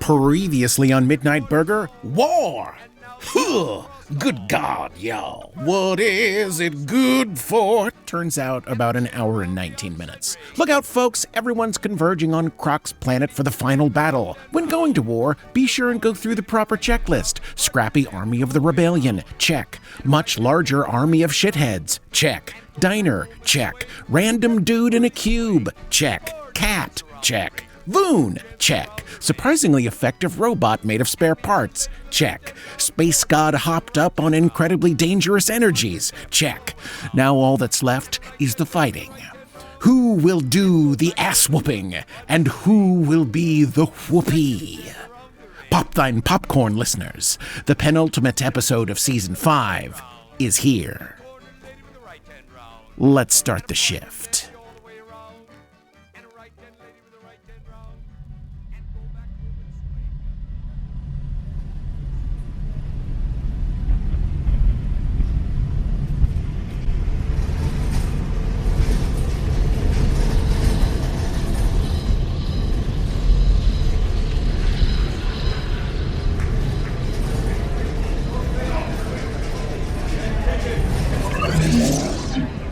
Previously on Midnight Burger, war! Huh, good God, y'all. What is it good for? Turns out about an hour and 19 minutes. Look out, folks. Everyone's converging on Krok's planet for the final battle. When going to war, be sure and go through the proper checklist. Scrappy Army of the Rebellion, check. Much larger army of shitheads, check. Diner, check. Random dude in a cube, check. Cat, check. Voon, check. Surprisingly effective robot made of spare parts, check. Space god hopped up on incredibly dangerous energies, check. Now all that's left is the fighting. Who will do the ass-whooping, and who will be the whoopee? Pop thine popcorn, listeners. The penultimate episode of Season 5 is here. Let's start the shift.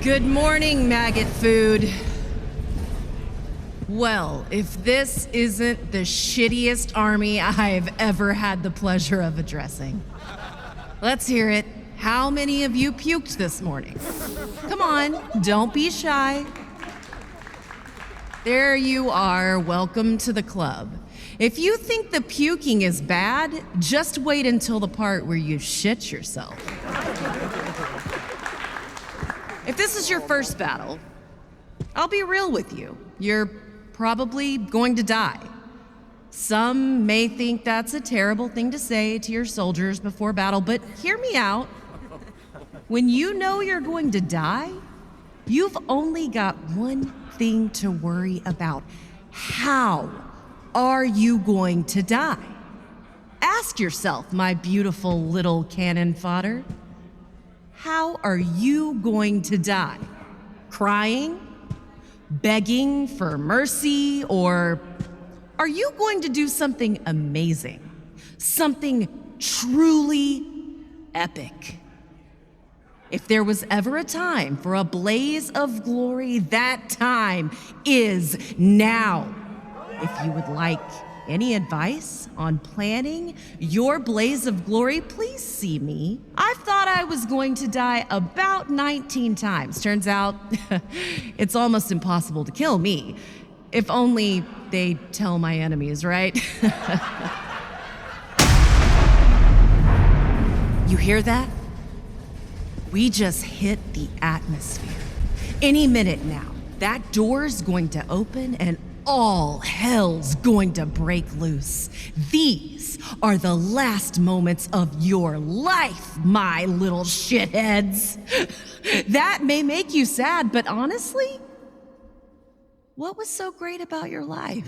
Good morning, maggot food. Well, if this isn't the shittiest army I've ever had the pleasure of addressing. Let's hear it. How many of you puked this morning? Come on, don't be shy. There you are. Welcome to the club. If you think the puking is bad, just wait until the part where you shit yourself. If this is your first battle, I'll be real with you. You're probably going to die. Some may think that's a terrible thing to say to your soldiers before battle, but hear me out. When you know you're going to die, you've only got one thing to worry about. How are you going to die? Ask yourself, my beautiful little cannon fodder. How are you going to die? Crying? Begging for mercy? Or are you going to do something amazing? Something truly epic? If there was ever a time for a blaze of glory, that time is now. If you would like any advice on planning your blaze of glory, please see me. I thought I was going to die about 19 times. Turns out it's almost impossible to kill me. If only they tell my enemies, right? You hear that? We just hit the atmosphere. Any minute now, that door's going to open and all hell's going to break loose. These are the last moments of your life, my little shitheads. That may make you sad, but honestly, what was so great about your life?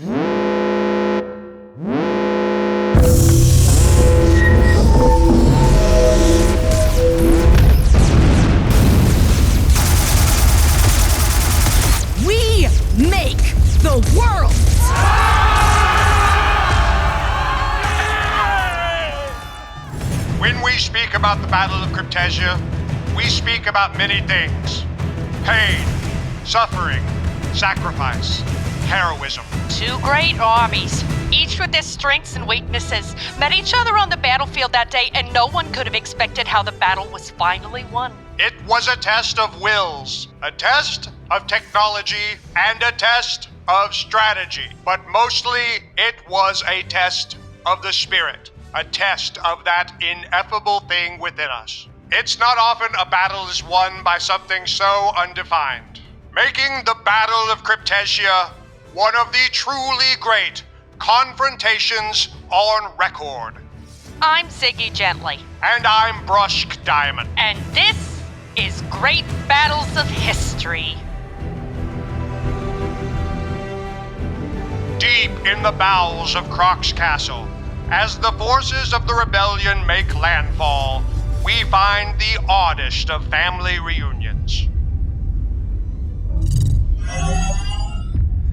We make the world! When we speak about the Battle of Cryptesia, we speak about many things. Pain, suffering, sacrifice, heroism. Two great armies, each with their strengths and weaknesses, met each other on the battlefield that day, and no one could have expected how the battle was finally won. It was a test of wills, a test of technology, and a test of strategy. But mostly, it was a test of the spirit, a test of that ineffable thing within us. It's not often a battle is won by something so undefined, making the Battle of Cryptesia one of the truly great confrontations on record. I'm Ziggy Gently. And I'm Brusk Diamond. And this is Great Battles of History. Deep in the bowels of Krok's castle, as the forces of the rebellion make landfall, we find the oddest of family reunions.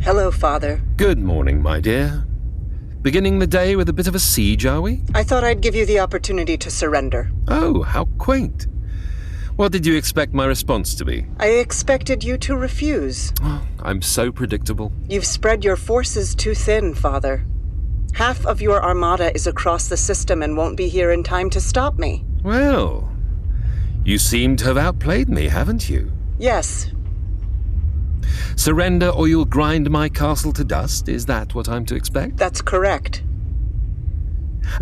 Hello, Father. Good morning, my dear. Beginning the day with a bit of a siege, are we? I thought I'd give you the opportunity to surrender. Oh, how quaint. What did you expect my response to be? I expected you to refuse. Oh, I'm so predictable. You've spread your forces too thin, Father. Half of your armada is across the system and won't be here in time to stop me. Well, you seem to have outplayed me, haven't you? Yes. Surrender or you'll grind my castle to dust? Is that what I'm to expect? That's correct.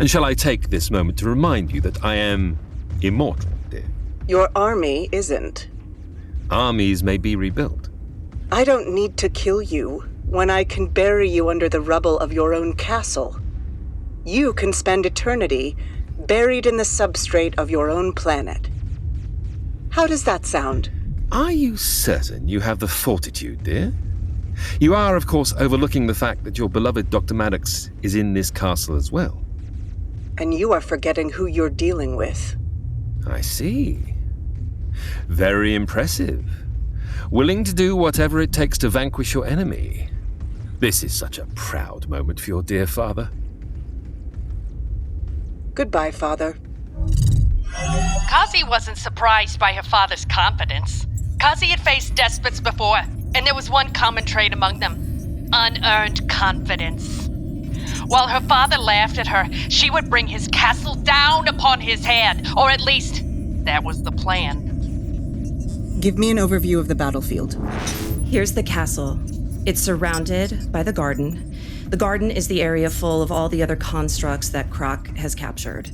And shall I take this moment to remind you that I am immortal, dear? Your army isn't. Armies may be rebuilt. I don't need to kill you when I can bury you under the rubble of your own castle. You can spend eternity buried in the substrate of your own planet. How does that sound? Are you certain you have the fortitude, dear? You are, of course, overlooking the fact that your beloved Dr. Maddox is in this castle as well. And you are forgetting who you're dealing with. I see. Very impressive. Willing to do whatever it takes to vanquish your enemy. This is such a proud moment for your dear father. Goodbye, Father. Kazi wasn't surprised by her father's confidence. Kazi had faced despots before, and there was one common trait among them: unearned confidence. While her father laughed at her, she would bring his castle down upon his head, or at least, that was the plan. Give me an overview of the battlefield. Here's the castle. It's surrounded by the garden. The garden is the area full of all the other constructs that Krok has captured.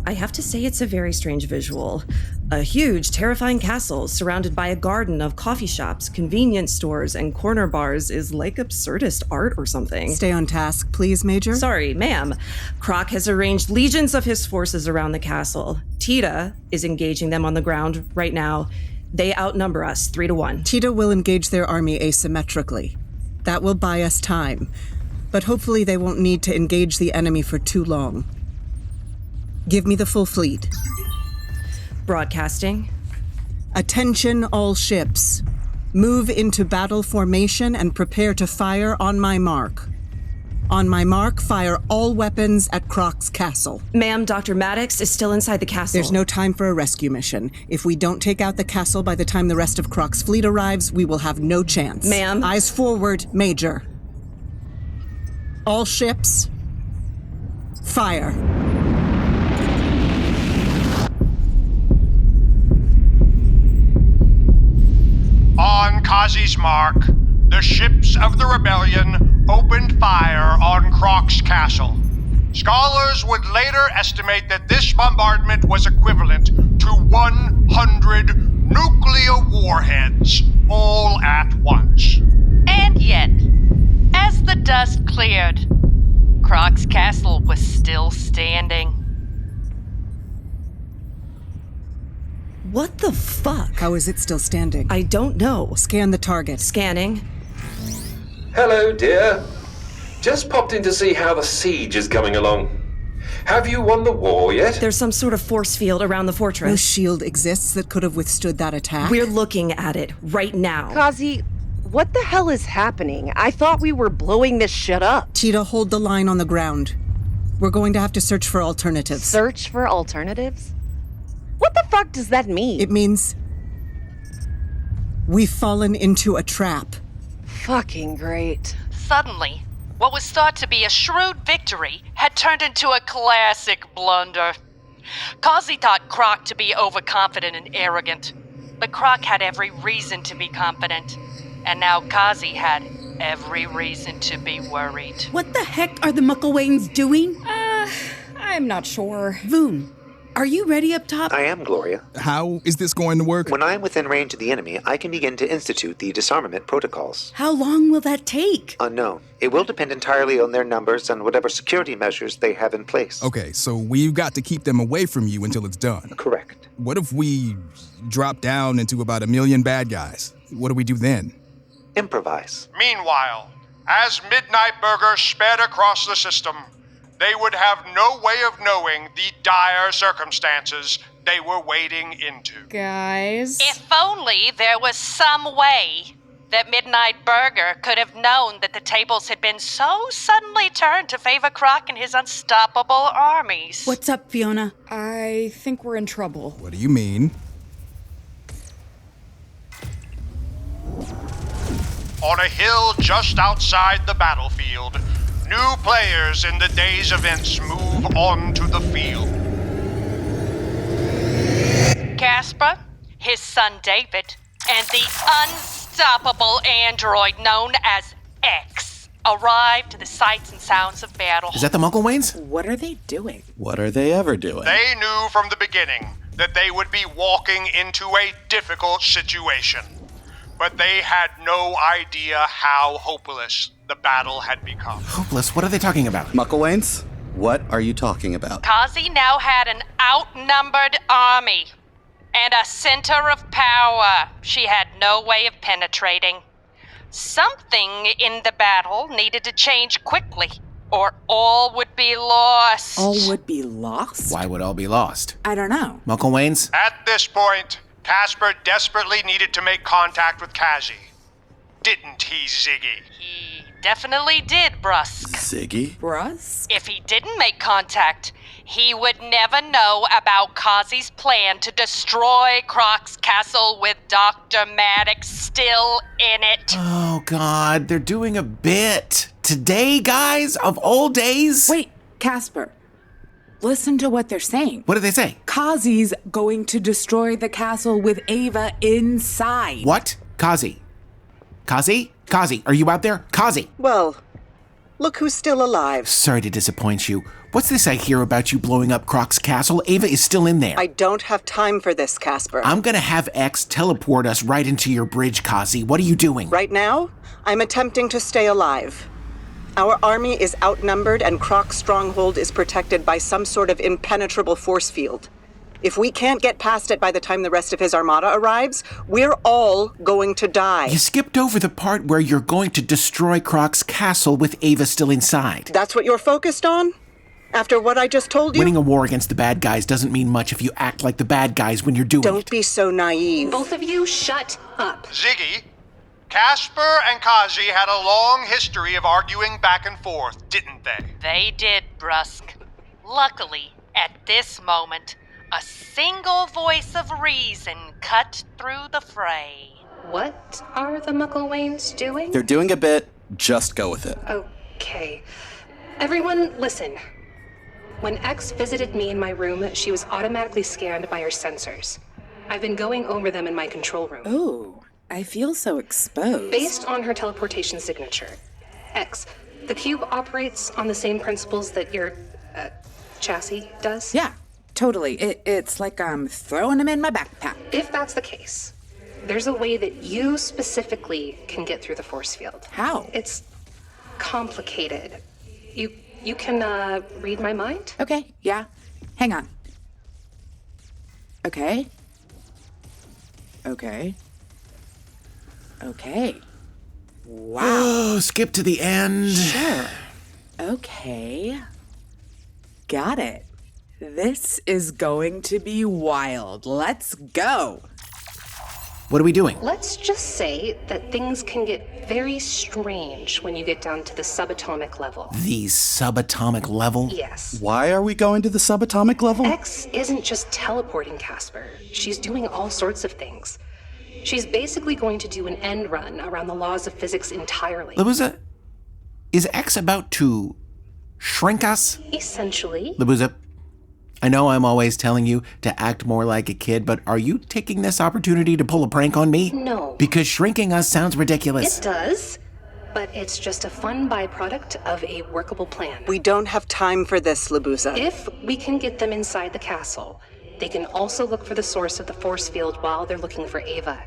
I have to say it's a very strange visual. A huge, terrifying castle surrounded by a garden of coffee shops, convenience stores, and corner bars is like absurdist art or something. Stay on task, please, Major. Sorry, ma'am. Krok has arranged legions of his forces around the castle. Teta is engaging them on the ground right now. They outnumber us 3-1. Teta will engage their army asymmetrically. That will buy us time. But hopefully they won't need to engage the enemy for too long. Give me the full fleet. Broadcasting. Attention all ships. Move into battle formation and prepare to fire on my mark. On my mark, fire all weapons at Krok's castle. Ma'am, Dr. Maddox is still inside the castle. There's no time for a rescue mission. If we don't take out the castle by the time the rest of Krok's fleet arrives, we will have no chance. Ma'am. Eyes forward, Major. All ships, fire. On Kazi's mark, the ships of the rebellion opened fire on Krok's castle. Scholars would later estimate that this bombardment was equivalent to 100 nuclear warheads, all at once. And yet, as the dust cleared, Krok's castle was still standing. What the fuck? How is it still standing? I don't know. Scan the target. Scanning. Hello, dear. Just popped in to see how the siege is coming along. Have you won the war yet? There's some sort of force field around the fortress. No shield exists that could have withstood that attack. We're looking at it right now. Kazi, what the hell is happening? I thought we were blowing this shit up. Teta, hold the line on the ground. We're going to have to search for alternatives. Search for alternatives? What the fuck does that mean? It means we've fallen into a trap. Fucking great. Suddenly, what was thought to be a shrewd victory had turned into a classic blunder. Kazi thought Krok to be overconfident and arrogant, but Krok had every reason to be confident, and now Kazi had every reason to be worried. What the heck are the Mucklewains doing? I'm not sure. Voon, are you ready up top? I am, Gloria. How is this going to work? When I am within range of the enemy, I can begin to institute the disarmament protocols. How long will that take? Unknown. It will depend entirely on their numbers and whatever security measures they have in place. Okay, so we've got to keep them away from you until it's done. Correct. What if we drop down into about 1 million bad guys? What do we do then? Improvise. Meanwhile, as Midnight Burger sped across the system, they would have no way of knowing the dire circumstances they were wading into. Guys. If only there was some way that Midnight Burger could have known that the tables had been so suddenly turned to favor Krok and his unstoppable armies. What's up, Fiona? I think we're in trouble. What do you mean? On a hill just outside the battlefield, new players in the day's events move on to the field. Caspar, his son David, and the unstoppable android known as X arrived to the sights and sounds of battle. Is that the Mugglewains? What are they doing? What are they ever doing? They knew from the beginning that they would be walking into a difficult situation, but they had no idea how hopeless the battle had become. Hopeless? What are they talking about? Mugglewains? What are you talking about? Kazi now had an outnumbered army and a center of power she had no way of penetrating. Something in the battle needed to change quickly, or all would be lost. All would be lost? Why would all be lost? I don't know. Mugglewains? At this point, Caspar desperately needed to make contact with Kazi. Didn't he, Ziggy? He definitely did, Brusk. Ziggy? Brusk? If he didn't make contact, he would never know about Kazi's plan to destroy Krok's castle with Dr. Maddox still in it. Oh, God, they're doing a bit. Today, guys, of all days? Wait, Caspar. Listen to what they're saying. What did they say? Kazi's going to destroy the castle with Ava inside. What? Kazi? Kazi? Kazi, are you out there? Kazi! Well, look who's still alive. Sorry to disappoint you. What's this I hear about you blowing up Krok's castle? Ava is still in there. I don't have time for this, Caspar. I'm gonna have X teleport us right into your bridge, Kazi. What are you doing? Right now, I'm attempting to stay alive. Our army is outnumbered and Krok's stronghold is protected by some sort of impenetrable force field. If we can't get past it by the time the rest of his armada arrives, we're all going to die. You skipped over the part where you're going to destroy Krok's castle with Ava still inside. That's what you're focused on? After what I just told you? Winning a war against the bad guys doesn't mean much if you act like the bad guys when you're doing it. Don't be so naive. Both of you, shut up. Ziggy, Caspar and Kazi had a long history of arguing back and forth, didn't they? They did, Brusk. Luckily, at this moment, a single voice of reason cut through the fray. What are the Mugglewains doing? They're doing a bit. Just go with it. Okay. Everyone, listen. When X visited me in my room, she was automatically scanned by her sensors. I've been going over them in my control room. Ooh, I feel so exposed. Based on her teleportation signature, X, the cube operates on the same principles that your, chassis does? Yeah. Totally. It's like I'm throwing them in my backpack. If that's the case, there's a way that you specifically can get through the force field. How? It's complicated. You can read my mind? Okay, yeah. Hang on. Okay. Wow. Oh, skip to the end. Sure. Okay. Got it. This is going to be wild. Let's go. What are we doing? Let's just say that things can get very strange when you get down to the subatomic level. The subatomic level? Yes. Why are we going to the subatomic level? X isn't just teleporting Caspar. She's doing all sorts of things. She's basically going to do an end run around the laws of physics entirely. Libuza, is X about to shrink us? Essentially. Libuza, I know I'm always telling you to act more like a kid, but are you taking this opportunity to pull a prank on me? No. Because shrinking us sounds ridiculous. It does, but it's just a fun byproduct of a workable plan. We don't have time for this, Libuza. If we can get them inside the castle, they can also look for the source of the force field while they're looking for Ava.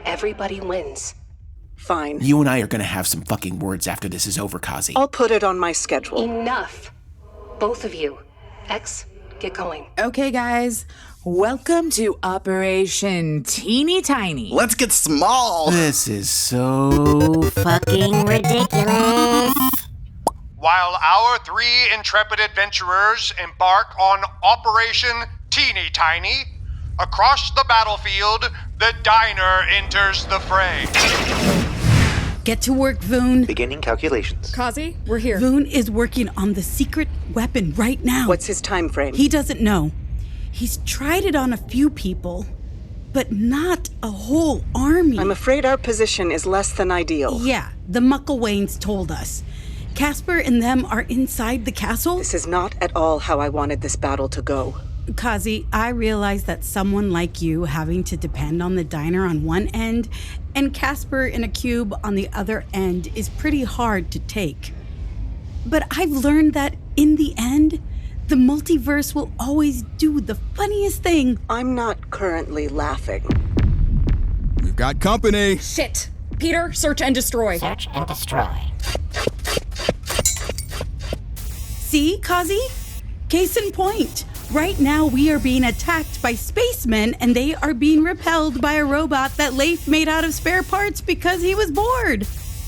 Everybody wins. Fine. You and I are gonna have some fucking words after this is over, Kazi. I'll put it on my schedule. Enough. Both of you. X, get going. Okay, guys. Welcome to Operation Teeny Tiny. Let's get small. This is so fucking ridiculous. While our three intrepid adventurers embark on Operation Teeny Tiny, across the battlefield, the diner enters the fray. Get to work, Voon. Beginning calculations. Kazi, we're here. Voon is working on the secret weapon right now. What's his time frame? He doesn't know. He's tried it on a few people, but not a whole army. I'm afraid our position is less than ideal. Yeah, the Mucklewains told us. Caspar and them are inside the castle. This is not at all how I wanted this battle to go. Kazi, I realize that someone like you having to depend on the diner on one end and Caspar in a cube on the other end is pretty hard to take. But I've learned that in the end, the multiverse will always do the funniest thing. I'm not currently laughing. We've got company. Shit. Peter, search and destroy. Search and destroy. See, Kazi? Case in point. Right now, we are being attacked by spacemen, and they are being repelled by a robot that Leif made out of spare parts because he was bored.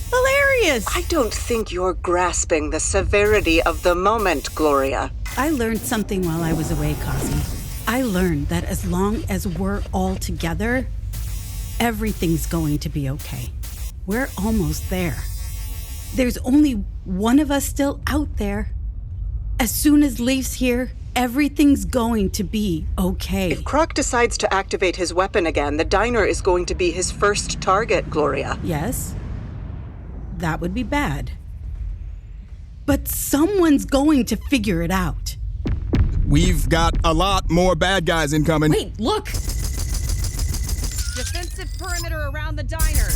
Hilarious! I don't think you're grasping the severity of the moment, Gloria. I learned something while I was away, Kazi. I learned that as long as we're all together, everything's going to be okay. We're almost there. There's only one of us still out there. As soon as Leif's here, everything's going to be okay. If Krok decides to activate his weapon again, the diner is going to be his first target, Gloria. Yes, that would be bad. But someone's going to figure it out. We've got a lot more bad guys incoming. Wait, look! Defensive perimeter around the diner.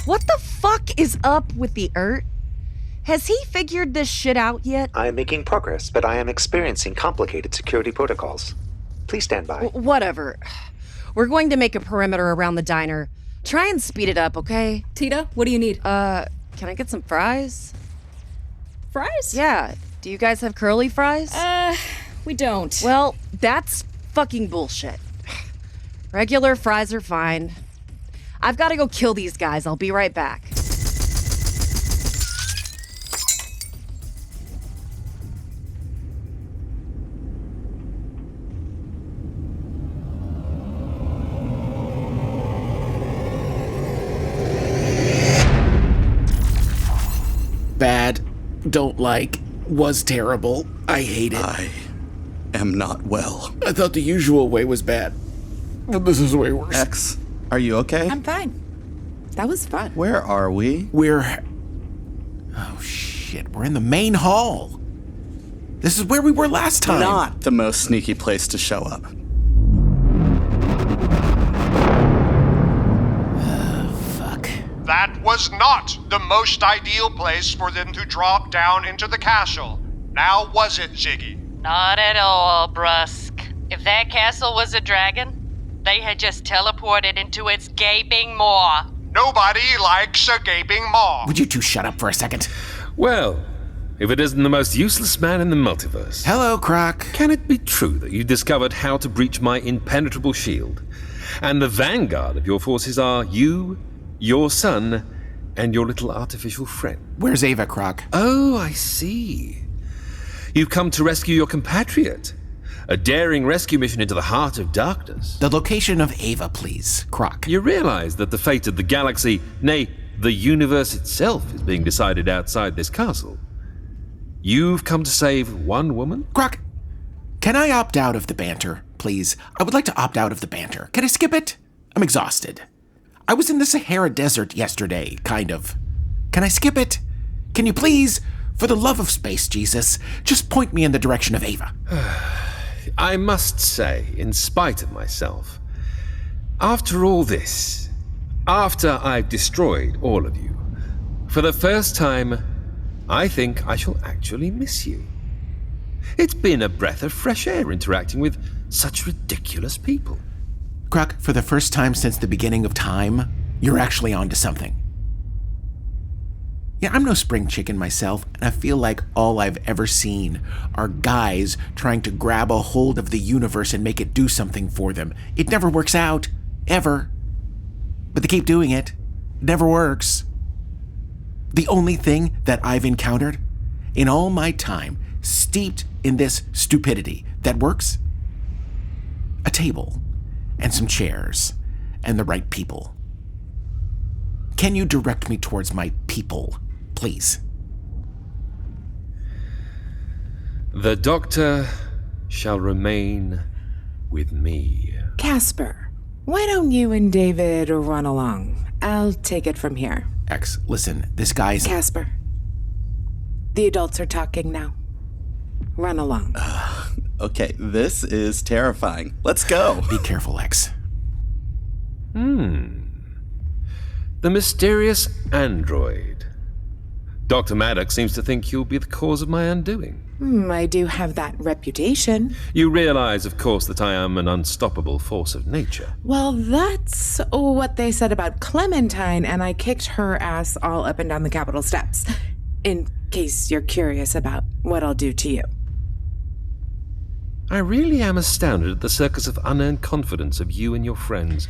What the fuck is up with the Ert? Has he figured this shit out yet? I am making progress, but I am experiencing complicated security protocols. Please stand by. Whatever. We're going to make a perimeter around the diner. Try and speed it up, okay? Teta, what do you need? Can I get some fries? Fries? Yeah. Do you guys have curly fries? We don't. Well, that's fucking bullshit. Regular fries are fine. I've got to go kill these guys. I'll be right back. Bad, don't like, was terrible. I hate it. I am not well. I thought the usual way was bad, but this is way worse. X, are you okay? I'm fine. That was fun. Where are we? Oh shit, we're in the main hall. This is where we were last time. Not the most sneaky place to show up. That was not the most ideal place for them to drop down into the castle. Now was it, Ziggy? Not at all, Brusque. If that castle was a dragon, they had just teleported into its gaping maw. Nobody likes a gaping maw. Would you two shut up for a second? Well, if it isn't the most useless man in the multiverse. Hello, Krok. Can it be true that you discovered how to breach my impenetrable shield? And the vanguard of your forces are you, your son, and your little artificial friend. Where's Ava, Krok? Oh, I see. You've come to rescue your compatriot. A daring rescue mission into the heart of darkness. The location of Ava, please, Krok. You realize that the fate of the galaxy, nay, the universe itself, is being decided outside this castle. You've come to save one woman? Krok, can I opt out of the banter, please? I would like to opt out of the banter. Can I skip it? I'm exhausted. I was in the Sahara Desert yesterday, kind of. Can I skip it? Can you please, for the love of space, Jesus, just point me in the direction of Ava? I must say, in spite of myself, after all this, after I've destroyed all of you, for the first time, I think I shall actually miss you. It's been a breath of fresh air interacting with such ridiculous people. Krok, for the first time since the beginning of time, you're actually onto something. Yeah, I'm no spring chicken myself, and I feel like all I've ever seen are guys trying to grab a hold of the universe and make it do something for them. It never works out, ever. But they keep doing it. It never works. The only thing that I've encountered in all my time steeped in this stupidity that works? A table and some chairs and the right people. can you direct me towards my people, please? The doctor shall remain with me. Caspar, why don't you and David run along? I'll take it from here. X, listen, this guy's... Caspar, the adults are talking now. Run along. Okay, this is terrifying. Let's go. Be careful, X. The mysterious android. Dr. Maddox seems to think you'll be the cause of my undoing. I do have that reputation. You realize, of course, that I am an unstoppable force of nature. Well, that's what they said about Clementine, and I kicked her ass all up and down the Capitol steps. In case you're curious about what I'll do to you. I really am astounded at the circus of unearned confidence of you and your friends.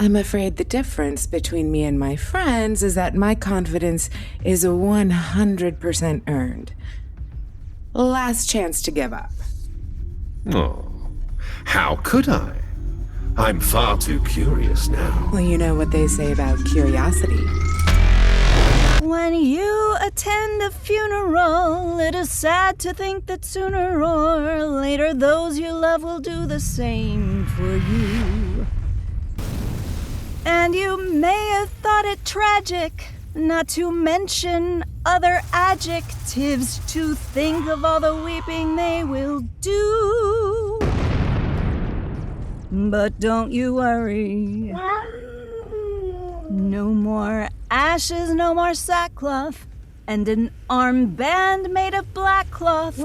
I'm afraid the difference between me and my friends is that my confidence is 100% earned. Last chance to give up. Oh, how could I? I'm far too curious now. Well, you know what they say about curiosity. When you attend a funeral, it is sad to think that sooner or later those you love will do the same for you. And you may have thought it tragic, not to mention other adjectives, to think of all the weeping they will do. But don't you worry. No more ashes, no more sackcloth, and an armband made of black cloth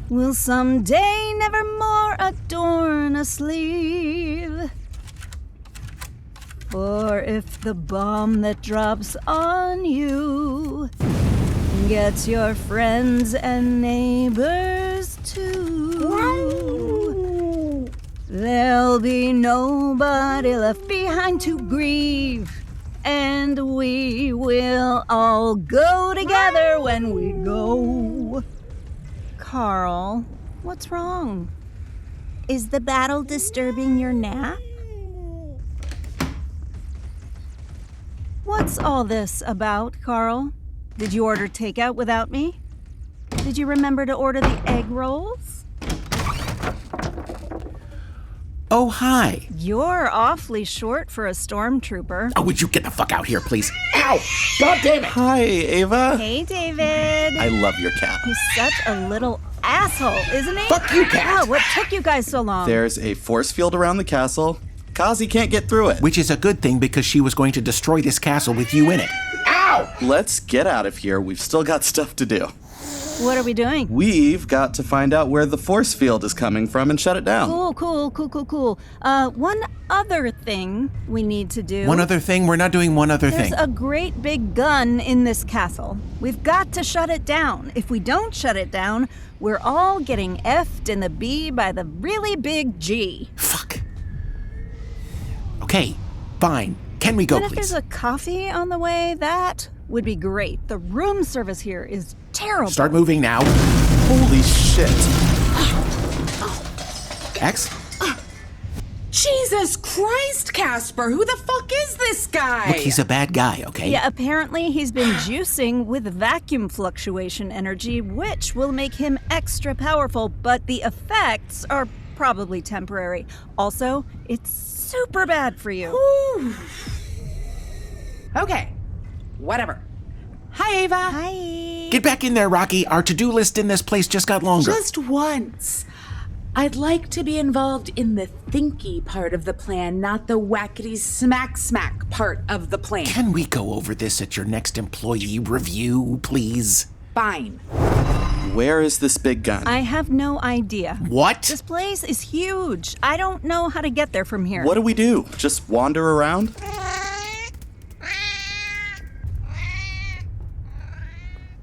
will someday never more adorn a sleeve. For if the bomb that drops on you gets your friends and neighbors too, there'll be nobody left behind to grieve, and we will all go together when we go. Carl, what's wrong? Is the battle disturbing your nap? What's all this about, Carl? Did you order takeout without me? Did you remember to order the egg rolls? Oh, hi. You're awfully short for a stormtrooper. Oh, would you get the fuck out here, please? Ow! God damn it! Hi, Ava. Hey, David. I love your cat. He's such a little asshole, isn't he? Fuck you, cat! Oh, what took you guys so long? There's a force field around the castle. Kazi can't get through it. Which is a good thing because she was going to destroy this castle with you in it. Ow! Let's get out of here. We've still got stuff to do. What are we doing? We've got to find out where the force field is coming from and shut it down. Cool. One other thing we need to do. One other thing? We're not doing one other thing. There's a great big gun in this castle. We've got to shut it down. If we don't shut it down, we're all getting F'd in the B by the really big G. Fuck. Okay, fine. Can we go, and if please? there's a coffee on the way, that would be great. The room service here is terrible. Start moving now. Holy shit. X? Jesus Christ, Caspar! Who the fuck is this guy? Look, he's a bad guy, okay? Yeah, apparently he's been juicing with vacuum fluctuation energy, which will make him extra powerful, but the effects are probably temporary. Also, it's super bad for you. Whew. Okay, whatever. Hi, Ava. Hi. Get back in there, Rocky. Our to-do list in this place just got longer. Just once. I'd like to be involved in the thinky part of the plan, not the whackety smack part of the plan. Can we go over this at your next employee review, please? Fine. Where is this big gun? I have no idea. What? This place is huge. I don't know how to get there from here. What do we do? Just wander around?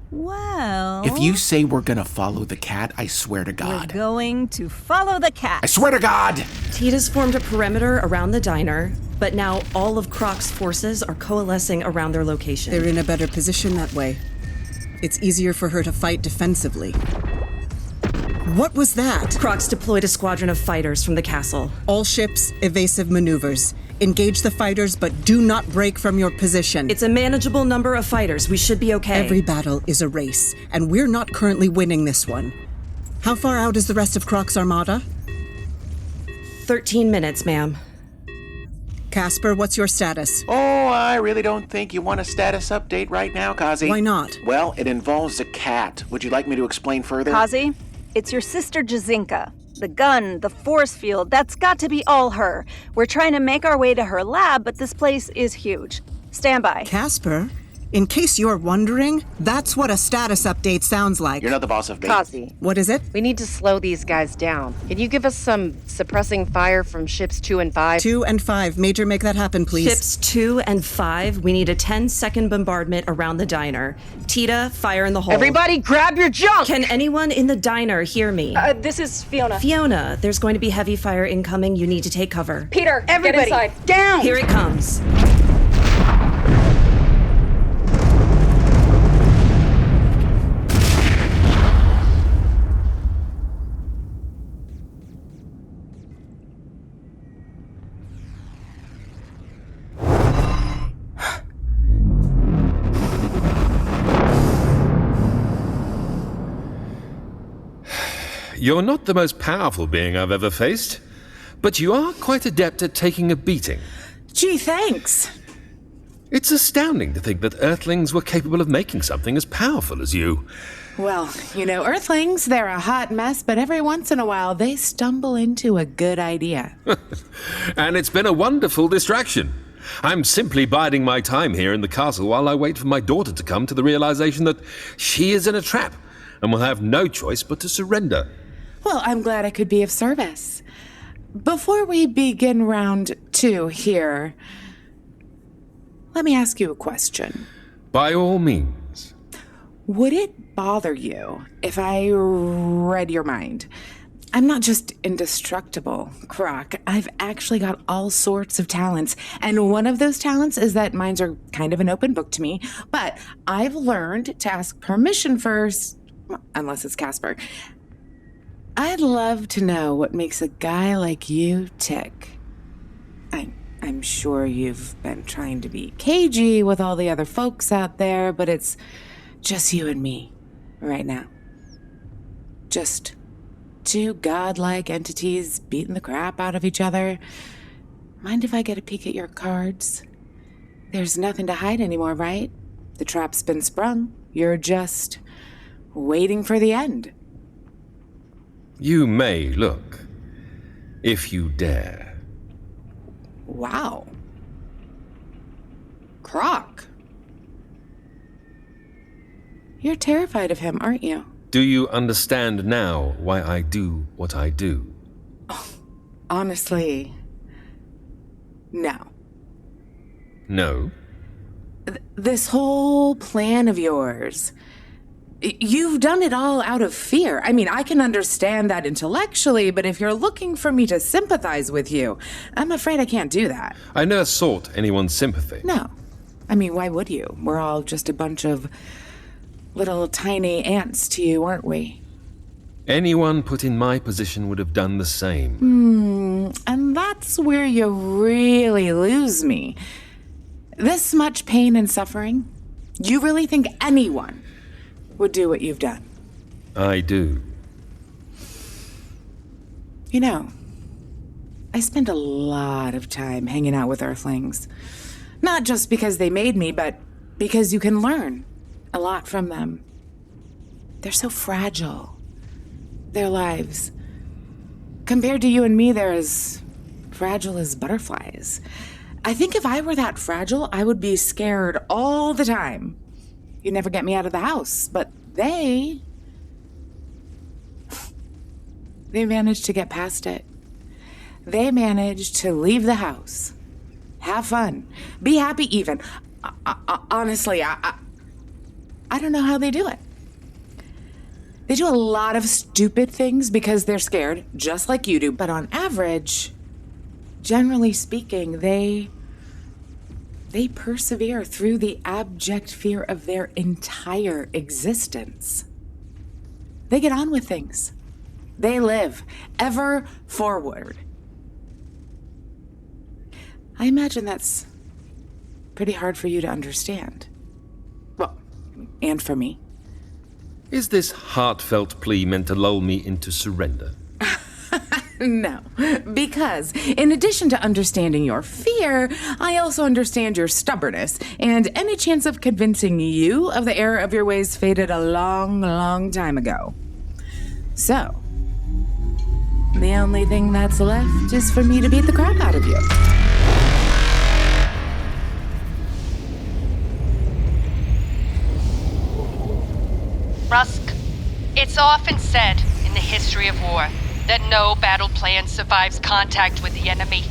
Well... If you say we're gonna follow the cat, I swear to God. We're going to follow the cat. I swear to God! Teta's formed a perimeter around the diner, but now all of Krok's forces are coalescing around their location. They're in a better position that way. It's easier for her to fight defensively. What was that? Krok's deployed a squadron of fighters from the castle. All ships, evasive maneuvers. Engage the fighters, but do not break from your position. It's a manageable number of fighters. We should be okay. Every battle is a race, and we're not currently winning this one. How far out is the rest of Krok's armada? 13 minutes, ma'am. Caspar, what's your status? Oh, I really don't think you want a status update right now, Kazi. Why not? Well, it involves a cat. Would you like me to explain further? Kazi, it's your sister Jazinka. The gun, the force field, that's got to be all her. We're trying to make our way to her lab, but this place is huge. Stand by. Caspar, in case you're wondering, that's what a status update sounds like. You're not the boss of me. Kazi, What is it? we need to slow these guys down. Can you give us some suppressing fire from ships 2 and 5? 2 and 5. Major, make that happen, please. Ships 2 and 5, we need a 10-second bombardment around the diner. Teta, fire in the hole. Everybody grab your junk! Can anyone in the diner hear me? This is Fiona. Fiona, there's going to be heavy fire incoming. You need to take cover. Peter, Everybody, get inside. down! Here it comes. You're not the most powerful being I've ever faced, but you are quite adept at taking a beating. Gee, thanks. It's astounding to think that Earthlings were capable of making something as powerful as you. Well, you know, Earthlings, they're a hot mess, but every once in a while they stumble into a good idea. And it's been a wonderful distraction. I'm simply biding my time here in the castle while I wait for my daughter to come to the realization that she is in a trap and will have no choice but to surrender. Well, I'm glad I could be of service. Before we begin round 2 here, let me ask you a question. By all means. Would it bother you if I read your mind? I'm not just indestructible, Krok. I've actually got all sorts of talents, and one of those talents is that minds are kind of an open book to me, but I've learned to ask permission first, unless it's Caspar. I'd love to know what makes a guy like you tick. I'm sure you've been trying to be cagey with all the other folks out there, but it's just you and me right now. Just 2 godlike entities beating the crap out of each other. Mind if I get a peek at your cards? There's nothing to hide anymore, right? The trap's been sprung. You're just waiting for the end. You may look, if you dare. Wow. Krok. You're terrified of him, aren't you? Do you understand now why I do what I do? Oh, honestly, no. No? This whole plan of yours, you've done it all out of fear. I mean, I can understand that intellectually, but if you're looking for me to sympathize with you, I'm afraid I can't do that. I never sought anyone's sympathy. No. I mean, why would you? We're all just a bunch of little tiny ants to you, aren't we? Anyone put in my position would have done the same. And that's where you really lose me. This much pain and suffering, you really think anyone would do what you've done? I do. You know, I spend a lot of time hanging out with Earthlings. Not just because they made me, but because you can learn a lot from them. They're so fragile. Their lives. Compared to you and me, they're as fragile as butterflies. I think if I were that fragile, I would be scared all the time. You'd never get me out of the house, but they managed to get past it. They managed to leave the house. Have fun. Be happy even. Honestly, I don't know how they do it. They do a lot of stupid things because they're scared, just like you do. But on average, generally speaking, they persevere through the abject fear of their entire existence. They get on with things. They live ever forward. I imagine that's pretty hard for you to understand. Well, and for me. Is this heartfelt plea meant to lull me into surrender? No, because in addition to understanding your fear, I also understand your stubbornness, and any chance of convincing you of the error of your ways faded a long, long time ago. So, the only thing that's left is for me to beat the crap out of you. Rusk, it's often said in the history of war that no battle plan survives contact with the enemy.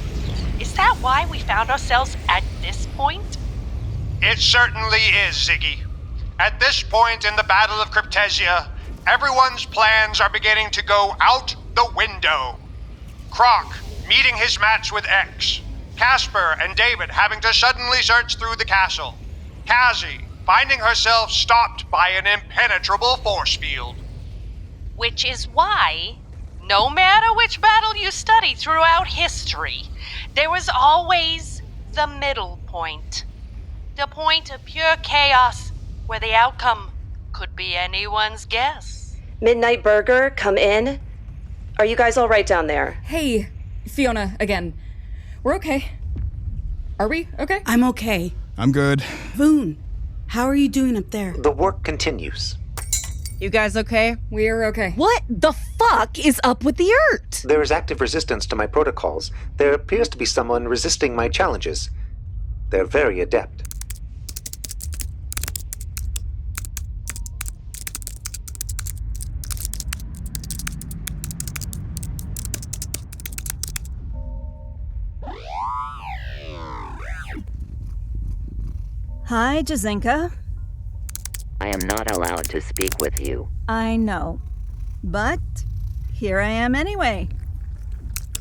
Is that why we found ourselves at this point? It certainly is, Ziggy. At this point in the Battle of Cryptesia, everyone's plans are beginning to go out the window. Krok meeting his match with X. Caspar and David having to suddenly search through the castle. Kazi finding herself stopped by an impenetrable force field. Which is why, no matter which battle you study throughout history, there was always the middle point. The point of pure chaos, where the outcome could be anyone's guess. Midnight Burger, come in. Are you guys all right down there? Hey, Fiona, again. We're okay. Are we okay? I'm okay. I'm good. Voon, how are you doing up there? The work continues. You guys okay? We're okay. What the fuck is up with the Urt? There is active resistance to my protocols. There appears to be someone resisting my challenges. They're very adept. Hi, Jazinka. I am not allowed to speak with you. I know. But here I am anyway.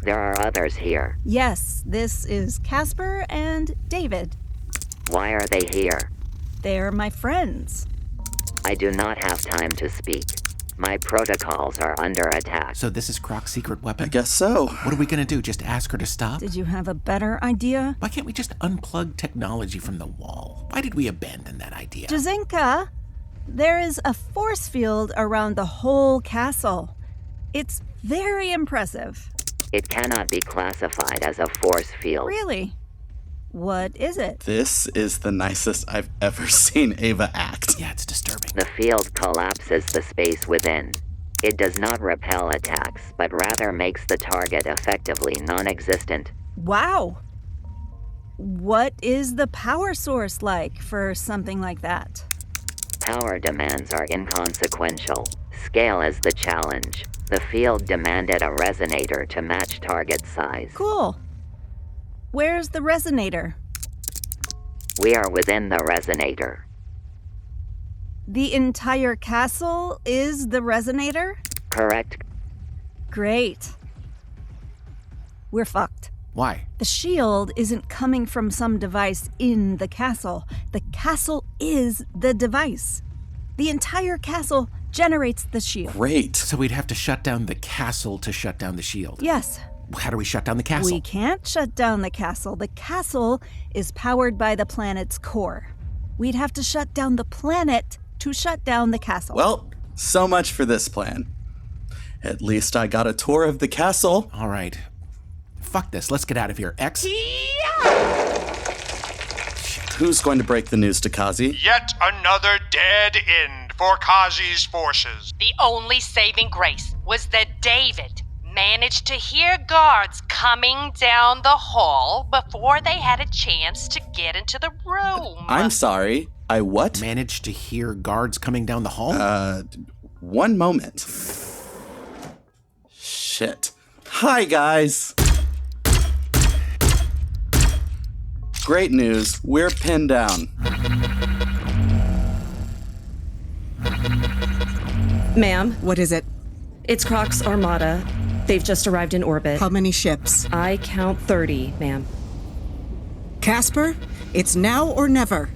There are others here. Yes, this is Caspar and David. Why are they here? They're my friends. I do not have time to speak. My protocols are under attack. So this is Krok's secret weapon? I guess so. What are we gonna do, just ask her to stop? Did you have a better idea? Why can't we just unplug technology from the wall? Why did we abandon that idea? Jazinka, there is a force field around the whole castle. It's very impressive. It cannot be classified as a force field. Really? What is it? This is the nicest I've ever seen Ava act. Yeah, it's disturbing. The field collapses the space within. It does not repel attacks, but rather makes the target effectively non-existent. Wow. What is the power source like for something like that? Power demands are inconsequential. Scale is the challenge. The field demanded a resonator to match target size. Cool. Where's the resonator? We are within the resonator. The entire castle is the resonator? Correct. Great. We're fucked. Why? The shield isn't coming from some device in the castle. The castle is the device. The entire castle generates the shield. Great. So we'd have to shut down the castle to shut down the shield. Yes. How do we shut down the castle? We can't shut down the castle. The castle is powered by the planet's core. We'd have to shut down the planet to shut down the castle. Well, so much for this plan. At least I got a tour of the castle. All right. Fuck this. Let's get out of here. X? Who's going to break the news to Kazi? Yet another dead end for Kazi's forces. The only saving grace was that David managed to hear guards coming down the hall before they had a chance to get into the room. I'm sorry. I what? Managed to hear guards coming down the hall? One moment. Shit. Hi, guys. Great news. We're pinned down. Ma'am? What is it? It's Krok's armada. They've just arrived in orbit. How many ships? I count 30, ma'am. Caspar, it's now or never.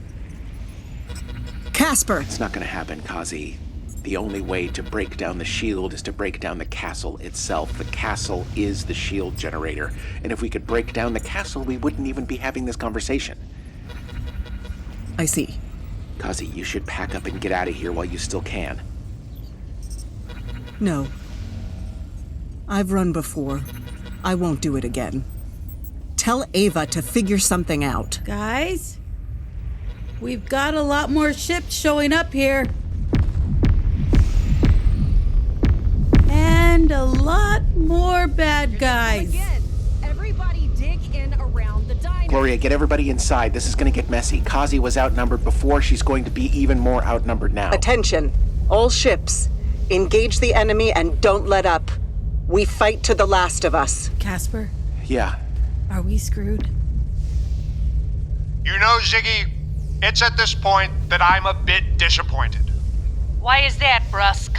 Caspar! It's not gonna happen, Kazi. The only way to break down the shield is to break down the castle itself. The castle is the shield generator. And if we could break down the castle, we wouldn't even be having this conversation. I see. Kazi, you should pack up and get out of here while you still can. No. I've run before. I won't do it again. Tell Ava to figure something out. Guys, we've got a lot more ships showing up here. And a lot more bad guys. Again, everybody dig in around the diner. Gloria, get everybody inside. This is going to get messy. Kazi was outnumbered before. She's going to be even more outnumbered now. Attention. All ships. Engage the enemy and don't let up. We fight to the last of us. Caspar? Yeah. Are we screwed? You know, Ziggy, it's at this point that I'm a bit disappointed. Why is that, Brusque?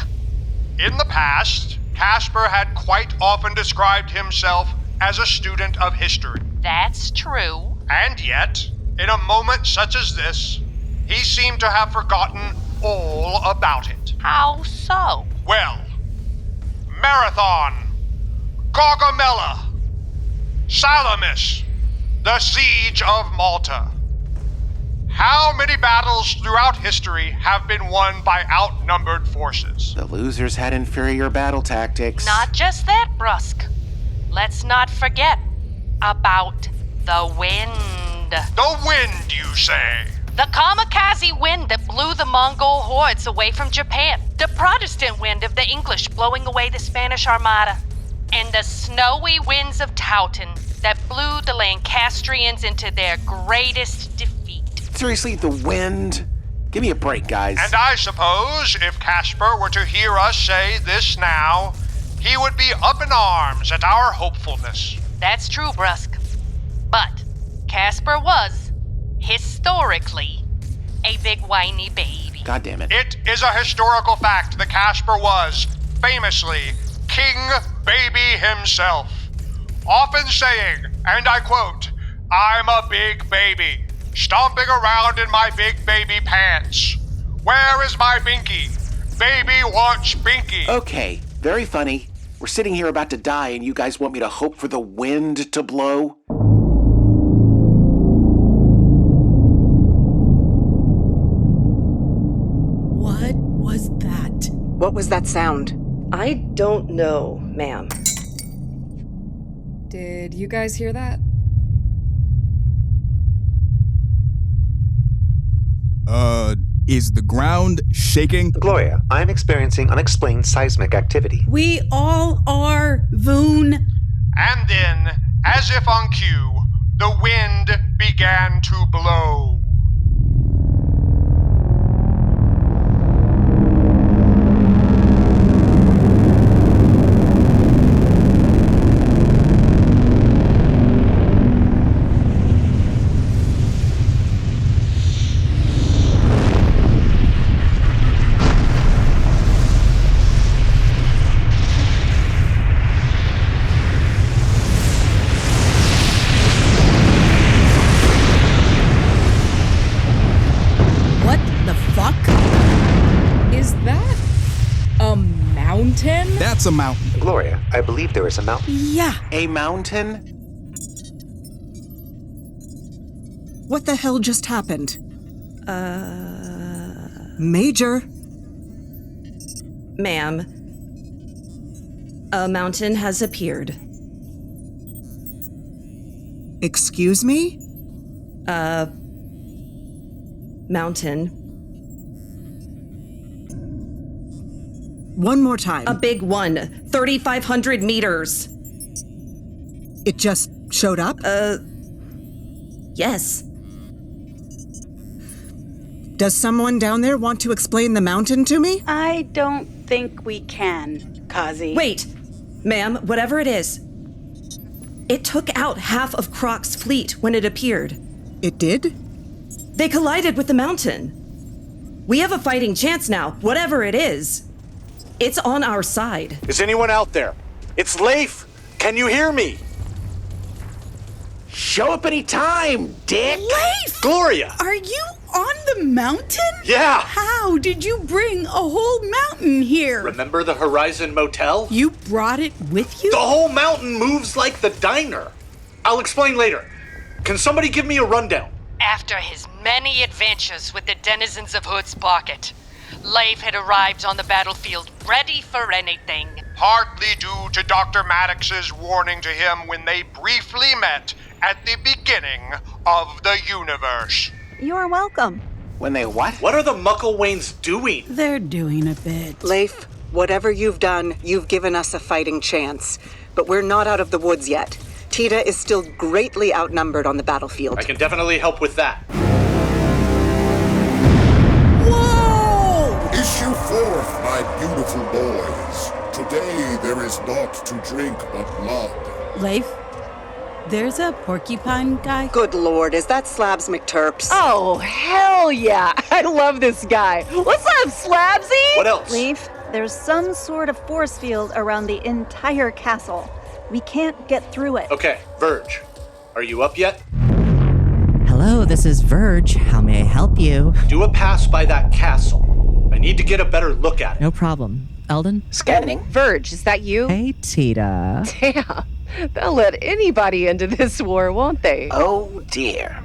In the past, Caspar had quite often described himself as a student of history. That's true. And yet, in a moment such as this, he seemed to have forgotten all about it. How so? Well, Marathon, Gargamella, Salamis, the Siege of Malta. How many battles throughout history have been won by outnumbered forces? The losers had inferior battle tactics. Not just that, Brusque. Let's not forget about the wind. The wind, you say? The kamikaze wind that blew the Mongol hordes away from Japan. The Protestant wind of the English blowing away the Spanish Armada. And the snowy winds of Towton that blew the Lancastrians into their greatest defeat. Seriously, the wind? Give me a break, guys. And I suppose if Caspar were to hear us say this now, he would be up in arms at our hopefulness. That's true, Brusque. But Caspar was, historically, a big whiny baby. God damn it. It is a historical fact that Caspar was, famously, King Baby himself. Often saying, and I quote, "I'm a big baby, stomping around in my big baby pants. Where is my binky? Baby wants binky." Okay, very funny. We're sitting here about to die and you guys want me to hope for the wind to blow? What was that? What was that sound? I don't know, ma'am. Did you guys hear that? Is the ground shaking? Gloria, I'm experiencing unexplained seismic activity. We all are, Voon. And then, as if on cue, the wind began to blow. That's a mountain. Gloria, I believe there is a mountain. Yeah. A mountain? What the hell just happened? Major? Ma'am, a mountain has appeared. Excuse me? Mountain. One more time. A big one. 3,500 meters. It just showed up? Yes. Does someone down there want to explain the mountain to me? I don't think we can, Kazi. Wait, ma'am, whatever it is. It took out half of Krok's fleet when it appeared. It did? They collided with the mountain. We have a fighting chance now, whatever it is. It's on our side. Is anyone out there? It's Leif! Can you hear me? Show up any time, dick! Leif! Gloria! Are you on the mountain? Yeah! How did you bring a whole mountain here? Remember the Horizon Motel? You brought it with you? The whole mountain moves like the diner. I'll explain later. Can somebody give me a rundown? After his many adventures with the denizens of Hood's Pocket, Leif had arrived on the battlefield ready for anything. Partly due to Dr. Maddox's warning to him when they briefly met at the beginning of the universe. You're welcome. When they what? What are the Mucklewains doing? They're doing a bit. Leif, whatever you've done, you've given us a fighting chance. But we're not out of the woods yet. Teta is still greatly outnumbered on the battlefield. I can definitely help with that. Whoa! Issue forth, my beautiful boys. Today there is naught to drink but blood. Leif, there's a porcupine guy. Good lord, is that Slabs McTurps? Oh, hell yeah. I love this guy. What's up, Slabsy? What else? Leif, there's some sort of force field around the entire castle. We can't get through it. Okay, Verge. Are you up yet? Hello, this is Verge. How may I help you? Do a pass by that castle. I need to get a better look at it. No problem. Eldon? Scanning. Verge, is that you? Hey, Teta. Damn. They'll let anybody into this war, won't they? Oh, dear.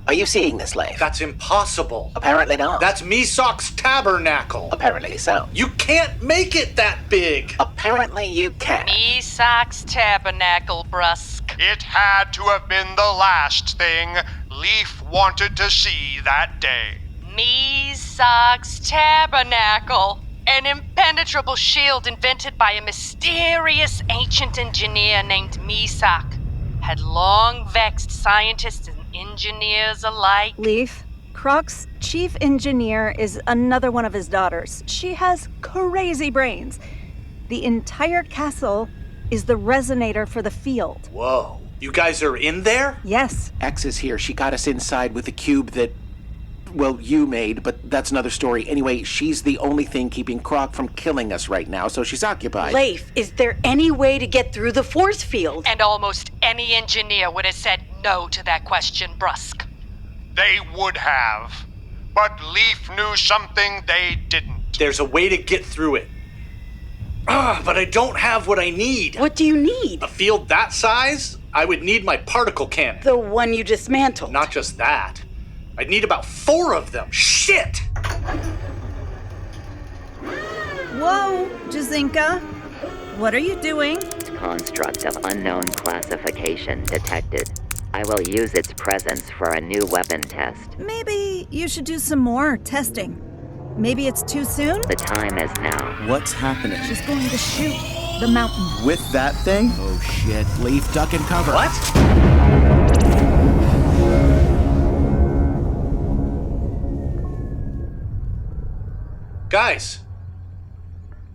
Are you seeing this, Leif? That's impossible. Apparently not. That's Misok's tabernacle. Apparently so. You can't make it that big. Apparently you can. Misok's tabernacle, Brusk. It had to have been the last thing Leif wanted to see that day. Misok's tabernacle. An impenetrable shield invented by a mysterious ancient engineer named Misok. Had long vexed scientists and engineers alike. Leif, Krok's chief engineer is another one of his daughters. She has crazy brains. The entire castle is the resonator for the field. Whoa. You guys are in there? Yes. X is here. She got us inside with the cube that, well, you made, but that's another story. Anyway, she's the only thing keeping Krok from killing us right now, so she's occupied. Leif, is there any way to get through the force field? And almost any engineer would have said no to that question, Brusk. They would have. But Leif knew something they didn't. There's a way to get through it. But I don't have what I need. What do you need? A field that size? I would need my particle cannon. The one you dismantled. Not just that. I'd need about 4 of them. Shit! Whoa, Jazinka. What are you doing? Construct of unknown classification detected. I will use its presence for a new weapon test. Maybe you should do some more testing. Maybe it's too soon? The time is now. What's happening? She's going to shoot the mountain. With that thing? Oh shit, Leif, duck and cover. What? Guys,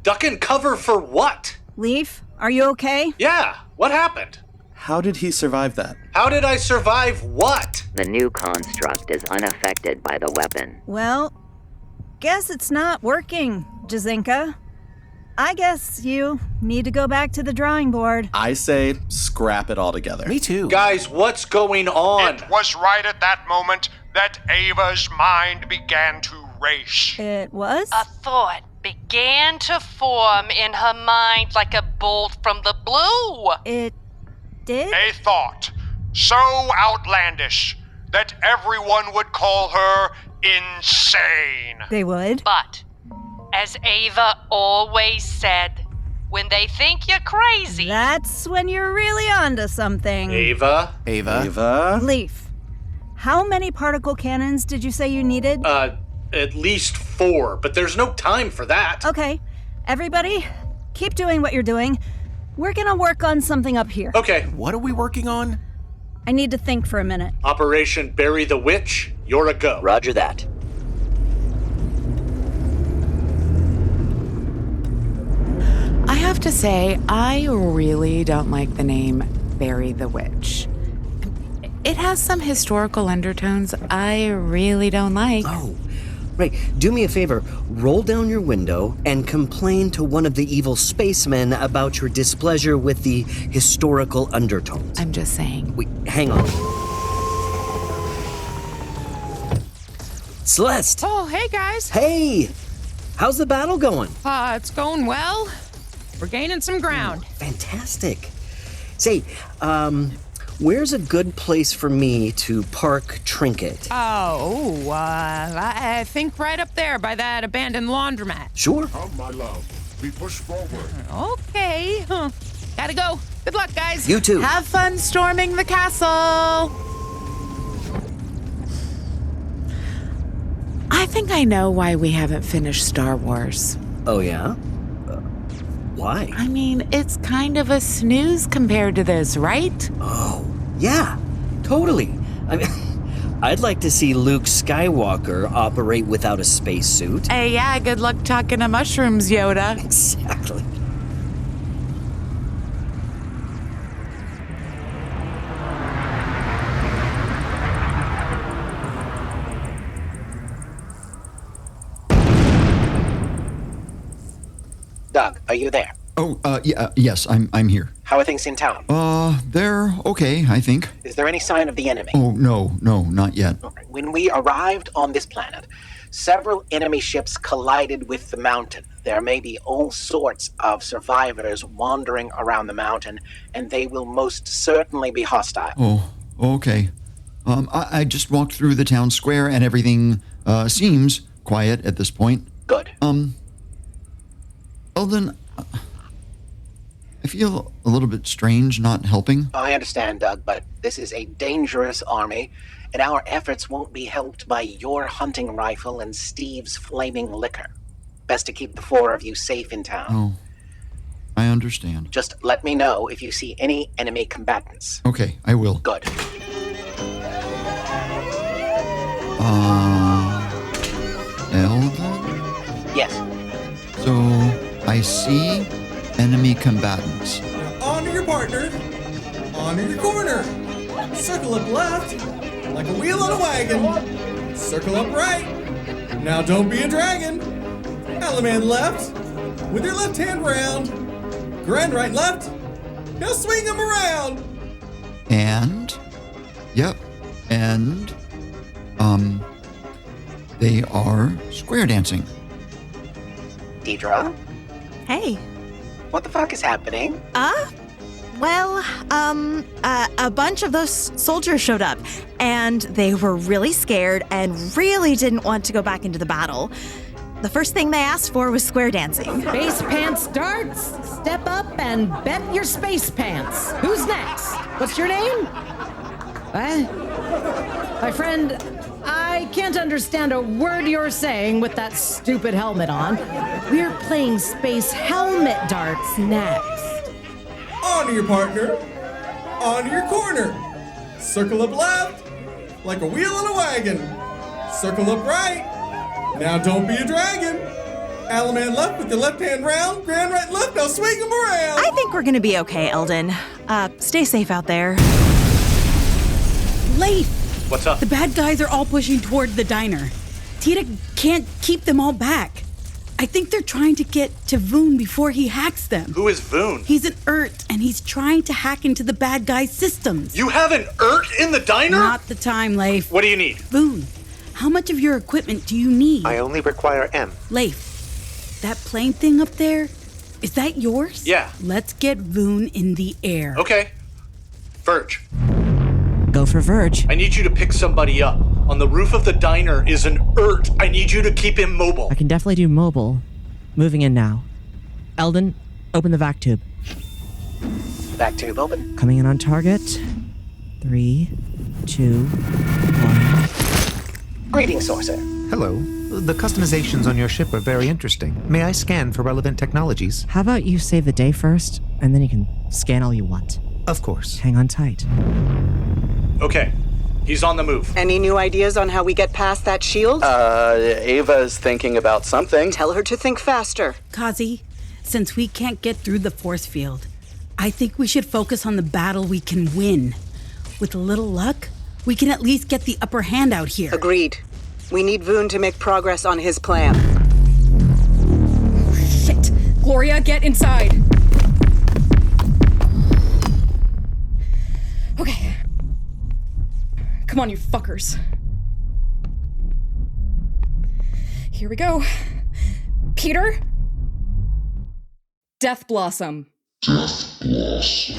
duck and cover for what? Leif, are you okay? Yeah, what happened? How did he survive that? How did I survive what? The new construct is unaffected by the weapon. Well, guess it's not working, Jazinka. I guess you need to go back to the drawing board. I say scrap it all together. Me too. Guys, what's going on? It was right at that moment that Ava's mind began to race. It was? A thought began to form in her mind like a bolt from the blue. It did? A thought so outlandish that everyone would call her insane. They would? But, as Ava always said, when they think you're crazy... That's when you're really onto something. Ava? Leif, how many particle cannons did you say you needed? At least 4, but there's no time for that. Okay, everybody, keep doing what you're doing. We're gonna work on something up here. Okay. What are we working on? I need to think for a minute. Operation Bury the Witch, you're a go. Roger that. I have to say, I really don't like the name Bury the Witch. It has some historical undertones I really don't like. Oh, right. Do me a favor. Roll down your window and complain to one of the evil spacemen about your displeasure with the historical undertones. I'm just saying. Wait, hang on. Celeste! Oh, hey, guys. Hey! How's the battle going? It's going well. We're gaining some ground. Fantastic. Say, where's a good place for me to park Trinket? I think right up there by that abandoned laundromat. Sure. Come, my love. We push forward. Okay. Gotta go. Good luck, guys. You too. Have fun storming the castle. I think I know why we haven't finished Star Wars. Oh, yeah? Why? I mean, it's kind of a snooze compared to this, right? Oh, yeah, totally. I mean, I'd like to see Luke Skywalker operate without a spacesuit. Hey, yeah, good luck talking to mushrooms, Yoda. Exactly. Doug, are you there? Oh, yes, I'm here. How are things in town? They're okay, I think. Is there any sign of the enemy? Oh, no, not yet. When we arrived on this planet, several enemy ships collided with the mountain. There may be all sorts of survivors wandering around the mountain, and they will most certainly be hostile. Oh, okay. I just walked through the town square and everything, seems quiet at this point. Good. Eldon, I feel a little bit strange not helping. I understand, Doug, but this is a dangerous army, and our efforts won't be helped by your hunting rifle and Steve's flaming liquor. Best to keep the four of you safe in town. Oh, I understand. Just let me know if you see any enemy combatants. Okay, I will. Good. Eldon? Yes. So, I see enemy combatants. Honor your partner. Honor your corner. Circle up left, like a wheel on a wagon. Circle up right. Now don't be a dragon. Alaman left, with your left hand round. Grind right and left. Now swing them around. And, yep, and, they are square dancing. Deidre? Hey. What the fuck is happening? A bunch of those soldiers showed up, and they were really scared and really didn't want to go back into the battle. The first thing they asked for was square dancing. Space pants darts, step up and bet your space pants. Who's next? What's your name? My friend, I can't understand a word you're saying with that stupid helmet on. We're playing space helmet darts next. Honor your partner. Honor your corner. Circle up left, like a wheel on a wagon. Circle up right. Now don't be a dragon. Alaman left with the left hand round. Grand right left, now swing them around. I think we're gonna be okay, Eldon. Stay safe out there. Leif! What's up? The bad guys are all pushing toward the diner. Teta can't keep them all back. I think they're trying to get to Voon before he hacks them. Who is Voon? He's an ERT, and he's trying to hack into the bad guys' systems. You have an ERT in the diner? Not the time, Leif. What do you need? Voon, how much of your equipment do you need? I only require M. Leif, that plane thing up there, is that yours? Yeah. Let's get Voon in the air. Okay. Verge. Go for Verge. I need you to pick somebody up. On the roof of the diner is an ERT. I need you to keep him mobile. I can definitely do mobile. Moving in now. Eldon, open the vac tube. Vac tube open. Coming in on target. 3, 2, 1. Greetings, Sorcerer. Hello. The customizations on your ship are very interesting. May I scan for relevant technologies? How about you save the day first, and then you can scan all you want? Of course. Hang on tight. Okay. He's on the move. Any new ideas on how we get past that shield? Ava's thinking about something. Tell her to think faster. Kazi, since we can't get through the force field, I think we should focus on the battle we can win. With a little luck, we can at least get the upper hand out here. Agreed. We need Voon to make progress on his plan. Shit! Gloria, get inside! Okay. Come on, you fuckers. Here we go. Peter? Death Blossom. Death Blossom.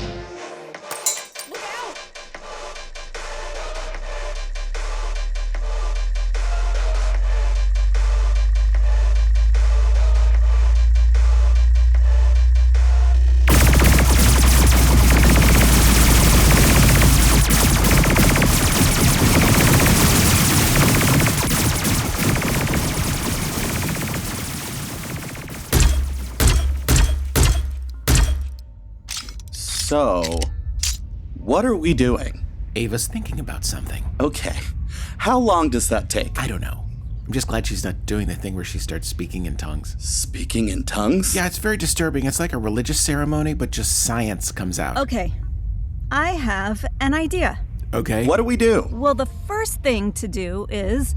So, what are we doing? Ava's thinking about something. Okay. How long does that take? I don't know. I'm just glad she's not doing the thing where she starts speaking in tongues. Speaking in tongues? Yeah, it's very disturbing. It's like a religious ceremony, but just science comes out. Okay. I have an idea. Okay. What do we do? Well, the first thing to do is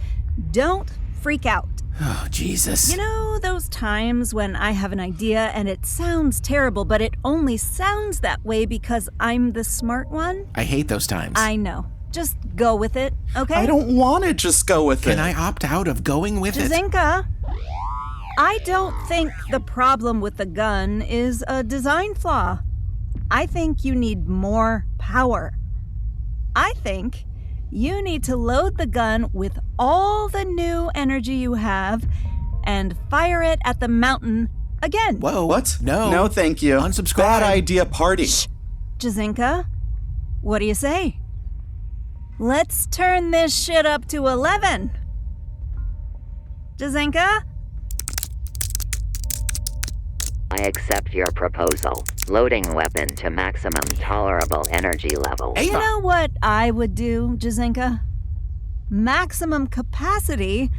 don't freak out. Oh, Jesus. You know those times when I have an idea and it sounds terrible, but it only sounds that way because I'm the smart one? I hate those times. I know. Just go with it, okay? I don't want to just go with it. Can I opt out of going with it? Jazinka, I don't think the problem with the gun is a design flaw. I think you need more power. I think you need to load the gun with all the new energy you have and fire it at the mountain again. Whoa. What? No. No, thank you. Unsubscribe. Bad idea party. Shh. Jazinka, what do you say? Let's turn this shit up to 11. Jazinka? I accept your proposal. Loading weapon to maximum tolerable energy level. You know what I would do, Jazinka? Maximum capacity,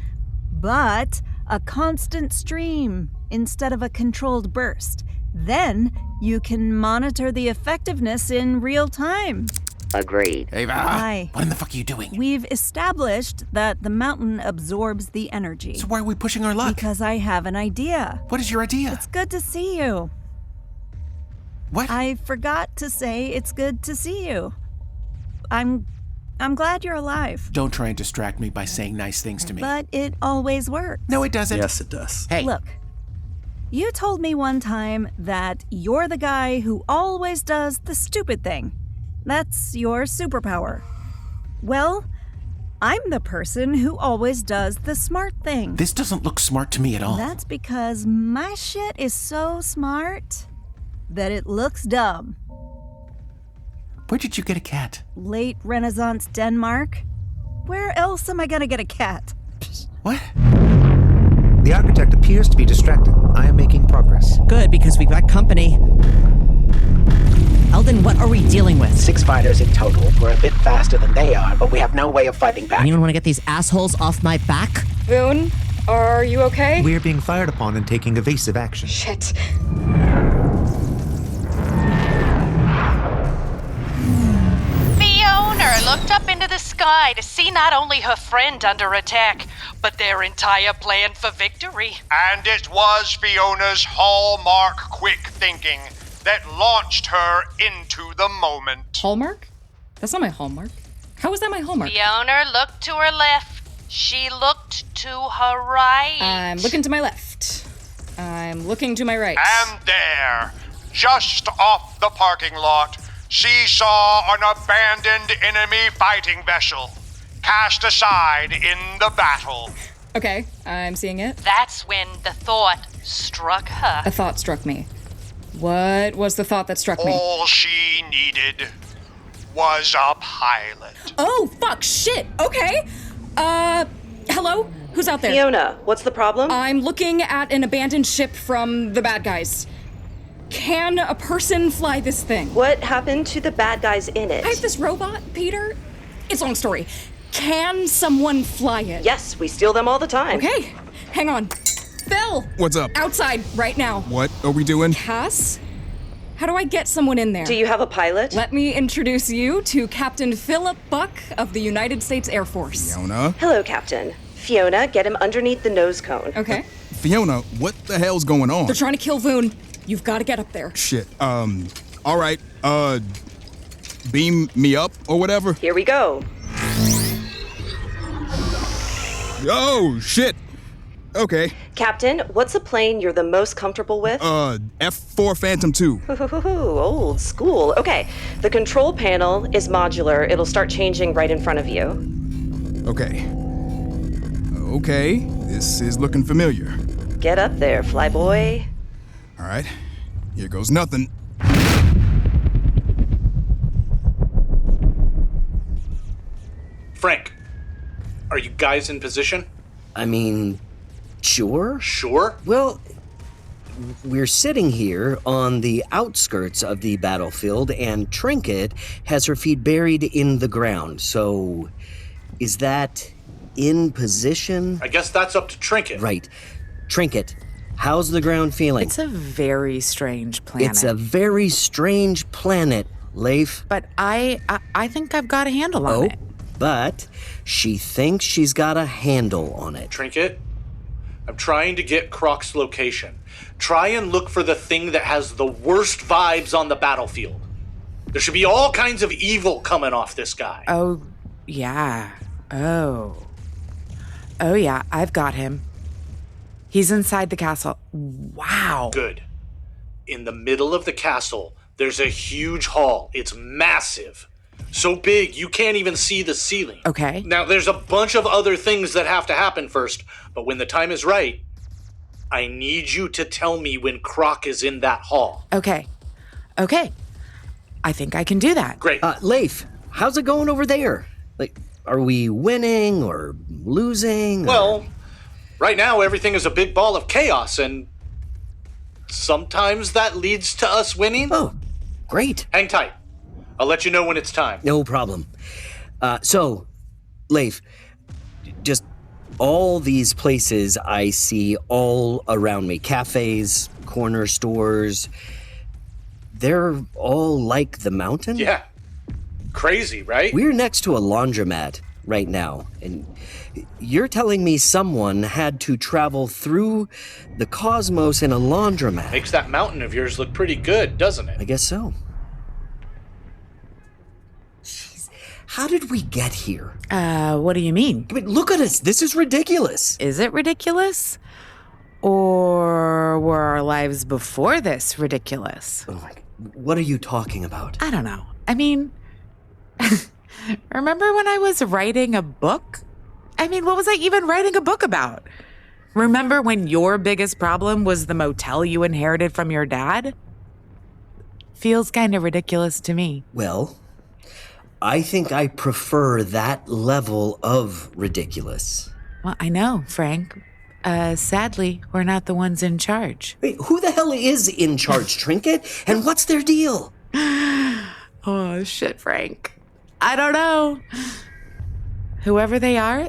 but a constant stream instead of a controlled burst. Then you can monitor the effectiveness in real time. Agreed. Ava, Hi. what in the fuck are you doing? We've established that the mountain absorbs the energy. So why are we pushing our luck? Because I have an idea. What is your idea? It's good to see you. What? I forgot to say it's good to see you. I'm glad you're alive. Don't try and distract me by saying nice things to me. But it always works. No, it doesn't. Yes, it does. Hey. Look, you told me one time that you're the guy who always does the stupid thing. That's your superpower. Well, I'm the person who always does the smart thing. This doesn't look smart to me at all. That's because my shit is so smart that it looks dumb. Where did you get a cat? Late Renaissance Denmark? Where else am I gonna get a cat? What? The architect appears to be distracted. I am making progress. Good, because we've got company. Eldon, what are we dealing with? 6 fighters in total. We're a bit faster than they are, but we have no way of fighting back. Anyone want to get these assholes off my back? Voon, are you okay? We are being fired upon and taking evasive action. Shit. Fiona looked up into the sky to see not only her friend under attack, but their entire plan for victory. And it was Fiona's hallmark quick thinking that launched her into the moment. Hallmark? That's not my hallmark. How is that my hallmark? Fiona looked to her left. She looked to her right. I'm looking to my left. I'm looking to my right. And there, just off the parking lot, she saw an abandoned enemy fighting vessel, cast aside in the battle. Okay, I'm seeing it. That's when the thought struck her. A thought struck me. What was the thought that struck me? All she needed was a pilot. Oh, fuck, shit, okay. Hello? Who's out there? Fiona, what's the problem? I'm looking at an abandoned ship from the bad guys. Can a person fly this thing? What happened to the bad guys in it? I have this robot, Peter. It's a long story. Can someone fly it? Yes, we steal them all the time. Okay, hang on. Phil! What's up? Outside, right now. What are we doing? Cass? How do I get someone in there? Do you have a pilot? Let me introduce you to Captain Philip Buck of the United States Air Force. Fiona? Hello, Captain. Fiona, get him underneath the nose cone. Okay. Fiona, what the hell's going on? They're trying to kill Voon. You've got to get up there. Shit. All right. Beam me up or whatever. Here we go. Oh, shit. Okay. Captain, what's a plane you're the most comfortable with? F4 Phantom 2. Old school. Okay, the control panel is modular. It'll start changing right in front of you. Okay. Okay, this is looking familiar. Get up there, flyboy. All right, here goes nothing. Frank, are you guys in position? I mean, sure. Sure? Well, we're sitting here on the outskirts of the battlefield, and Trinket has her feet buried in the ground. So, is that in position? I guess that's up to Trinket. Right. Trinket, how's the ground feeling? It's a very strange planet. It's a very strange planet, Leif. But I think I've got a handle on it. But she thinks she's got a handle on it. Trinket, I'm trying to get Krok's location. Try and look for the thing that has the worst vibes on the battlefield. There should be all kinds of evil coming off this guy. Oh, yeah. Oh, yeah, I've got him. He's inside the castle. Wow. Good. In the middle of the castle, there's a huge hall. It's massive. So big, you can't even see the ceiling. Okay. Now, there's a bunch of other things that have to happen first, but when the time is right, I need you to tell me when Krok is in that hall. Okay. I think I can do that. Great. Leif, how's it going over there? Like, are we winning or losing? Well, right now everything is a big ball of chaos, and sometimes that leads to us winning. Oh, great. Hang tight. I'll let you know when it's time. No problem. So, Leif, just all these places I see all around me, cafes, corner stores, they're all like the mountain? Yeah. Crazy, right? We're next to a laundromat right now, and you're telling me someone had to travel through the cosmos in a laundromat. Makes that mountain of yours look pretty good, doesn't it? I guess so. How did we get here? What do you mean? I mean, look at us. This is ridiculous. Is it ridiculous? Or were our lives before this ridiculous? Oh my, what are you talking about? I don't know. I mean, remember when I was writing a book? I mean, what was I even writing a book about? Remember when your biggest problem was the motel you inherited from your dad? Feels kind of ridiculous to me. Well, I think I prefer that level of ridiculous. Well, I know, Frank. Sadly, we're not the ones in charge. Wait, who the hell is in charge, Trinket? And what's their deal? Oh, shit, Frank. I don't know. Whoever they are,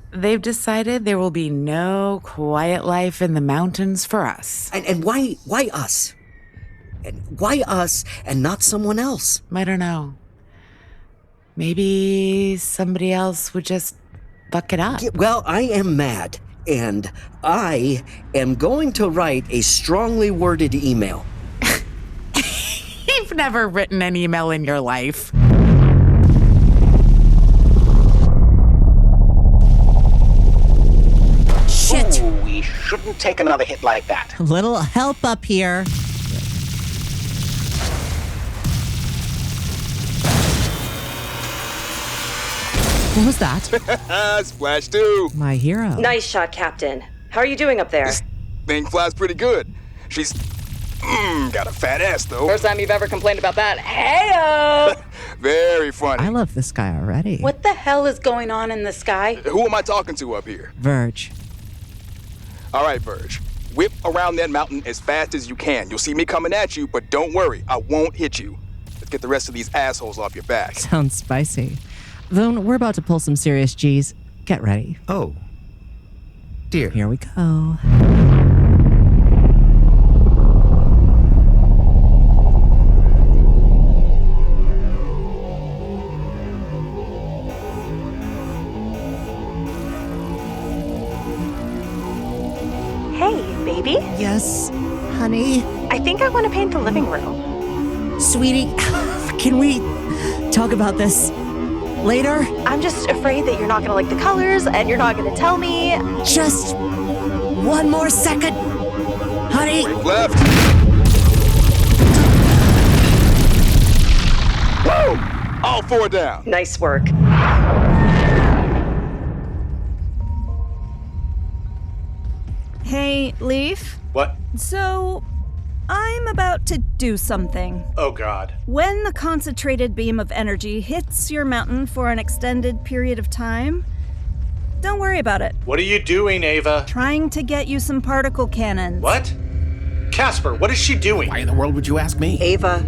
they've decided there will be no quiet life in the mountains for us. And why us? And why us and not someone else? I don't know. Maybe somebody else would just buck it up. Yeah, well, I am mad, and I am going to write a strongly worded email. You've never written an email in your life. Shit! Ooh, we shouldn't take another hit like that. A little help up here. What was that? Splash 2. My hero. Nice shot, Captain. How are you doing up there? This thing flies pretty good. She's got a fat ass, though. First time you've ever complained about that. Hey-o! Very funny. I love this guy already. What the hell is going on in the sky? Who am I talking to up here? Verge. All right, Verge. Whip around that mountain as fast as you can. You'll see me coming at you, but don't worry. I won't hit you. Let's get the rest of these assholes off your back. Sounds spicy. Voon, we're about to pull some serious G's. Get ready. Oh, dear. Here we go. Hey, baby? Yes, honey? I think I want to paint the living room. Sweetie, can we talk about this later? I'm just afraid that you're not going to like the colors and you're not going to tell me. Just One more second. Honey. Left. Woo! All 4 down. Nice work. Hey, Leif. What? So, I'm about to do something. Oh, God. When the concentrated beam of energy hits your mountain for an extended period of time, don't worry about it. What are you doing, Ava? Trying to get you some particle cannons. What? Caspar, what is she doing? Why in the world would you ask me? Ava,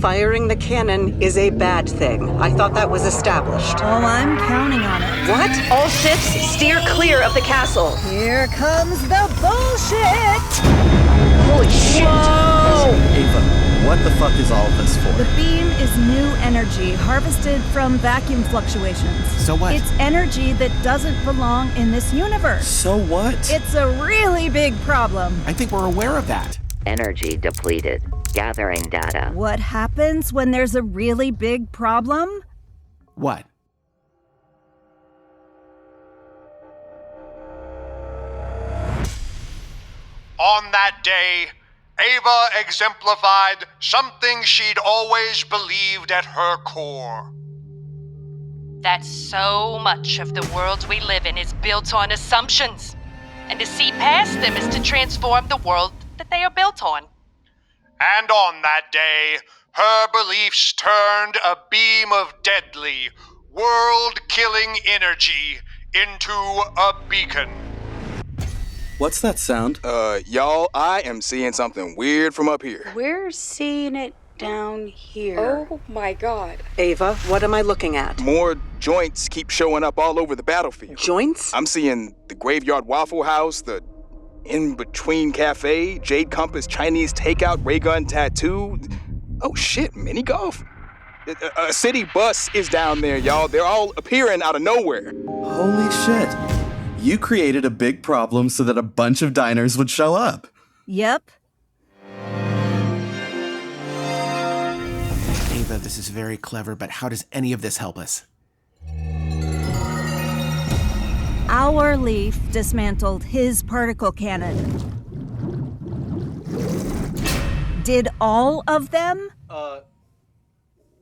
firing the cannon is a bad thing. I thought that was established. Oh, I'm counting on it. What? All ships steer clear of the castle. Here comes the bullshit! Holy shit! Whoa! Ava, what the fuck is all this for? The beam is new energy harvested from vacuum fluctuations. So what? It's energy that doesn't belong in this universe. So what? It's a really big problem. I think we're aware of that. Energy depleted. Gathering data. What happens when there's a really big problem? What? On that day, Ava exemplified something she'd always believed at her core. That so much of the world we live in is built on assumptions. And to see past them is to transform the world that they are built on. And on that day, her beliefs turned a beam of deadly, world-killing energy into a beacon. What's that sound? Y'all, I am seeing something weird from up here. We're seeing it down here. Oh my god. Ava, what am I looking at? More joints keep showing up all over the battlefield. Joints? I'm seeing the Graveyard Waffle House, the In-Between Cafe, Jade Compass Chinese Takeout, Ray Gun Tattoo. Oh shit, mini golf? A city bus is down there, y'all. They're all appearing out of nowhere. Holy shit. You created a big problem so that a bunch of diners would show up. Yep. Ava, this is very clever, but how does any of this help us? Our Leif dismantled his particle cannon. Did all of them?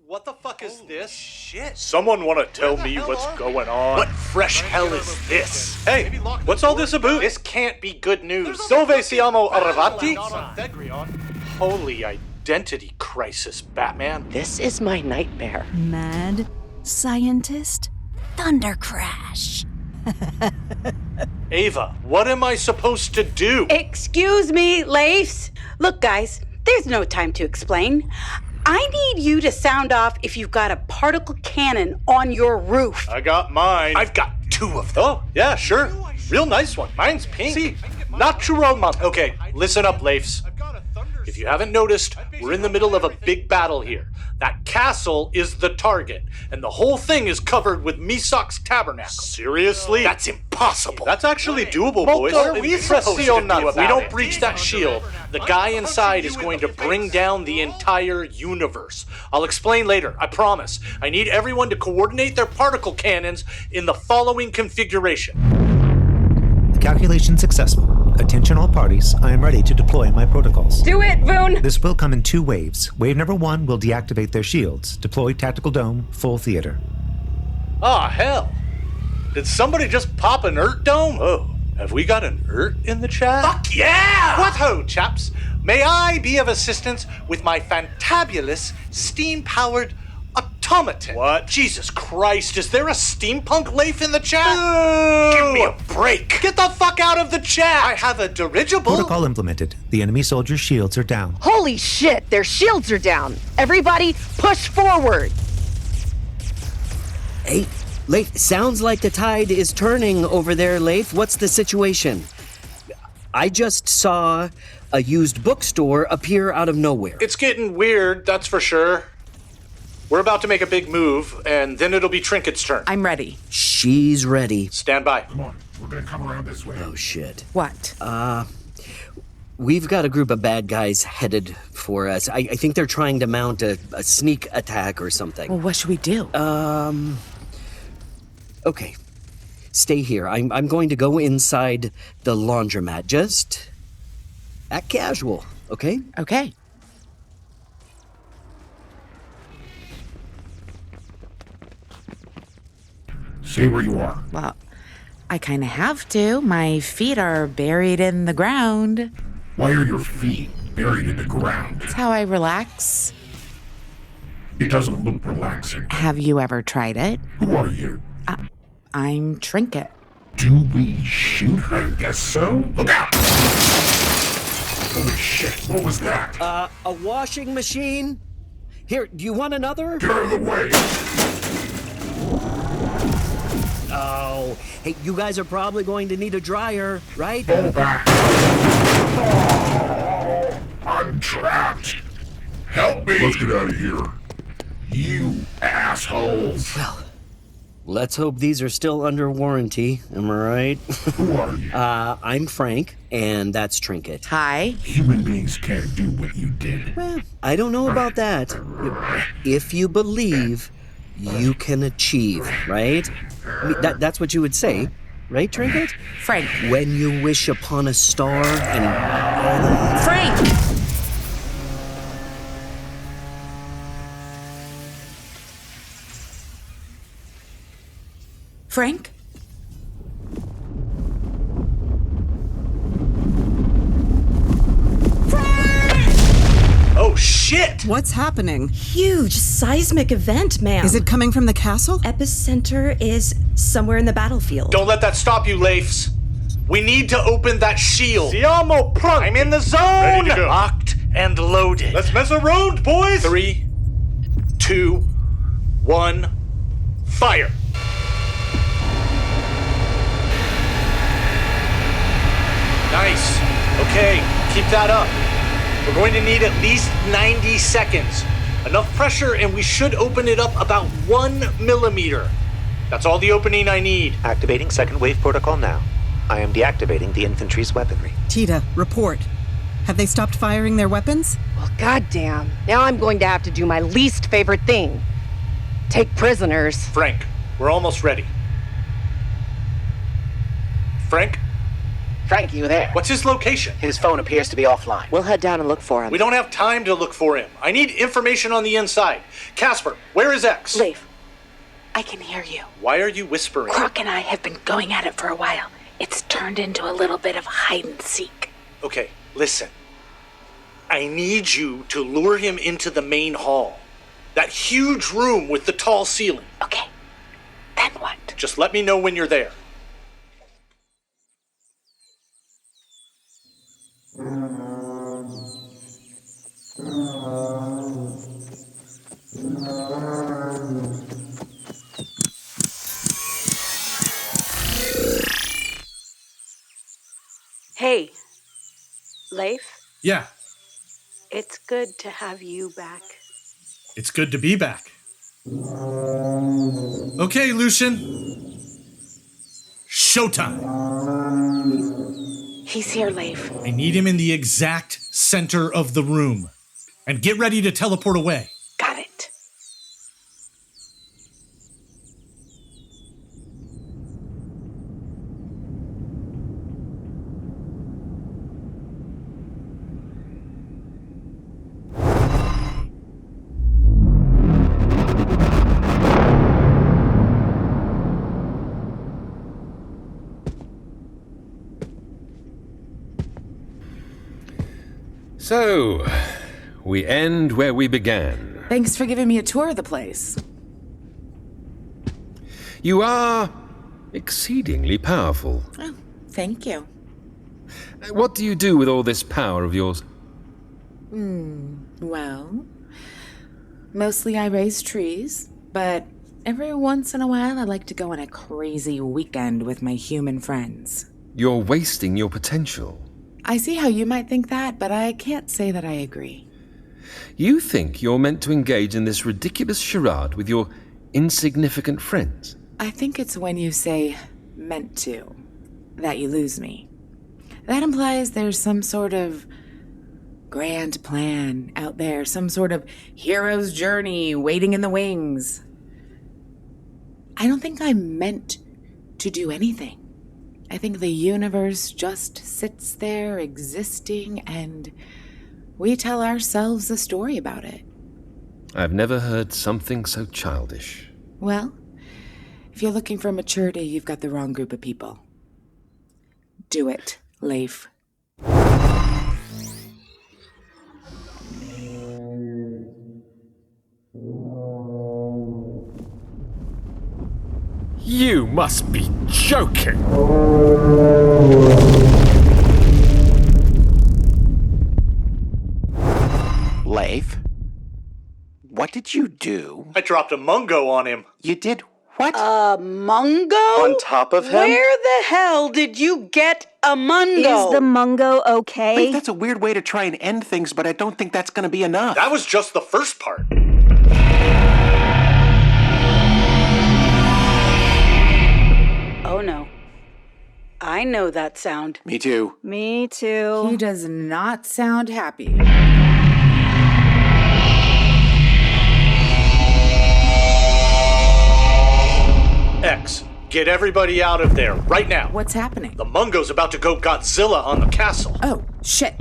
What the fuck is this? Shit. Someone want to tell me what's going on? What fresh hell is this? Hey, what's all this about? This can't be good news. Dove siamo arrivati? Holy identity crisis, Batman. This is my nightmare. Mad scientist thunder crash. Ava, what am I supposed to do? Excuse me, Leifs. Look, guys, there's no time to explain. I need you to sound off if you've got a particle cannon on your roof. I got mine. I've got 2 of them. Oh, yeah, sure. Real nice one. Mine's pink. See, natural man. Okay, listen up, Leifs. If you haven't noticed, we're in the middle of a big battle here. That castle is the target, and the whole thing is covered with Misok's tabernacle. Seriously? That's impossible. That's actually doable, boys. What are we supposed to do if we don't breach that shield, the guy inside is going to bring down the entire universe. I'll explain later, I promise. I need everyone to coordinate their particle cannons in the following configuration. Calculation successful. Attention all parties, I am ready to deploy my protocols. Do it, Voon! This will come in 2 waves. Wave number 1 will deactivate their shields. Deploy tactical dome, full theater. Ah, hell. Did somebody just pop an ERT dome? Oh, have we got an ERT in the chat? Fuck yeah! What ho, chaps? May I be of assistance with my fantabulous steam-powered automaton? What? Jesus Christ, is there a steampunk Leif in the chat? Give me a break. Get the fuck out of the chat. I have a dirigible. Protocol implemented. The enemy soldiers' shields are down. Holy shit, their shields are down. Everybody, push forward. Hey, Leif, sounds like the tide is turning over there, Leif. What's the situation? I just saw a used bookstore appear out of nowhere. It's getting weird, that's for sure. We're about to make a big move, and then it'll be Trinket's turn. I'm ready. She's ready. Stand by. Come on, we're gonna come around this way. Oh, shit. What? We've got a group of bad guys headed for us. I think they're trying to mount a sneak attack or something. Well, what should we do? Okay. stay here. I'm going to go inside the laundromat. Just act casual, okay? Okay. Stay where you are. Well, I kind of have to. My feet are buried in the ground. Why are your feet buried in the ground? That's how I relax. It doesn't look relaxing. Have you ever tried it? Who are you? I'm Trinket. Do we shoot? I guess so. Look out! Holy shit, what was that? A washing machine? Here, do you want another? Get out of the way! Oh, hey, you guys are probably going to need a dryer, right? Go back! Oh, I'm trapped. Help me! Let's get out of here. You assholes! Well, let's hope these are still under warranty, am I right? Who are you? I'm Frank, and that's Trinket. Hi. Human beings can't do what you did. Well, I don't know about that. If you believe, you can achieve, right? I mean, that's what you would say, right, Trinket? Frank. When you wish upon a star and all that. Frank! Frank? Oh, shit! What's happening? Huge seismic event, ma'am. Is it coming from the castle? Epicenter is somewhere in the battlefield. Don't let that stop you, Leifs. We need to open that shield. Siamo pronti. I'm in the zone. Ready to go. Locked and loaded. Let's mess around, boys. 3, 2, 1, fire. Nice. Okay, keep that up. We're going to need at least 90 seconds. Enough pressure and we should open it up about 1 millimeter. That's all the opening I need. Activating second wave protocol now. I am deactivating the infantry's weaponry. Teta, report. Have they stopped firing their weapons? Well, goddamn. Now I'm going to have to do my least favorite thing. Take prisoners. Frank, we're almost ready. Frank? Frank, you there? What's his location? His phone appears to be offline. We'll head down and look for him. We don't have time to look for him. I need information on the inside. Caspar, where is X? Leif, I can hear you. Why are you whispering? Krok and I have been going at it for a while. It's turned into a little bit of hide and seek. Okay, listen. I need you to lure him into the main hall. That huge room with the tall ceiling. Okay. Then what? Just let me know when you're there. Hey, Leif, Yeah, it's good to have you back. it's good to be back. Okay, Lucian. Showtime. He's here, Leif. I need him in the exact center of the room. And get ready to teleport away. Got it. So, we end where we began. Thanks for giving me a tour of the place. You are exceedingly powerful. Oh, thank you. What do you do with all this power of yours? Well, mostly I raise trees, but every once in a while I like to go on a crazy weekend with my human friends. You're wasting your potential. I see how you might think that, but I can't say that I agree. You think you're meant to engage in this ridiculous charade with your insignificant friends? I think it's when you say meant to that you lose me. That implies there's some sort of grand plan out there, some sort of hero's journey waiting in the wings. I don't think I'm meant to do anything. I think the universe just sits there existing and we tell ourselves a story about it. I've never heard something so childish. Well, if you're looking for maturity, you've got the wrong group of people. Do it, Leif. You must be joking. Leif, what did you do? I dropped a mungo on him. You did what? A mungo? On top of him? Where the hell did you get a mungo? Is the mungo okay? Leif, that's a weird way to try and end things, but I don't think that's going to be enough. That was just the first part. Oh no. I know that sound. Me too. Me too. He does not sound happy. X, get everybody out of there, right now. What's happening? The mungo's about to go Godzilla on the castle. Oh, shit.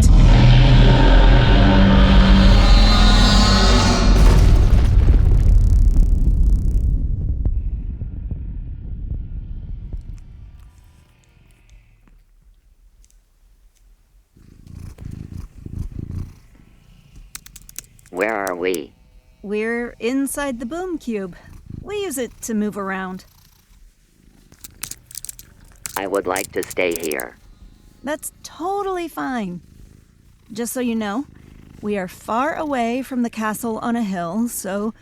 Where are we? We're inside the boom cube. We use it to move around. I would like to stay here. That's totally fine. Just so you know, we are far away from the castle on a hill, so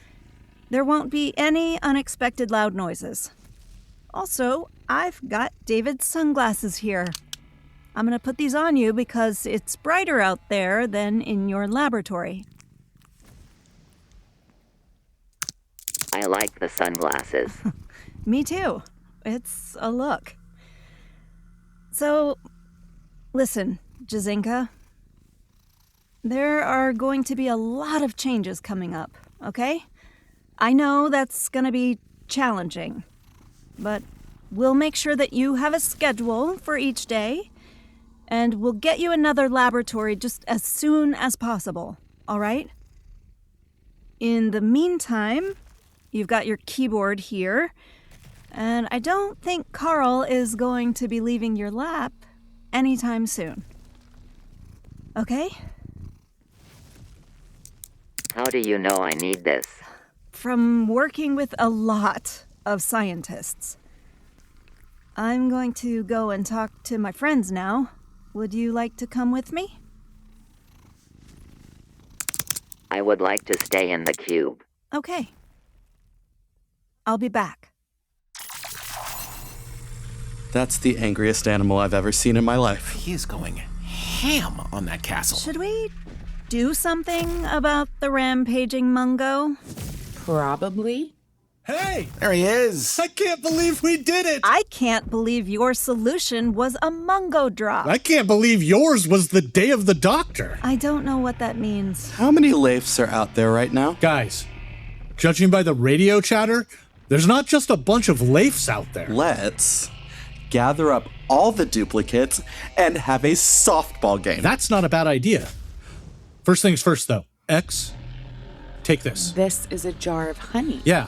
there won't be any unexpected loud noises. Also, I've got David's sunglasses here. I'm gonna put these on you because it's brighter out there than in your laboratory. I like the sunglasses. Me too. It's a look. So, listen, Jazinka. There are going to be a lot of changes coming up, okay? I know that's gonna be challenging, but we'll make sure that you have a schedule for each day, and we'll get you another laboratory just as soon as possible, all right? In the meantime, you've got your keyboard here, and I don't think Carl is going to be leaving your lap anytime soon. Okay? How do you know I need this? From working with a lot of scientists. I'm going to go and talk to my friends now. Would you like to come with me? I would like to stay in the cube. Okay. I'll be back. That's the angriest animal I've ever seen in my life. He is going ham on that castle. Should we do something about the rampaging mungo? Probably. Hey! There he is. I can't believe we did it! I can't believe your solution was a mungo drop. I can't believe yours was the day of the doctor. I don't know what that means. How many Leifs are out there right now? Guys, judging by the radio chatter, there's not just a bunch of Leifs out there. Let's gather up all the duplicates and have a softball game. That's not a bad idea. First things first, though. X, take this. This is a jar of honey. Yeah.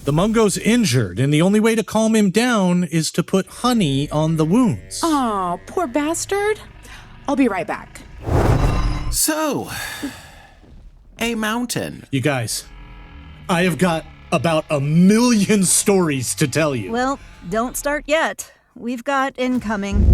The mungo's injured, and the only way to calm him down is to put honey on the wounds. Oh, poor bastard. I'll be right back. So, a mountain. You guys, I have got about 1 million stories to tell you. Well, don't start yet. We've got incoming.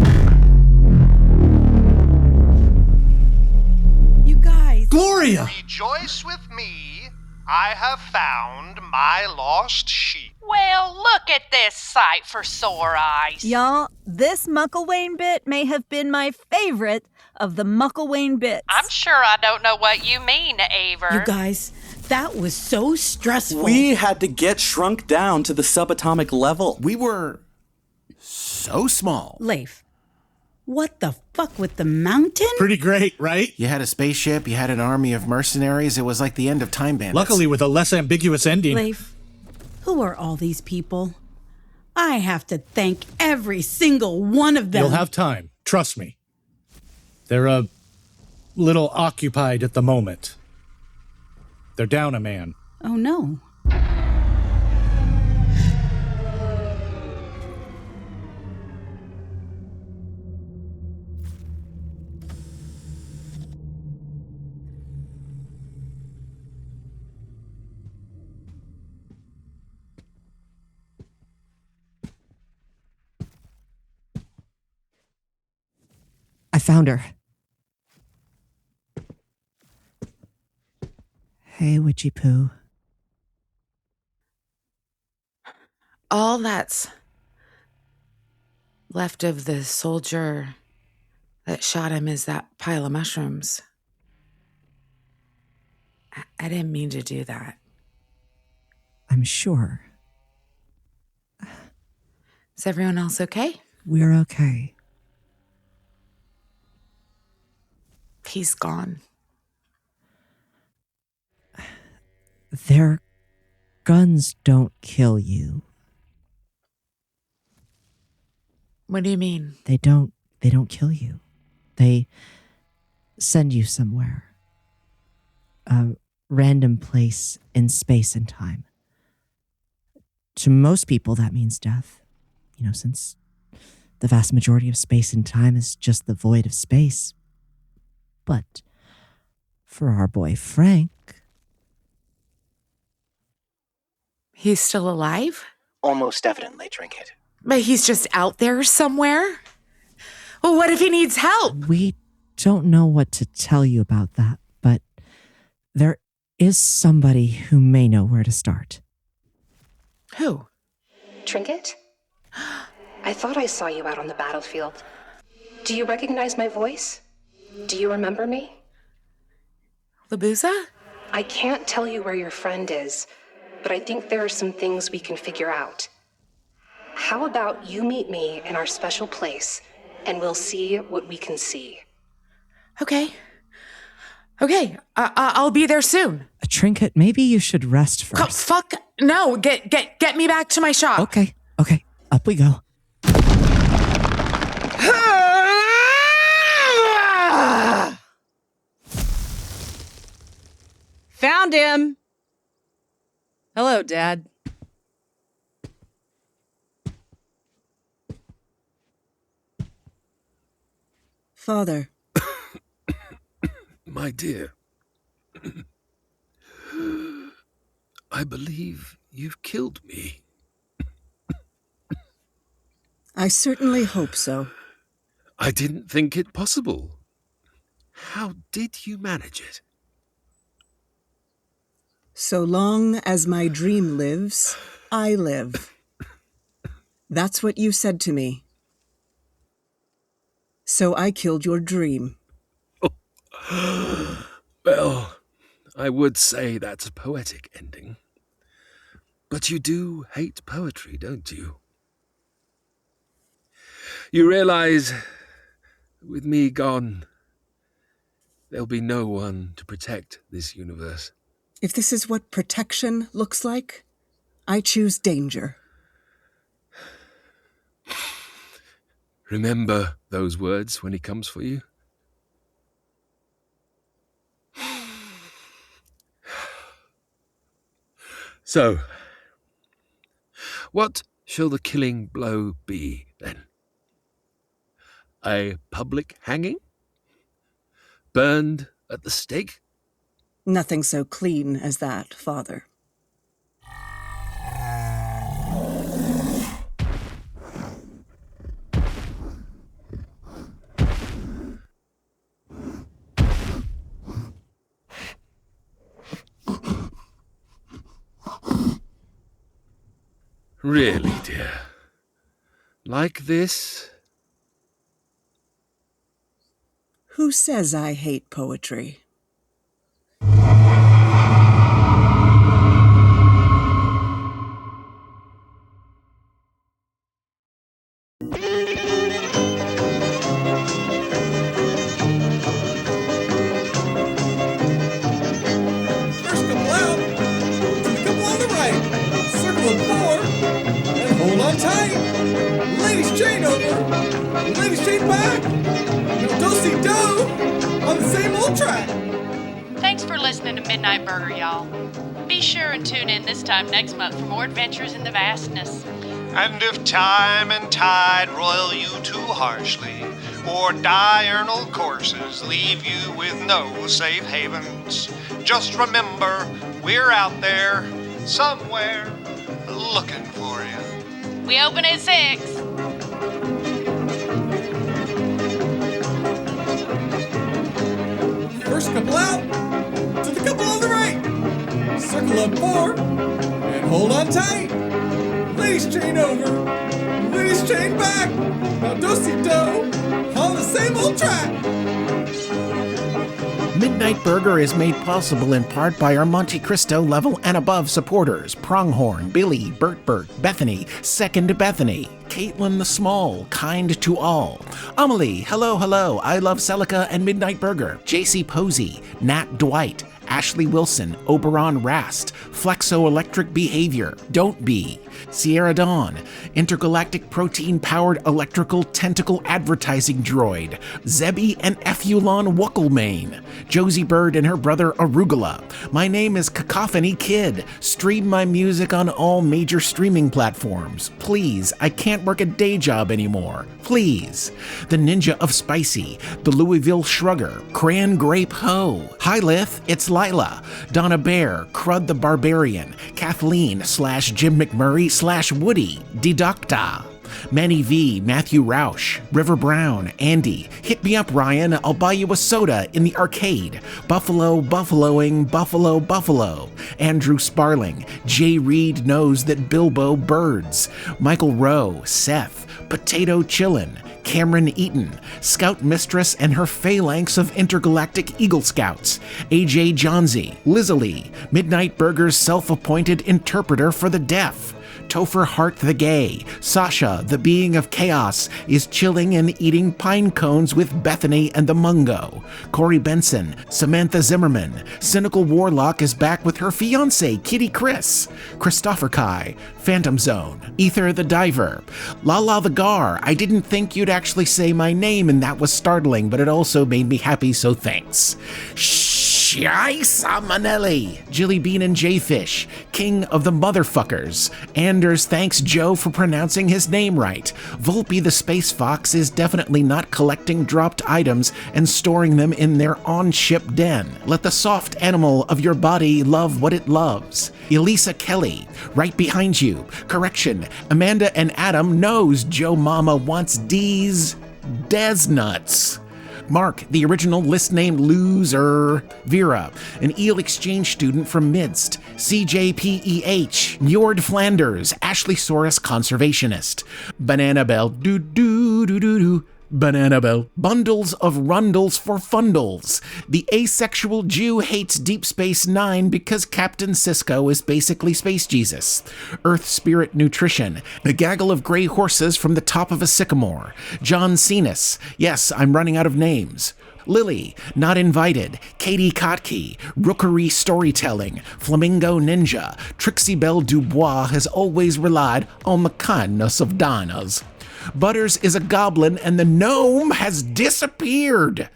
You guys. Gloria! Rejoice with me. I have found my lost sheep. Well, look at this sight for sore eyes. Y'all, this Mucklewain bit may have been my favorite of the Mucklewain bits. I'm sure I don't know what you mean, Aver. You guys, that was so stressful. We had to get shrunk down to the subatomic level. We were so small. Leif, what the fuck with the mountain? Pretty great, right? You had a spaceship, you had an army of mercenaries. It was like the end of Time Bandits. Luckily with a less ambiguous ending. Leif, who are all these people? I have to thank every single one of them. You'll have time. Trust me. They're a little occupied at the moment. They're down a man. Oh, no. I found her. Hey, Witchy Poo. All that's left of the soldier that shot him is that pile of mushrooms. I didn't mean to do that. I'm sure. Is everyone else okay? We're okay. He's gone. Their guns don't kill you. What do you mean? They don't kill you. They send you somewhere. A random place in space and time. To most people, that means death. You know, since the vast majority of space and time is just the void of space. But for our boy Frank... He's still alive? Almost definitely, Trinket. But he's just out there somewhere? Well, what if he needs help? We don't know what to tell you about that, but there is somebody who may know where to start. Who? Trinket? I thought I saw you out on the battlefield. Do you recognize my voice? Do you remember me? Libuza? I can't tell you where your friend is, but I think there are some things we can figure out. How about you meet me in our special place, and we'll see what we can see. Okay. I'll be there soon. A Trinket, maybe you should rest first. Fuck no! Get me back to my shop. Okay. Up we go. Found him. Hello, Dad. Father. My dear, I believe you've killed me. I certainly hope so. I didn't think it possible. How did you manage it? So long as my dream lives, I live. That's what you said to me. So I killed your dream. Well, I would say that's a poetic ending. But you do hate poetry, don't you? You realize, with me gone, there'll be no one to protect this universe. If this is what protection looks like, I choose danger. Remember those words when he comes for you? So, what shall the killing blow be, then? A public hanging? Burned at the stake? Nothing so clean as that, Father. Really, dear? Like this? Who says I hate poetry? Hold on tight. old track. Thanks for listening to Midnight Burger, y'all. Be sure and tune in this time next month for more adventures in the vastness. And if time and tide roil you too harshly, or diurnal courses leave you with no safe havens, just remember, we're out there, somewhere, looking for you. We open at 6. First couple out, to the couple on the right. Circle up 4, and hold on tight. Ladies chain over, ladies chain back. Now do-si-do, on the same old track. Midnight Burger is made possible in part by our Monte Cristo level and above supporters: Pronghorn, Billy, Bert, Bethany, Second Bethany, Caitlin the Small, Kind to All, Amelie, Hello, I Love Celica and Midnight Burger, JC Posey, Nat Dwight, Ashley Wilson, Oberon Rast, Flexo Electric Behavior, Don't Be, Sierra Dawn, Intergalactic Protein-Powered Electrical Tentacle Advertising Droid, Zebby and Effulon Wuckelmane, Josie Bird and her brother Arugula. My name is Cacophony Kid. Stream my music on all major streaming platforms. Please, I can't work a day job anymore. Please. The Ninja of Spicy, the Louisville Shrugger, Cran Grape Ho, Hi Lith, it's Lila, Donna Bear, Crud the Barbarian, Kathleen / Jim McMurray / Woody, Didocta, Manny V, Matthew Rausch, River Brown, Andy, Hit Me Up Ryan, I'll buy you a soda in the arcade, Buffaloing, Buffalo, Andrew Sparling, Jay Reed knows that Bilbo birds, Michael Rowe, Seth, Potato Chillin', Cameron Eaton, Scout Mistress and her phalanx of intergalactic Eagle Scouts, AJ Johnsy, Lizzie, Midnight Burger's self-appointed interpreter for the deaf, Topher Hart the Gay, Sasha, the being of chaos, is chilling and eating pine cones with Bethany and the Mungo. Corey Benson, Samantha Zimmerman, Cynical Warlock is back with her fiance, Kitty Chris, Christopher Kai, Phantom Zone, Ether the Diver, Lala the Gar. I didn't think you'd actually say my name, and that was startling, but it also made me happy, so thanks. Scheisse Manelli, Jilly Bean and Jayfish, King of the Motherfuckers. Anders thanks Joe for pronouncing his name right. Volpe the Space Fox is definitely not collecting dropped items and storing them in their on-ship den. Let the soft animal of your body love what it loves. Elisa Kelly, right behind you. Correction, Amanda and Adam knows Joe Mama wants D's Des Nuts. Mark, the original list name loser. Vera, an Eel Exchange student from Midst. CJPEH, Njord Flanders, Ashley Soros conservationist. Banana Bell, do-do-do-do-do. Banana Bell. Bundles of Rundles for Fundles. The asexual Jew hates Deep Space Nine because Captain Sisko is basically Space Jesus. Earth Spirit Nutrition. A gaggle of gray horses from the top of a sycamore. John Cenas. Yes, I'm running out of names. Lily, Not Invited, Katie Kotke, Rookery Storytelling, Flamingo Ninja, Trixie Belle Dubois has always relied on the kindness of Dinah's. Butters is a goblin and the gnome has disappeared.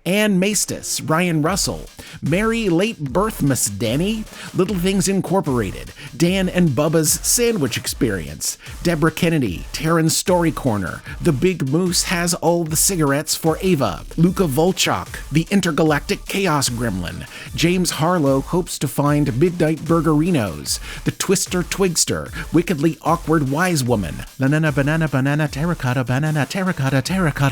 Ann Maestas, Ryan Russell, Mary Late Birthmas Danny, Little Things Incorporated, Dan and Bubba's Sandwich Experience, Deborah Kennedy, Terran's Story Corner, The Big Moose has all the cigarettes for Ava, Luca Volchok, The Intergalactic Chaos Gremlin, James Harlow hopes to find Midnight Burgerinos, The Twister Twigster, Wickedly Awkward Wise Woman, Banana Terracotta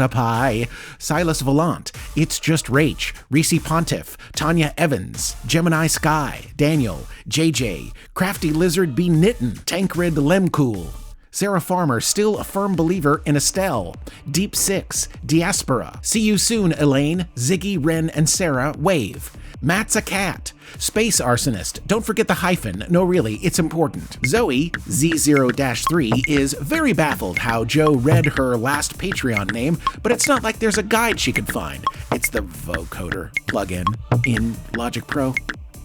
Pie, Silas Volant, It's Just Rach, Reese Pontiff, Tanya Evans, Gemini Sky, Daniel, JJ, Crafty Lizard Be Knittin', Tancred Lemcool, Sarah Farmer, still a firm believer in Estelle, Deep Six, Diaspora, See You Soon, Elaine, Ziggy, Ren, and Sarah, Wave, Matt's a Cat, Space Arsonist, don't forget the hyphen, no really, it's important. Zoe, Z0-3, is very baffled how Joe read her last Patreon name, but it's not like there's a guide she could find. It's the vocoder plugin in Logic Pro.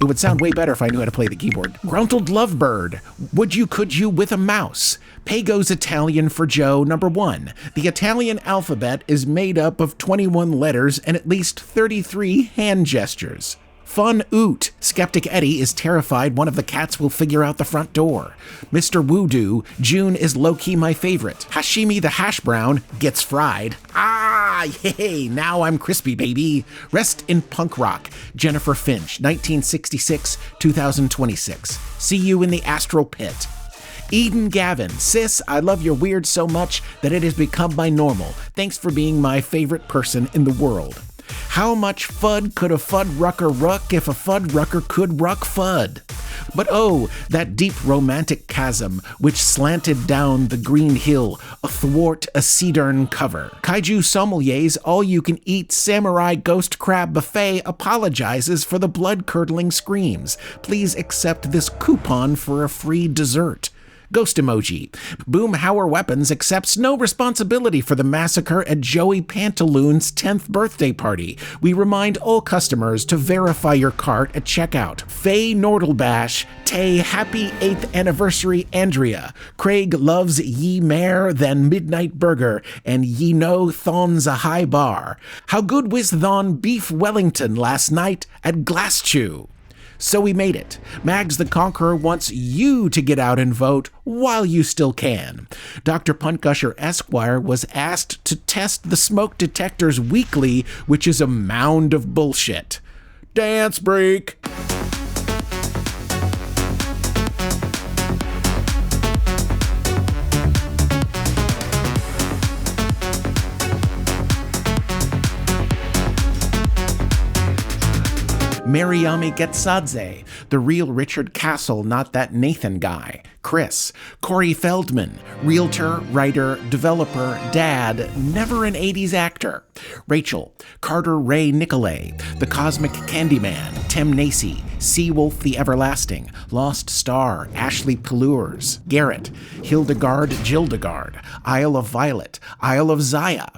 It would sound way better if I knew how to play the keyboard. Gruntled lovebird. Would you could you with a mouse? Pago's Italian for Joe, number 1. The Italian alphabet is made up of 21 letters and at least 33 hand gestures. Fun oot. Skeptic Eddie is terrified one of the cats will figure out the front door. Mr. Woodoo, June is low-key my favorite. Hashimi the hash brown gets fried. Ah, yay, now I'm crispy, baby. Rest in punk rock. Jennifer Finch, 1966-2026. See you in the astral pit. Eden Gavin, sis, I love your weird so much that it has become my normal. Thanks for being my favorite person in the world. How much FUD could a Fuddrucker ruck if a Fuddrucker could ruck FUD? But oh, that deep romantic chasm which slanted down the green hill athwart a cedern cover. Kaiju Sommelier's all-you-can-eat samurai ghost crab buffet apologizes for the blood-curdling screams. Please accept this coupon for a free dessert. Ghost emoji. Boomhauer Weapons accepts no responsibility for the massacre at Joey Pantaloon's 10th birthday party. We remind all customers to verify your cart at checkout. Faye Nordlbash, Tay happy 8th anniversary Andrea. Craig loves ye mayor than Midnight Burger, and ye know thon's a high bar. How good was thon beef Wellington last night at Glasschew? So we made it. Mags the Conqueror wants you to get out and vote while you still can. Dr. Puntgusher Esquire was asked to test the smoke detectors weekly, which is a mound of bullshit. Dance break. Mariami Getsadze, the real Richard Castle, not that Nathan guy. Chris, Corey Feldman, realtor, writer, developer, dad, never an 80s actor. Rachel, Carter Ray Nicolay, the Cosmic Candyman, Tim Nacy, Seawolf the Everlasting, Lost Star, Ashley Pelures, Garrett, Hildegard Gildegard, Isle of Violet, Isle of Zaya,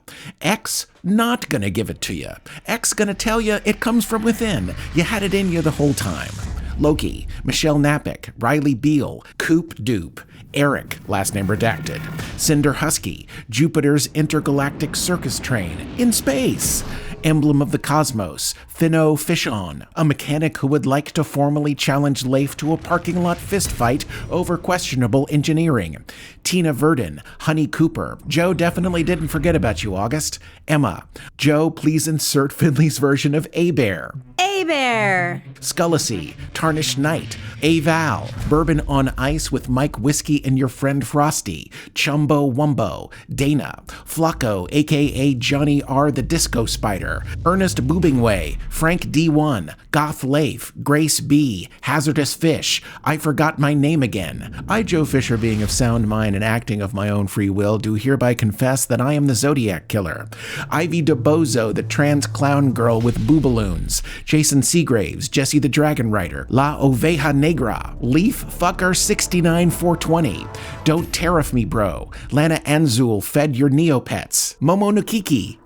X, not gonna give it to you. X gonna tell you it comes from within. You had it in you the whole time. Loki, Michelle Napick, Riley Beale, Coop Dupe, Eric, last name redacted, Cinder Husky, Jupiter's intergalactic circus train, in space, Emblem of the Cosmos, Finno Fishon, a mechanic who would like to formally challenge Leif to a parking lot fistfight over questionable engineering, Tina Verdon, Honey Cooper, Joe definitely didn't forget about you, August, Emma, Joe, please insert Finley's version of A-Bear. A-Bear! Scullacy, Tarnished Knight, A-Val, Bourbon on Ice with Mike Whiskey and your friend Frosty, Chumbo Wumbo, Dana, Flacco, aka Johnny R. the Disco Spider, Ernest Boobingway, Frank D1, Goth Leif, Grace B, Hazardous Fish, I Forgot My Name Again. I, Joe Fisher, being of sound mind and acting of my own free will, do hereby confess that I am the Zodiac Killer. Ivy DeBozo, the trans clown girl with booballoons, Jason Seagraves, Jesse the Dragon Rider, La Oveja Negra, Leaf Fucker 69420, Don't Tariff Me Bro, Lana Anzul fed your Neopets, Momo Nukiki,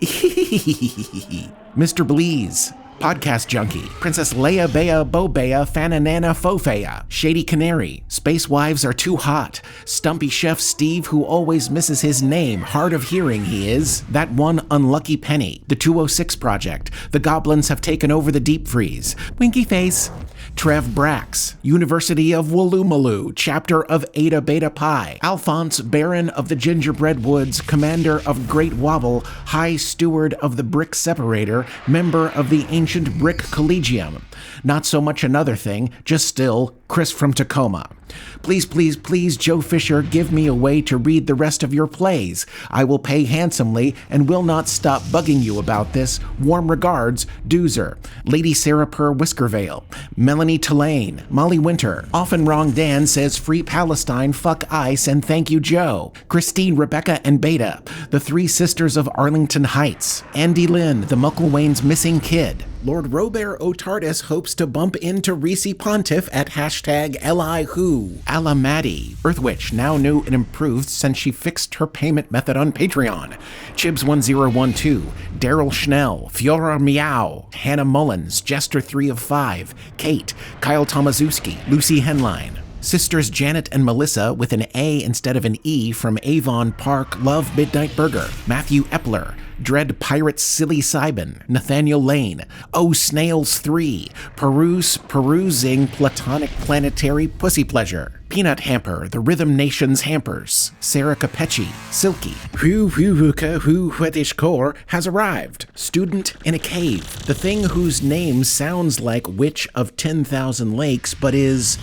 Mr. Bleeze, Podcast Junkie, Princess Leia Bea Bobea Fananana Fofea, Shady Canary, Space Wives Are Too Hot, Stumpy Chef Steve who always misses his name, hard of hearing he is, That One Unlucky Penny, The 206 Project, The Goblins Have Taken Over the Deep Freeze, Winky Face, Trev Brax, University of Woolloomooloo, Chapter of Eta Beta Pi, Alphonse, Baron of the Gingerbread Woods, Commander of Great Wobble, High Steward of the Brick Separator, Member of the Ancient Brick Collegium. Not so much another thing, just still, Chris from Tacoma. Please, please, please, Joe Fisher, give me a way to read the rest of your plays. I will pay handsomely and will not stop bugging you about this. Warm regards, Doozer, Lady Sarah Per Whiskervale, Melanie Tulane, Molly Winter, Often Wrong Dan says Free Palestine, Fuck Ice, and Thank You Joe, Christine, Rebecca, and Beta, The Three Sisters of Arlington Heights, Andy Lynn, The Mucklewain's Missing Kid, Lord Robert O'Tardis hopes to bump into Reese Pontiff at Hashtag Elihu. Alamati. Earthwitch, now new and improved since she fixed her payment method on Patreon. Chibs1012. Daryl Schnell. Fiora Meow. Hannah Mullins. Jester 3 of 5. Kate. Kyle Tomaszewski. Lucy Henline. Sisters Janet and Melissa with an A instead of an E from Avon Park love Midnight Burger. Matthew Epler. Dread Pirate Silly Sybin. Nathaniel Lane. Oh Snails 3. Perusing Platonic Planetary Pussy Pleasure. Peanut Hamper, The Rhythm Nation's Hampers. Sarah Capechi. Silky. Whetish Core has arrived. Student in a Cave. The thing whose name sounds like Witch of 10,000 Lakes but is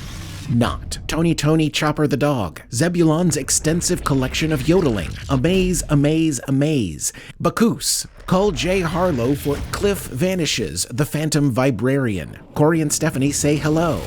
not. Tony Chopper the Dog. Zebulon's extensive collection of yodeling. Amaze. Bacchus. Call J. Harlow for Cliff Vanishes, the Phantom Vibrarian. Corey and Stephanie say hello.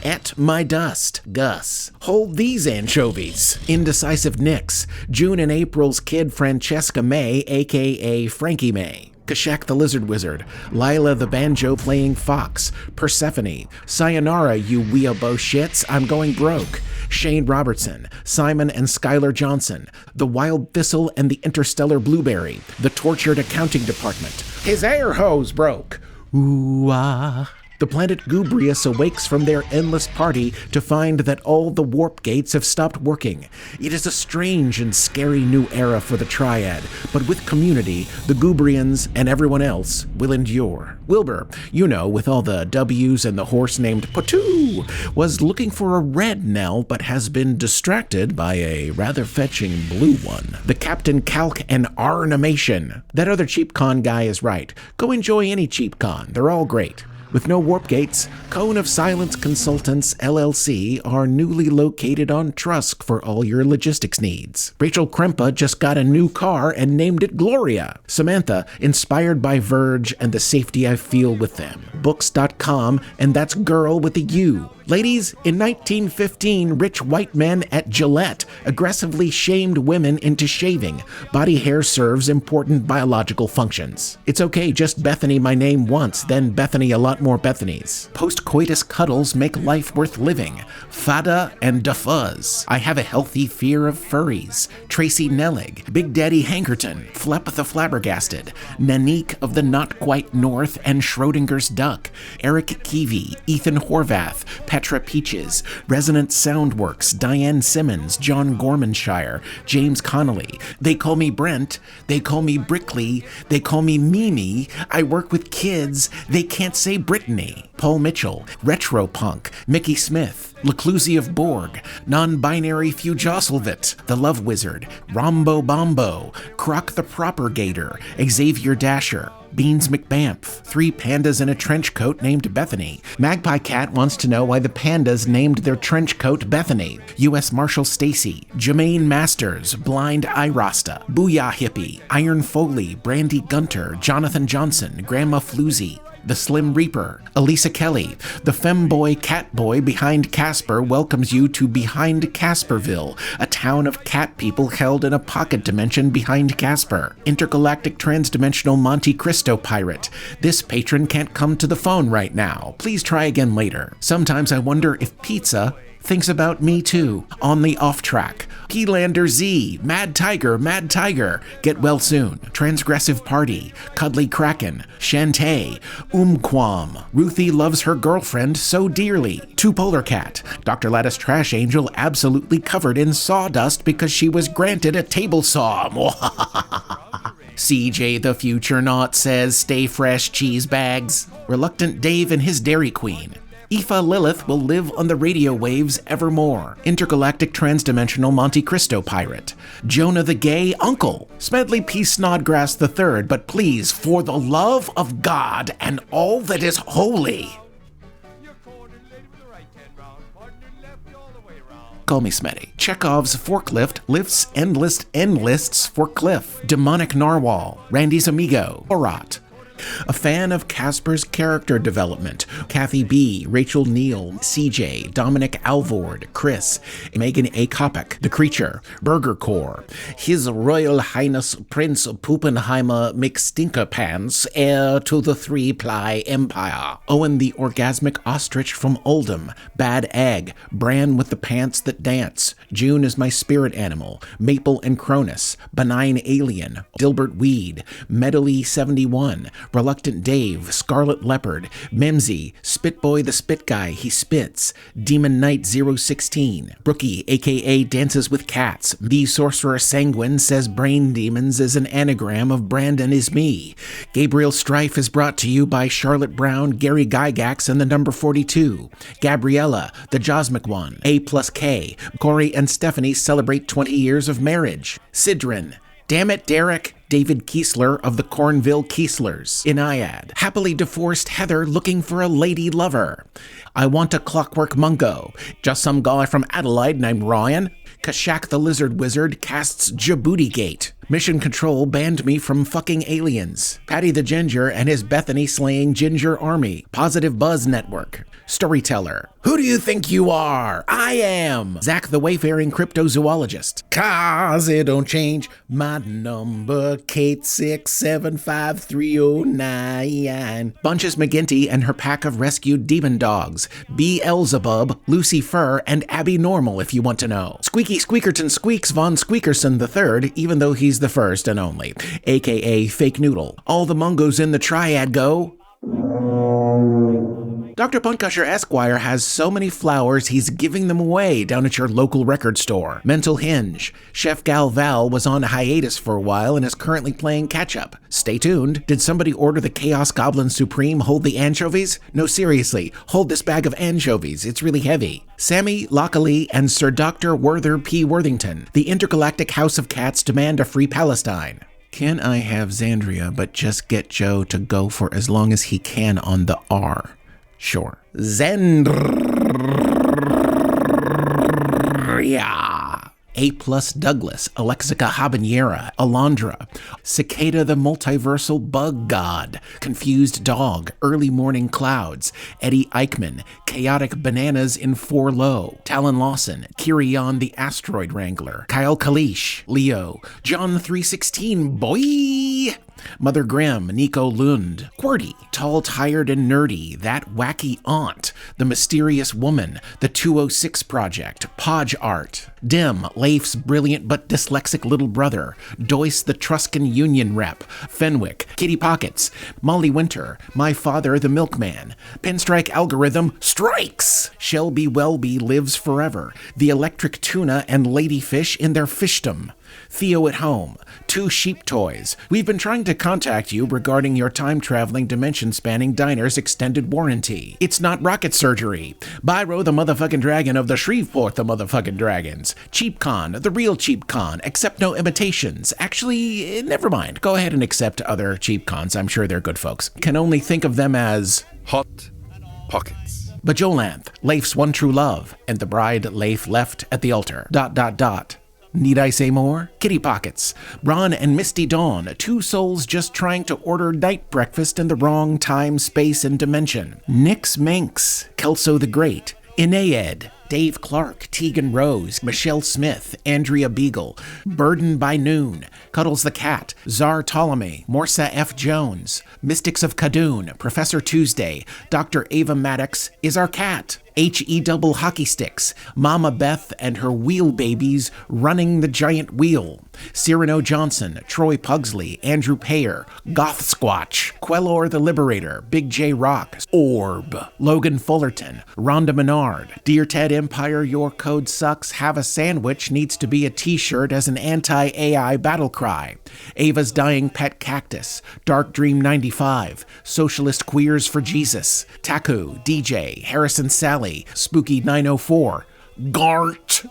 At my dust, Gus. Hold these anchovies. Indecisive Nix. June and April's kid Francesca May, a.k.a. Frankie May. Kashak the Lizard Wizard, Lila the Banjo Playing Fox, Persephone, Sayonara you weeabo shits, I'm going broke, Shane Robertson, Simon and Skylar Johnson, The Wild Thistle and the Interstellar Blueberry, The Tortured Accounting Department, His air hose broke, ooh-ah. The planet Gubrius awakes from their endless party to find that all the warp gates have stopped working. It is a strange and scary new era for the Triad, but with community, the Gubrians and everyone else will endure. Wilbur, with all the W's and the horse named Patoo, was looking for a red Nell but has been distracted by a rather fetching blue one. The Captain Calc and Arnimation. That other cheap con guy is right. Go enjoy any cheap con. They're all great. With no warp gates, Cone of Silence Consultants, LLC, are newly located on Trusk for all your logistics needs. Rachel Krempa just got a new car and named it Gloria. Samantha, inspired by Verge and the safety I feel with them. Books.com, and that's girl with a U. Ladies, in 1915, rich white men at Gillette aggressively shamed women into shaving. Body hair serves important biological functions. It's okay, just Bethany my name once, then Bethany a lot more Bethanies. Post-coitus cuddles make life worth living. Fada and Duffuz. I have a healthy fear of furries. Tracy Nellig. Big Daddy Hankerton. Flep the Flabbergasted. Nanique of the Not Quite North and Schrodinger's Duck. Eric Keevy. Ethan Horvath. Petra Peaches, Resonant Soundworks, Diane Simmons, John Gormanshire, James Connolly. They call me Brent. They call me Brickley. They call me Mimi. I work with kids. They can't say Brittany. Paul Mitchell, Retropunk, Mickey Smith, Leclusi of Borg, Non-Binary Fujosselvit, The Love Wizard, Rombo Bombo, Krok the Propagator, Xavier Dasher, Beans McBamf, 3 pandas in a trench coat named Bethany. Magpie Cat wants to know why the pandas named their trench coat Bethany. U.S. Marshal Stacy, Jermaine Masters, Blind Irasta, Booyah Hippie, Iron Foley, Brandy Gunter, Jonathan Johnson, Grandma Floozy, The Slim Reaper, Elisa Kelly, the femboy catboy behind Caspar welcomes you to Behind Casparville, a town of cat people held in a pocket dimension behind Caspar. Intergalactic transdimensional Monte Cristo pirate. This patron can't come to the phone right now. Please try again later. Sometimes I wonder if pizza thinks about me too. On the off track. Peelander Z, Mad Tiger, get well soon. Transgressive Party, Cuddly Kraken, Shantae, Umquam, Ruthie loves her girlfriend so dearly. Two Polar Cat, Dr. Lattice Trash Angel absolutely covered in sawdust because she was granted a table saw. CJ the Future Not says stay fresh cheese bags. Reluctant Dave and his Dairy Queen. Aoife Lilith will live on the radio waves evermore. Intergalactic transdimensional Monte Cristo pirate. Jonah the Gay Uncle. Smedley P. Snodgrass III, but please, for the love of God and all that is holy. Call me Smetty. Chekhov's Forklift lifts endlists for Cliff. Demonic Narwhal. Randy's Amigo. Orat. A fan of Caspar's character development. Kathy B., Rachel Neal, CJ, Dominic Alvord, Chris, Megan A. Kopic, The Creature, Burger Core, His Royal Highness Prince Poopenheimer McStinkerpants, heir to the 3-ply empire. Owen the Orgasmic Ostrich from Oldham, Bad Egg, Bran with the Pants That Dance, June is My Spirit Animal, Maple and Cronus, Benign Alien, Dilbert Weed, Medley 71, Reluctant Dave, Scarlet Leopard, Memsy, Spitboy the Spit Guy, He Spits, Demon Knight 016, Brookie, aka Dances with Cats, The Sorcerer Sanguine says Brain Demons is an anagram of Brandon is me. Gabriel Strife is brought to you by Charlotte Brown, Gary Gygax, and the number 42. Gabriella, the Josmic One, A+K. Corey and Stephanie celebrate 20 years of marriage. Sidrin, Damn it, Derek, David Kiesler of the Cornville Kieslers, Inayad. Happily divorced Heather looking for a lady lover. I Want a Clockwork Mungo. Just some guy from Adelaide named Ryan. Kashak the Lizard Wizard casts Djibouti Gate. Mission Control banned me from fucking aliens. Patty the Ginger and his Bethany slaying ginger army. Positive Buzz Network. Storyteller. Who do you think you are? I am Zach the Wayfaring Cryptozoologist. Kazi don't change my number, Kate 6753009. Bunches McGinty and her pack of rescued demon dogs. Beelzebub, Lucy Fur, and Abby Normal if you want to know. Squeaky Squeakerton Squeaks von Squeakerson III, even though he's the first and only, aka Fake Noodle. All the mungos in the triad go. Dr. Punkusher Esquire has so many flowers he's giving them away down at your local record store. Mental Hinge. Chef Gal Val was on hiatus for a while and is currently playing catch-up. Stay tuned. Did somebody order the Chaos Goblin Supreme hold the anchovies? No, seriously. Hold this bag of anchovies. It's really heavy. Sammy Lockley and Sir Dr. Werther P. Worthington. The Intergalactic House of Cats demand a free Palestine. Can I have Xandria but just get Joe to go for as long as he can on the R? Sure. Xandria. A+ Douglas, Alexica Habanera, Alondra, Cicada the Multiversal Bug God, Confused Dog, Early Morning Clouds, Eddie Eichmann, Chaotic Bananas in 4 Low, Talon Lawson, Kirion the Asteroid Wrangler, Kyle Kalish, Leo, John 316, boy! Mother Grimm, Nico Lund, QWERTY, Tall, Tired, and Nerdy, That Wacky Aunt, The Mysterious Woman, The 206 Project, Podge Art, Dim, Leif's Brilliant but Dyslexic Little Brother, Doyce the Truscan Union Rep, Fenwick, Kitty Pockets, Molly Winter, My Father the Milkman, Pinstrike Algorithm Strikes, Shelby Welby Lives Forever, The Electric Tuna and Ladyfish in Their Fishdom, Theo at Home, 2 Sheep Toys. We've been trying to contact you regarding your time-traveling, dimension-spanning diner's extended warranty. It's not rocket surgery. Byro the motherfucking dragon of the Shreveport the motherfucking dragons. CheapCon, the real CheapCon, accept no imitations. Actually, never mind. Go ahead and accept other CheapCons. I'm sure they're good folks. Can only think of them as Hot Pockets. Bajolanth, Leif's one true love, and the bride Leif left at the altar. ... Need I say more? Kitty Pockets, Ron and Misty Dawn, 2 souls just trying to order night breakfast in the wrong time, space, and dimension. Nix Minx, Kelso the Great, Inaed, Dave Clark, Tegan Rose, Michelle Smith, Andrea Beagle, Burden by Noon, Cuddles the Cat, Czar Ptolemy, Morsa F. Jones, Mystics of Kadoon, Professor Tuesday, Dr. Ava Maddox is our cat. H.E. Double Hockey Sticks, Mama Beth and her wheel babies running the giant wheel. Cyrano Johnson, Troy Pugsley, Andrew Payer, Goth Squatch, Quellor the Liberator, Big J Rock, Orb, Logan Fullerton, Rhonda Menard, Dear Ted Empire, Your Code Sucks, Have a Sandwich needs to be a t-shirt as an anti-AI battle cry. Ava's Dying Pet Cactus, Dark Dream 95, Socialist Queers for Jesus, Taku, DJ, Harrison Sally, Spooky 904, Gart,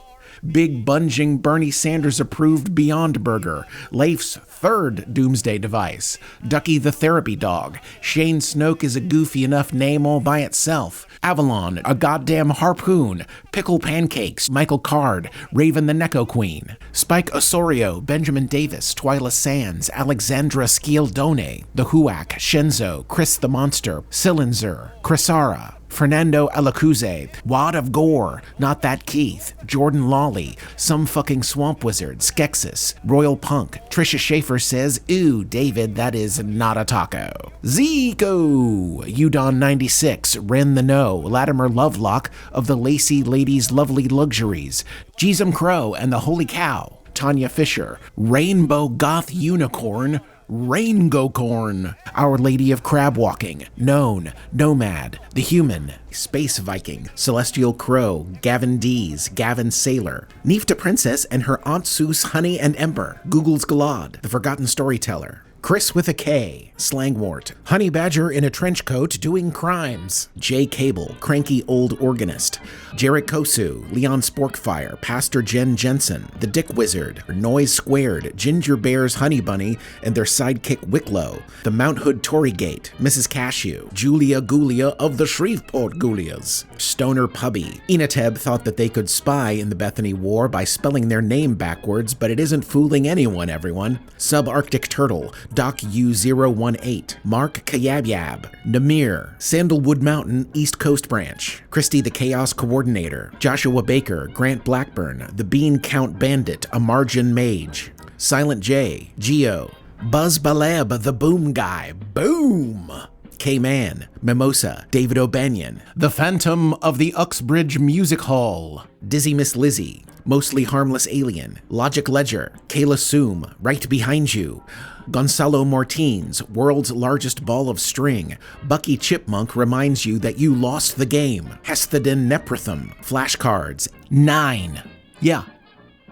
Big bunging Bernie Sanders approved Beyond Burger, Leif's third doomsday device, Ducky the therapy dog, Shane Snoke is a goofy enough name all by itself, Avalon, a goddamn harpoon, Pickle Pancakes, Michael Card, Raven the Necco Queen, Spike Osorio, Benjamin Davis, Twyla Sands, Alexandra Scialdone, The Huac, Shenzo, Chris the Monster, Silenzer, Crisara, Fernando Alacuze, Wad of Gore, Not That Keith, Jordan Lawley, Some Fucking Swamp Wizard, Skexus, Royal Punk, Trisha Schaefer says, Ew, David, that is not a taco. Zico, Udon 96, Ren the No, Latimer Lovelock of the Lacey Ladies Lovely Luxuries, Jeezum Crow and the Holy Cow, Tanya Fisher, Rainbow Goth Unicorn, Raingocorn, Our Lady of Crab Walking, Known, Nomad, The Human, Space Viking, Celestial Crow, Gavin Dees, Gavin Sailor, Neefta Princess and her Aunt Seuss Honey and Ember, Google's Galad, The Forgotten Storyteller, Chris with a K, Slangwort, Honey Badger in a trench coat doing crimes, Jay Cable, Cranky Old Organist, Jarek Kosu, Leon Sporkfire, Pastor Jen Jensen, The Dick Wizard, Noise Squared, Ginger Bear's Honey Bunny and their sidekick Wicklow, The Mount Hood Tory Gate, Mrs. Cashew, Julia Gulia of the Shreveport Gulias, Stoner Pubby. Enateb thought that they could spy in the Bethany War by spelling their name backwards, but it isn't fooling anyone, everyone. Subarctic Turtle, Doc U018, Mark Kayabyab, Namir, Sandalwood Mountain East Coast Branch, Christy the Chaos Coordinator, Joshua Baker, Grant Blackburn, The Bean Count Bandit, A Margin Mage, Silent J, Geo, Buzz Baleb, The Boom Guy, Boom! K-Man, Mimosa, David O'Banion, The Phantom of the Uxbridge Music Hall, Dizzy Miss Lizzie, Mostly Harmless Alien, Logic Ledger, Kayla Soom, Right Behind You, Gonzalo Martins, World's Largest Ball of String, Bucky Chipmunk reminds you that you lost the game, Hesthedin Neprithum, Flashcards, 9. Yeah,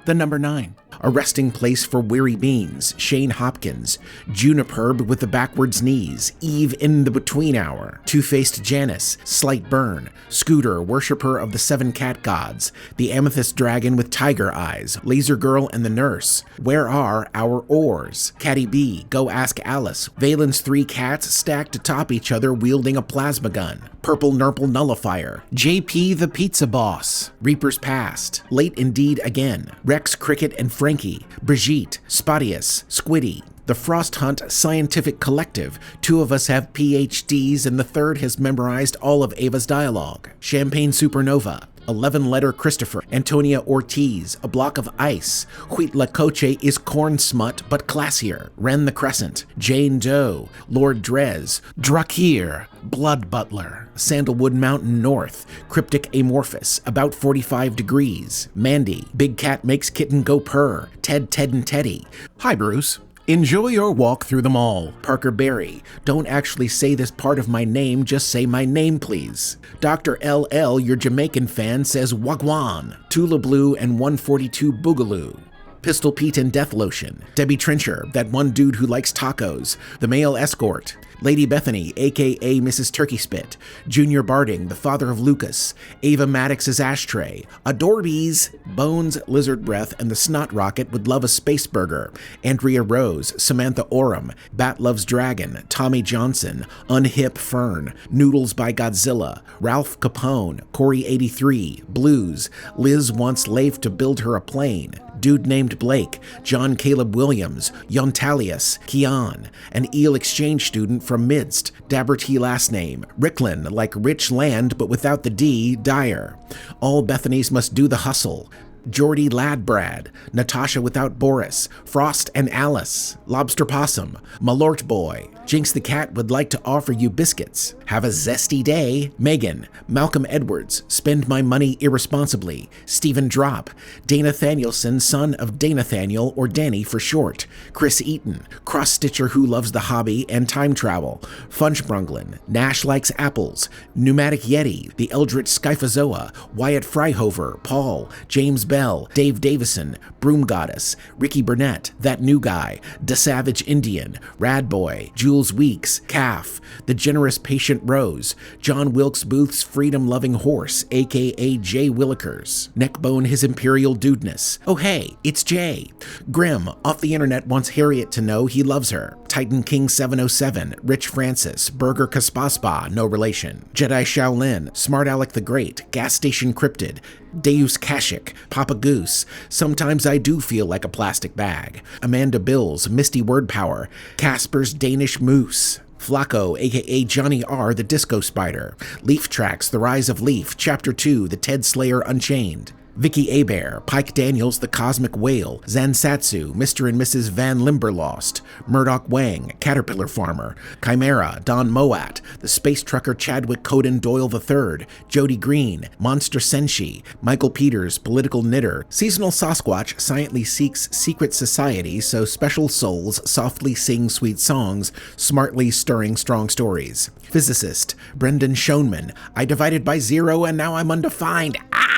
the number 9. A Resting Place for Weary Beans, Shane Hopkins, Juniperb with the Backwards Knees, Eve in the Between Hour, Two-Faced Janice, Slight Burn, Scooter, Worshipper of the Seven Cat Gods, The Amethyst Dragon with Tiger Eyes, Laser Girl and the Nurse, Where Are Our Oars, Catty B, Go Ask Alice, Valen's 3 cats stacked atop each other wielding a plasma gun, Purple Nurple Nullifier, JP the Pizza Boss, Reaper's Past, Late Indeed Again, Rex Cricket and Frankie, Brigitte, Spottius, Squiddy, The Frost Hunt Scientific Collective, 2 of us have PhDs and the third has memorized all of Ava's dialogue, Champagne Supernova, 11-letter Christopher, Antonia Ortiz, A Block of Ice, Huitla Coche is corn smut but classier, Ren the Crescent, Jane Doe, Lord Drez, Drakir, Blood Butler, Sandalwood Mountain North, Cryptic Amorphous, About 45 Degrees, Mandy, Big Cat Makes Kitten Go Purr, Ted, Ted and Teddy. Hi, Bruce. Enjoy your walk through them all. Parker Berry. Don't actually say this part of my name, just say my name, please. Dr. LL, your Jamaican fan, says Wagwan, Tula Blue and 142 Boogaloo. Pistol Pete and Death Lotion. Debbie Trencher, that one dude who likes tacos. The Male Escort. Lady Bethany, a.k.a. Mrs. Turkey Spit, Junior Barding, the father of Lucas, Ava Maddox's Ashtray, Adorbees, Bones, Lizard Breath, and the Snot Rocket would love a space burger, Andrea Rose, Samantha Oram, Bat Loves Dragon, Tommy Johnson, Unhip Fern, Noodles by Godzilla, Ralph Capone, Corey 83, Blues, Liz wants Leif to build her a plane, Dude Named Blake, John Caleb Williams, Yontalius, Keon, an Eel exchange student from Midst, Dabber T last name, Ricklin, like rich land but without the D, Dyer. All Bethany's must do the hustle. Geordie Ladbrad, Natasha without Boris, Frost and Alice, Lobster Possum, Malort Boy, Jinx the Cat would like to offer you biscuits. Have a zesty day. Megan, Malcolm Edwards, Spend My Money Irresponsibly, Stephen Drop, Dana Thanielson, son of Danathaniel or Danny for short, Chris Eaton, Cross-Stitcher who loves the hobby and time travel, Funchbrunglin, Nash likes apples, Pneumatic Yeti, The Eldritch Skyphozoa, Wyatt Freihofer, Paul, James Bell, Lavelle, Dave Davison, Broom Goddess, Ricky Burnett, That New Guy, Da Savage Indian, Rad Boy, Jules Weeks, Calf, The Generous Patient Rose, John Wilkes Booth's freedom-loving horse, aka Jay Willikers, Neckbone His Imperial Dudeness. Oh hey, it's Jay. Grim, off the internet, wants Harriet to know he loves her. Titan King 707, Rich Francis, Burger Kaspaspa, no relation. Jedi Shaolin, Smart Alec the Great, Gas Station Cryptid, Deus Kashik, Papa Goose, Sometimes I Do Feel Like a Plastic Bag, Amanda Bills, Misty Word Power, Casper's Danish Moose, Flacco, aka Johnny R. the Disco Spider, Leaf Tracks, The Rise of Leaf, Chapter 2, The Ted Slayer Unchained, Vicky Abear, Pike Daniels, The Cosmic Whale, Zansatsu, Mr. and Mrs. Van Limberlost, Murdoch Wang, Caterpillar Farmer, Chimera, Don Moat, The Space Trucker Chadwick Coden Doyle III, Jody Green, Monster Senshi, Michael Peters, Political Knitter, Seasonal Sasquatch silently seeks secret society so special souls softly sing sweet songs, smartly stirring strong stories. Physicist, Brendan Schoenman, I divided by 0 and now I'm undefined. Ah!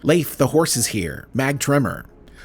Leif, the horse is here. Mag Tremor.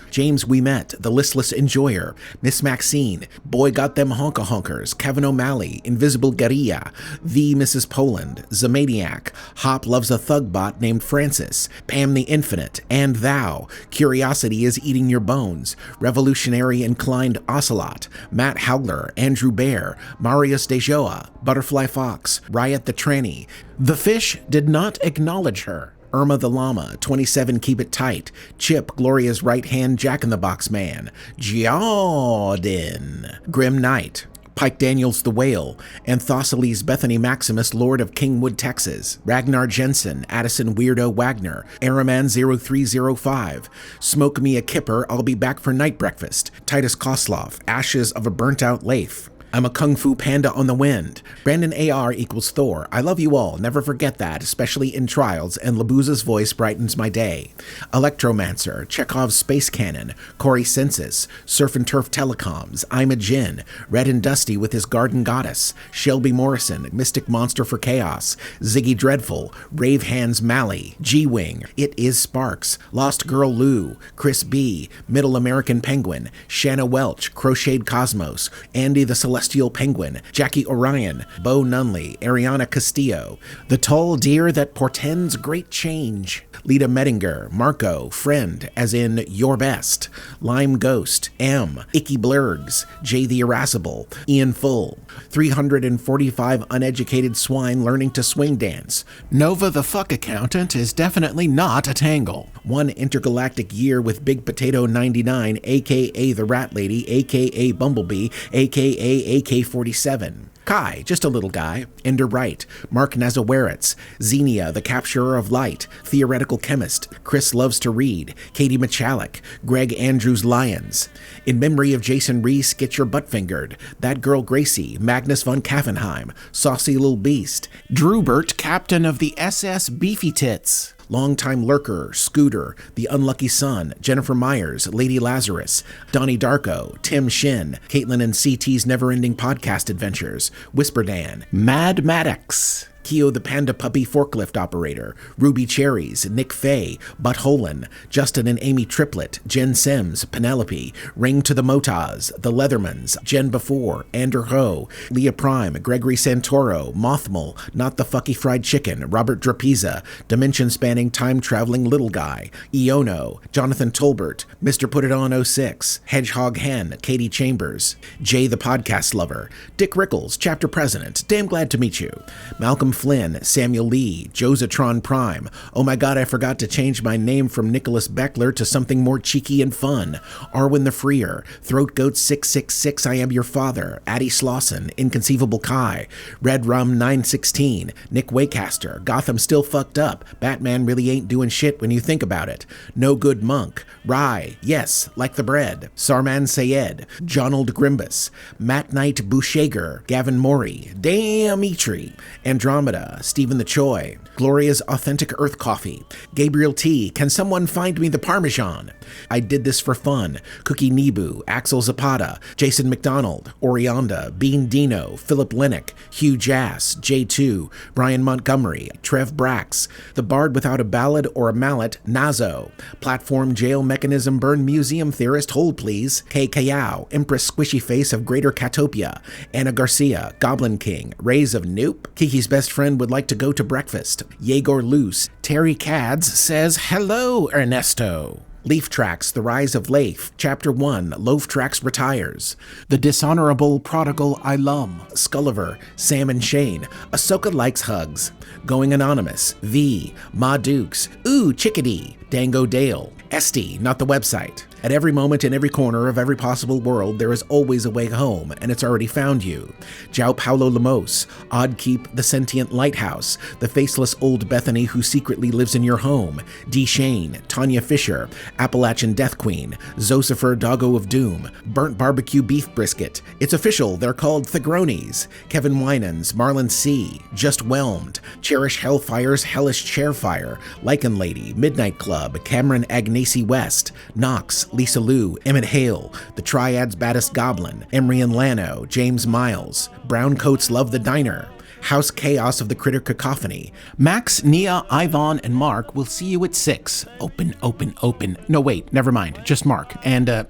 James We Met, The Listless Enjoyer, Miss Maxine, Boy Got Them Honka-Honkers, Kevin O'Malley, Invisible Guerilla, The Mrs. Poland, Zamaniac, Hop Loves a Thug Bot Named Francis, Pam the Infinite, and Thou, Curiosity is Eating Your Bones, Revolutionary Inclined Ocelot, Matt Howler, Andrew Bear, Marius Dejoa, Butterfly Fox, Riot the Tranny. The fish did not acknowledge her. Irma the Llama, 27 Keep It Tight, Chip, Gloria's right-hand Jack-in-the-Box Man, Jordan, Grim Knight, Pike Daniels the Whale, Anthocyles Bethany Maximus, Lord of Kingwood, Texas, Ragnar Jensen, Addison Weirdo Wagner, Araman 0305, Smoke Me a Kipper, I'll Be Back for Night Breakfast, Titus Kosloff, Ashes of a Burnt-Out Leif, I'm a Kung Fu Panda on the Wind. Brandon AR equals Thor. I love you all. Never forget that, especially in trials, and Libuza's voice brightens my day. Electromancer, Chekhov's Space Cannon, Corey Census, Surf and Turf Telecoms, I'm a Djinn, Red and Dusty with his Garden Goddess, Shelby Morrison, Mystic Monster for Chaos, Ziggy Dreadful, Rave Hands Mally, G-Wing, It Is Sparks, Lost Girl Lou, Chris B, Middle American Penguin, Shanna Welch, Crocheted Cosmos, Andy the Celestial Penguin, Jackie Orion, Bo Nunley, Ariana Castillo, The Tall Deer That Portends Great Change, Lita Mettinger, Marco, Friend, as in Your Best, Lime Ghost, M, Icky Blurgs, Jay the Irascible, Ian Full, 345 Uneducated Swine Learning to Swing Dance, Nova the Fuck Accountant is definitely not a Tangle, One Intergalactic Year with Big Potato 99, aka The Rat Lady, aka Bumblebee, aka AK-47. Kai, just a little guy, Ender Wright, Mark Nazawaretz, Xenia, the Capturer of Light, Theoretical Chemist, Chris Loves to Read, Katie Michalek, Greg Andrews Lyons. In memory of Jason Reese, Get Your Butt Fingered, That Girl Gracie, Magnus von Kaffenheim, Saucy Little Beast, Drewbert, Captain of the SS Beefy Tits. Longtime Lurker, Scooter, The Unlucky Son, Jennifer Myers, Lady Lazarus, Donnie Darko, Tim Shin, Caitlin and CT's Never-Ending Podcast Adventures, Whisper Dan, Mad Maddox, Keo the Panda Puppy Forklift Operator, Ruby Cherries, Nick Fay, Buttholin, Justin and Amy Triplet, Jen Sims, Penelope, Ring to the Motaz, The Leathermans, Jen Before, Ander Ho, Leah Prime, Gregory Santoro, Mothmal, Not the Fucky Fried Chicken, Robert Drapiza, Dimension-Spanning Time-Traveling Little Guy, Iono, Jonathan Tolbert, Mr. Put It On 06, Hedgehog Hen, Katie Chambers, Jay the Podcast Lover, Dick Rickles, Chapter President, damn glad to meet you, Malcolm Flynn, Samuel Lee, Josatron Prime, oh my god I forgot to change my name from Nicholas Beckler to something more cheeky and fun, Arwen the Freer, Throat Goat 666 I Am Your Father, Addie Slauson, Inconceivable Kai, Red Rum 916, Nick Waycaster, Gotham Still Fucked Up, Batman really ain't doing shit when you think about it, No Good Monk, Rye, Yes, Like the Bread, Sarman Sayed, Jonald Grimbus, Matt Knight Bushager, Gavin Morey, Damn Eitri, Andromeda Andromeda, Stephen the Choi, Gloria's Authentic Earth Coffee, Gabriel T, Can Someone Find Me the Parmesan? I Did This for Fun, Cookie Nebu, Axel Zapata, Jason McDonald, Orionda, Bean Dino, Philip Lennock, Hugh Jass, J2, Brian Montgomery, Trev Brax, The Bard Without a Ballad or a Mallet, Nazo, Platform Jail Mechanism Burn Museum Theorist, Hold Please, K. Kayao, Empress Squishy Face of Greater Catopia, Anna Garcia, Goblin King, Rays of Nope, Kiki's Best Friend Would Like to Go to Breakfast, Yegor Luce, Terry Cads says, Hello, Ernesto. Leaf Tracks, The Rise of Leif, Chapter 1, Loaf Tracks Retires, The Dishonorable Prodigal Ilum, Sculliver, Sam and Shane, Ahsoka Likes Hugs, Going Anonymous, V, Ma Dukes, Ooh, Chickadee, Dango Dale, Esty, not the website. At every moment in every corner of every possible world, there is always a way home, and it's already found you. João Paulo Lemos, Oddkeep, The Sentient Lighthouse, The Faceless Old Bethany Who Secretly Lives in Your Home, D. Shane, Tanya Fisher, Appalachian Death Queen, Zosifer Doggo of Doom, Burnt Barbecue Beef Brisket, It's Official, They're Called Thigronis, Kevin Winans, Marlon C., Just Whelmed, Cherish Hellfire's Hellish Chairfire, Lichen Lady, Midnight Club, Cameron Agnesi West, Knox, Lisa Lou, Emmett Hale, The Triad's Baddest Goblin, Emery and Lano, James Miles, Browncoats Love the Diner, House Chaos of the Critter Cacophony, Max, Nia, Ivan, and Mark will see you at 6. Open, open, open. No, wait, never mind, just Mark. And,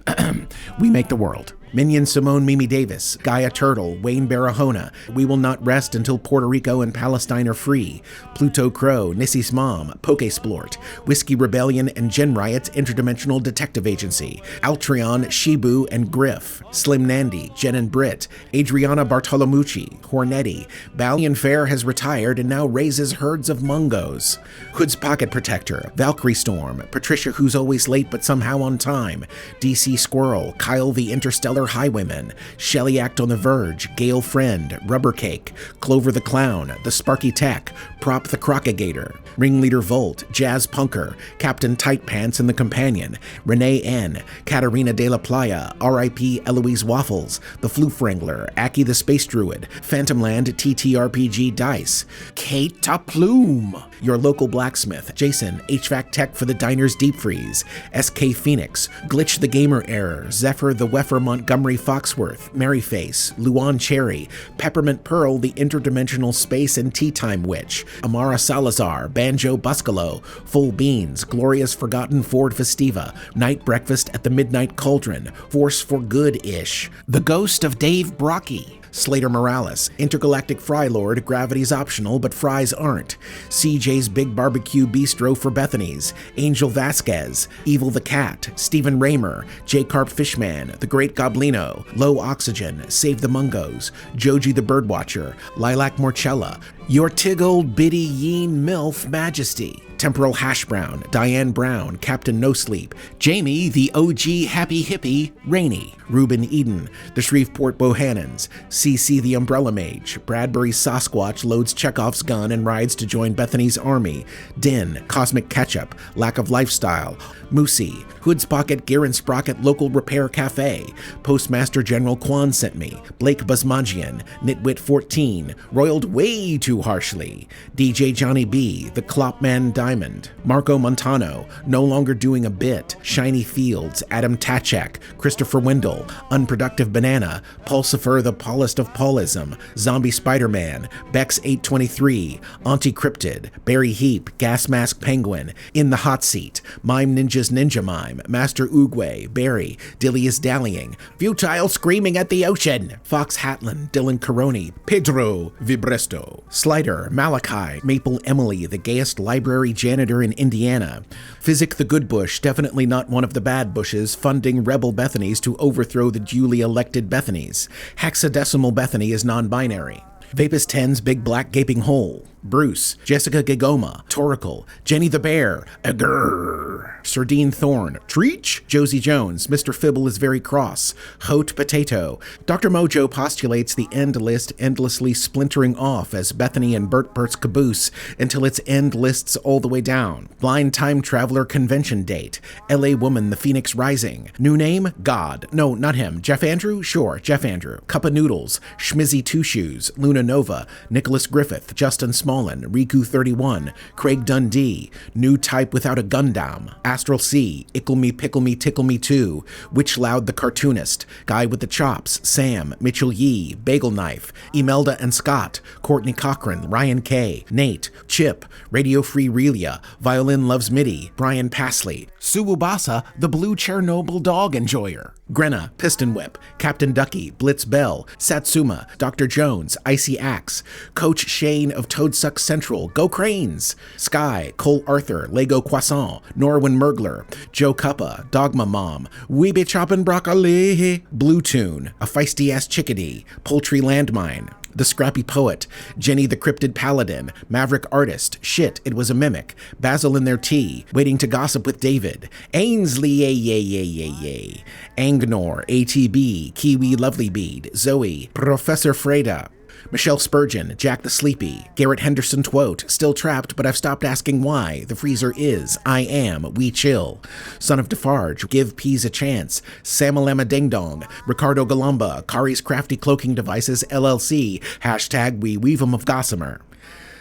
We Make the World. Minion Simone Mimi Davis, Gaia Turtle, Wayne Barahona, We Will Not Rest Until Puerto Rico and Palestine Are Free, Pluto Crow, Nissy's Mom, Pokesplort, Whiskey Rebellion and Gen Riot's Interdimensional Detective Agency, Altreon, Shibu, and Griff, Slim Nandy, Jen and Britt, Adriana Bartolomucci, Hornetti, Balian Fair has retired and now raises herds of mungos, Hood's Pocket Protector, Valkyrie Storm, Patricia Who's Always Late But Somehow on Time, DC Squirrel, Kyle the Interstellar Highwayman, Shelly Act on the Verge, Gale Friend, Rubber Cake, Clover the Clown, The Sparky Tech, Prop the Crocagator, Ringleader Volt, Jazz Punker, Captain Tight Pants and the Companion, Renee N., Katarina de la Playa, R.I.P. Eloise Waffles, The Floof Wrangler, Aki the Space Druid, Phantomland TTRPG Dice, Kate Plume, Your Local Blacksmith, Jason, HVAC Tech for the Diner's Deep Freeze, SK Phoenix, Glitch the Gamer Error, Zephyr the Weffer Montgomery Foxworth, Maryface, Luan Cherry, Peppermint Pearl the Interdimensional Space and Tea Time Witch, Amara Salazar, Banjo Buscalo, Full Beans, Gloria's Forgotten Ford Festiva, Night Breakfast at the Midnight Cauldron, Force for Good-ish, The Ghost of Dave Brocky, Slater Morales, Intergalactic Fry Lord, Gravity's optional but fries aren't, CJ's Big Barbecue Bistro for Bethany's, Angel Vasquez, Evil the Cat, Stephen Raymer, J. Carp Fishman, The Great Goblino, Low Oxygen, Save the Mungos, Joji the Birdwatcher, Lilac Morchella, Your Tig Old Biddy Yeen Milf Majesty, Temporal Hash Brown, Diane Brown, Captain No Sleep, Jamie, the OG Happy Hippie, Rainey, Reuben Eden, the Shreveport Bohannons, CC the Umbrella Mage, Bradbury Sasquatch loads Chekhov's gun and rides to join Bethany's army, Din, Cosmic Ketchup, Lack of Lifestyle, Moosey, Hood's Pocket Gear and Sprocket Local Repair Cafe, Postmaster General Kwan sent me, Blake Busmagian, Nitwit 14, Roiled Way Too Harshly, DJ Johnny B, The Clopman Diamond, Marco Montano, No Longer Doing a Bit, Shiny Fields, Adam Tachek, Christopher Wendell, Unproductive Banana, Pulsifer the Paulist of Paulism, Zombie Spider-Man, Bex 823, Auntie Cryptid, Barry Heap, Gas Mask Penguin, In the Hot Seat, Mime Ninja's Ninja Mime, Master Oogway, Barry, Dilly is Dallying, Futile Screaming at the Ocean, Fox Hatlin, Dylan Caroni, Pedro Vibresto, Slider, Malachi, Maple Emily, the gayest library janitor in Indiana, Physic the Good Bush, definitely not one of the bad bushes, funding rebel Bethanies to overthrow the duly elected Bethanies. Hexadecimal Bethany is non-binary. Vapus 10's Big Black Gaping Hole, Bruce, Jessica Gigoma, Toracle, Jenny the Bear, Agur, Sardine Thorn, Treach, Josie Jones, Mr. Fibble is very cross, Hote Potato. Dr. Mojo postulates the end list endlessly splintering off as Bethany and Bert's caboose until its end lists all the way down. Blind Time Traveler Convention Date, LA Woman the Phoenix Rising. New name? God. No, not him. Jeff Andrew? Sure, Jeff Andrew. Cup of Noodles, Schmizzy Two Shoes, Luna Nova, Nicholas Griffith, Justin Smolin, Riku 31, Craig Dundee, New Type Without a Gundam, Astral Sea, Ickle Me Pickle Me Tickle Me Too, Witch Loud the Cartoonist, Guy with the Chops, Sam, Mitchell Yee, Bagel Knife, Imelda and Scott, Courtney Cochran, Ryan K, Nate, Chip, Radio Free Relia, Violin Loves MIDI, Brian Pasley, Suwabasa, the Blue Chernobyl Dog Enjoyer, Grenna, Piston Whip, Captain Ducky, Blitz Bell, Satsuma, Dr. Jones, Icy Axe, Coach Shane of Toadsuck Central, Go Cranes, Sky, Cole Arthur, Lego Croissant, Norwin Mergler, Joe Cuppa, Dogma Mom, We Be Choppin' Broccoli, Blue Tune, A Feisty Ass Chickadee, Poultry Landmine, The Scrappy Poet, Jenny the Cryptid Paladin, Maverick Artist, Shit, It Was a Mimic, Basil in Their Tea, Waiting to Gossip with David, Ainsley, yay, Angnor, ATB, Kiwi Lovely Bead, Zoe, Professor Freda, Michelle Spurgeon, Jack the Sleepy, Garrett Henderson Twote, Still Trapped, but I've stopped asking why. The Freezer is, I am, We Chill. Son of Defarge, Give Peas a Chance, Samalama Ding Dong, Ricardo Galumba, Kari's Crafty Cloaking Devices, LLC, hashtag We Weave 'em of Gossamer.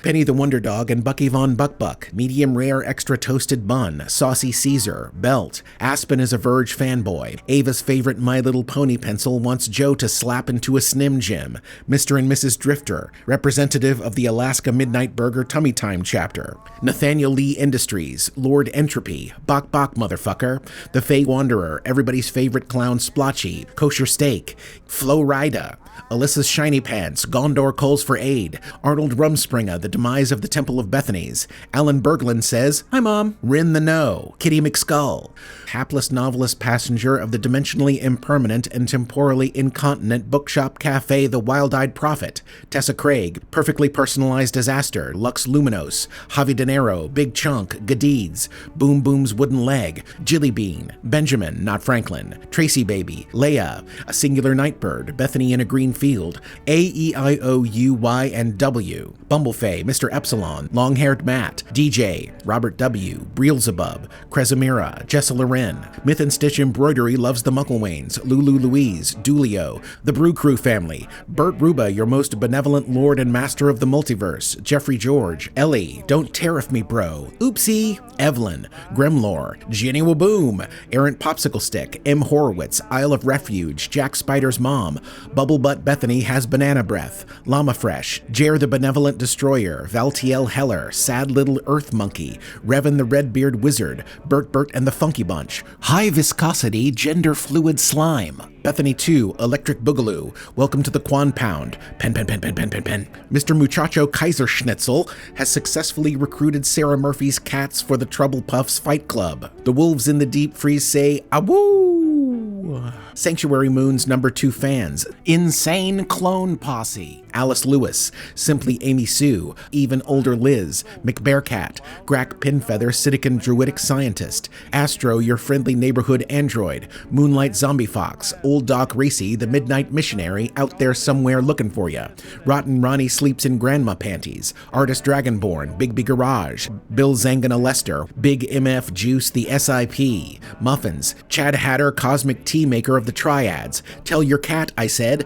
Penny the Wonder Dog and Bucky Von Buck, Medium Rare Extra Toasted Bun, Saucy Caesar, Belt, Aspen is a Verge fanboy, Ava's favorite My Little Pony pencil wants Joe to slap into a Snim Jim, Mr. and Mrs. Drifter, representative of the Alaska Midnight Burger Tummy Time chapter, Nathaniel Lee Industries, Lord Entropy, Bok Motherfucker, The Fey Wanderer, everybody's favorite clown Splotchy, Kosher Steak, Flo Rida, Alyssa's Shiny Pants, Gondor Calls for Aid, Arnold Rumspringa, The Demise of the Temple of Bethany's, Alan Berglund says, Hi Mom, Rin the No, Kitty McSkull, hapless novelist passenger of the dimensionally impermanent and temporally incontinent bookshop cafe The Wild-Eyed Prophet, Tessa Craig, Perfectly Personalized Disaster, Lux Luminos, Javi De Niro, Big Chunk, Gadeeds, Boom Boom's Wooden Leg, Jilly Bean, Benjamin, not Franklin, Tracy Baby, Leia, A Singular Nightbird, Bethany in a Green Field, A-E-I-O-U-Y and W, Bumblefay, Mr. Epsilon, Long-Haired Matt, DJ, Robert W., Breelzebub, Cresamira, Jessa Loren, Myth and Stitch Embroidery loves the Mucklewains, Lulu Louise, Dulio, the Brew Crew family, Bert Ruba, your most benevolent lord and master of the multiverse, Jeffrey George, Ellie, Don't Tariff Me Bro, Oopsie, Evelyn, Gremlore, Jenny Waboom, Errant Popsicle Stick, M. Horowitz, Isle of Refuge, Jack Spider's Mom, Bubble Butt Bethany has banana breath, Llama Fresh, Jer the Benevolent Destroyer, Valtiel Heller, Sad Little Earth Monkey, Revan the Redbeard Wizard, Bert and the Funky Bunch, High Viscosity Gender Fluid Slime, Bethany 2, Electric Boogaloo, Welcome to the Quan Pound, Pen. Mr. Muchacho Kaiserschnitzel has successfully recruited Sarah Murphy's cats for the Trouble Puffs Fight Club. The wolves in the deep freeze say, Awoo! Sanctuary Moon's number 2 fans, Insane Clone Posse, Alice Lewis, Simply Amy Sue, Even Older Liz, McBearcat, Grack Pinfeather, Sidican Druidic Scientist, Astro, Your Friendly Neighborhood Android, Moonlight Zombie Fox, Old Doc Racy, The Midnight Missionary, Out There Somewhere Looking For Ya, Rotten Ronnie Sleeps in Grandma Panties, Artist Dragonborn, Bigby Garage, Bill Zangana Lester, Big MF Juice, The SIP, Muffins, Chad Hatter, Cosmic Tea Maker of the Triads, Tell Your Cat, I Said,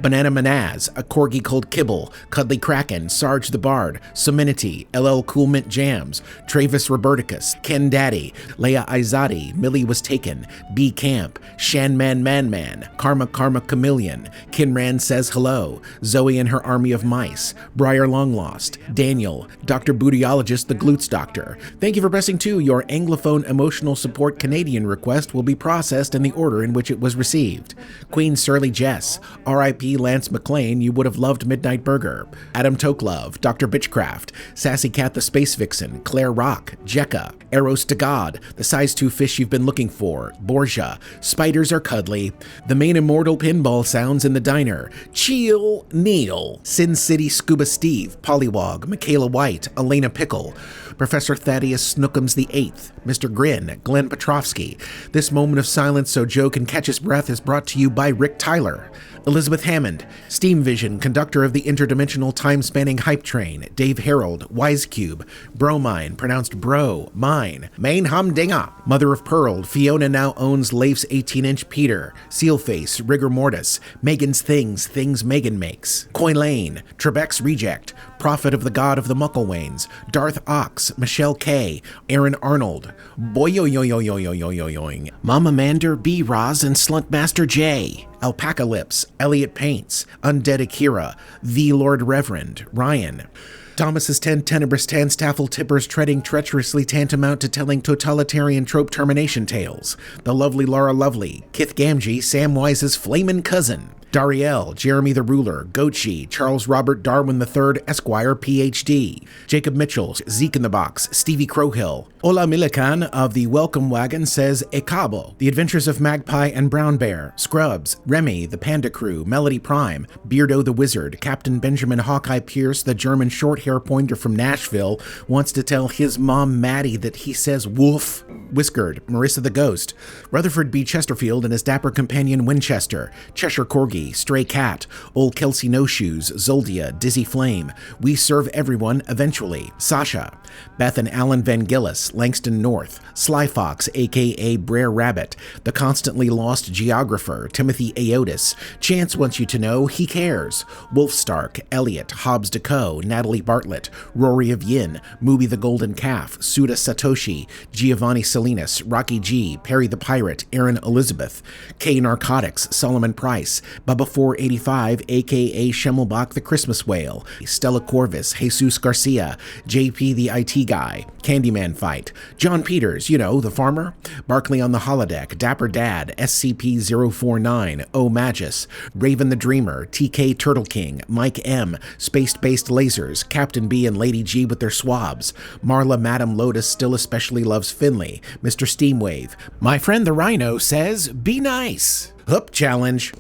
Banana Manaz, A Corgi Called Kibble, Cuddly Kraken, Sarge the Bard, Seminity, LL Cool Mint Jams, Travis Roberticus, Ken Daddy, Leia Izadi, Millie Was Taken, B Camp, Shanman Man, Karma Chameleon, Kinran Says Hello, Zoe and Her Army of Mice, Briar Longlost, Daniel, Dr. Bootyologist the Glutes Doctor. Thank you for pressing 2. Your Anglophone Emotional Support Canadian request will be processed in the order in which it was received. Queen Surly Jess, R.I.P. Porgy Lance McLean, you would have loved Midnight Burger. Adam Toklove, Dr. Bitchcraft, Sassy Cat the Space Vixen, Claire Rock, Jekka, Arrows to God, the size 2 fish you've been looking for, Borgia, Spiders Are Cuddly, the main immortal pinball sounds in the diner, Cheel, Neal, Sin City Scuba Steve, Pollywog, Michaela White, Elena Pickle, Professor Thaddeus Snookums VIII, Mr. Grin, Glenn Petrovsky. This moment of silence so Joe can catch his breath is brought to you by Rick Tyler, Elizabeth Hammond, Steam Vision, conductor of the interdimensional time-spanning hype train, Dave Harold, Wisecube, Bromine, pronounced Bro, Mine, Main Humdinger, Mother of Pearl, Fiona now owns Leif's 18-inch Peter, Sealface, Rigor Mortis, Megan's Things Megan Makes, Coin Lane, Trebek's Reject, Prophet of the God of the Mucklewains, Darth Ox, Michelle K, Aaron Arnold, Boyoyoyoyoyoyoyoyoing, Mama Mander, B. Roz, and Sluntmaster J, Alpaca Lips, Elliot Paints, Undead Akira, The Lord Reverend, Ryan, Thomas's 10 Tenebrous Tanstaffel Tippers treading treacherously tantamount to telling totalitarian trope termination tales, the lovely Laura Lovely, Kith Gamgee, Samwise's flamin' cousin, Dariel, Jeremy the Ruler, Gochi, Charles Robert Darwin III, Esquire, Ph.D., Jacob Mitchell, Zeke in the Box, Stevie Crowhill, Ola Milican of the Welcome Wagon says Ekabo, The Adventures of Magpie and Brown Bear, Scrubs, Remy, the Panda Crew, Melody Prime, Beardo the Wizard, Captain Benjamin Hawkeye Pierce, the German short hair pointer from Nashville, wants to tell his mom Maddie that he says woof, Whiskered, Marissa the Ghost, Rutherford B. Chesterfield and his dapper companion Winchester, Cheshire Corgi, Stray Cat, Old Kelsey No Shoes, Zoldia, Dizzy Flame, We Serve Everyone Eventually, Sasha, Beth and Alan Van Gillis, Langston North, Sly Fox, aka Brer Rabbit, The Constantly Lost Geographer, Timothy Aotis, Chance Wants You to Know He Cares, Wolf Stark, Elliot, Hobbs DeCo, Natalie Bartlett, Rory of Yin, Mooby the Golden Calf, Suda Satoshi, Giovanni Salinas, Rocky G, Perry the Pirate, Aaron Elizabeth, K Narcotics, Solomon Price, Bubba 485, aka Schemmelbach the Christmas Whale, Stella Corvus, Jesus Garcia, JP the IT Guy, Candyman Fight, John Peters, you know, the farmer, Barkley on the Holodeck, Dapper Dad, SCP-049, O Magus, Raven the Dreamer, TK Turtle King, Mike M, Space-Based Lasers, Captain B and Lady G with their swabs, Marla Madam Lotus still especially loves Finlay, Mr. Steamwave, my friend the Rhino says, be nice. Hup challenge.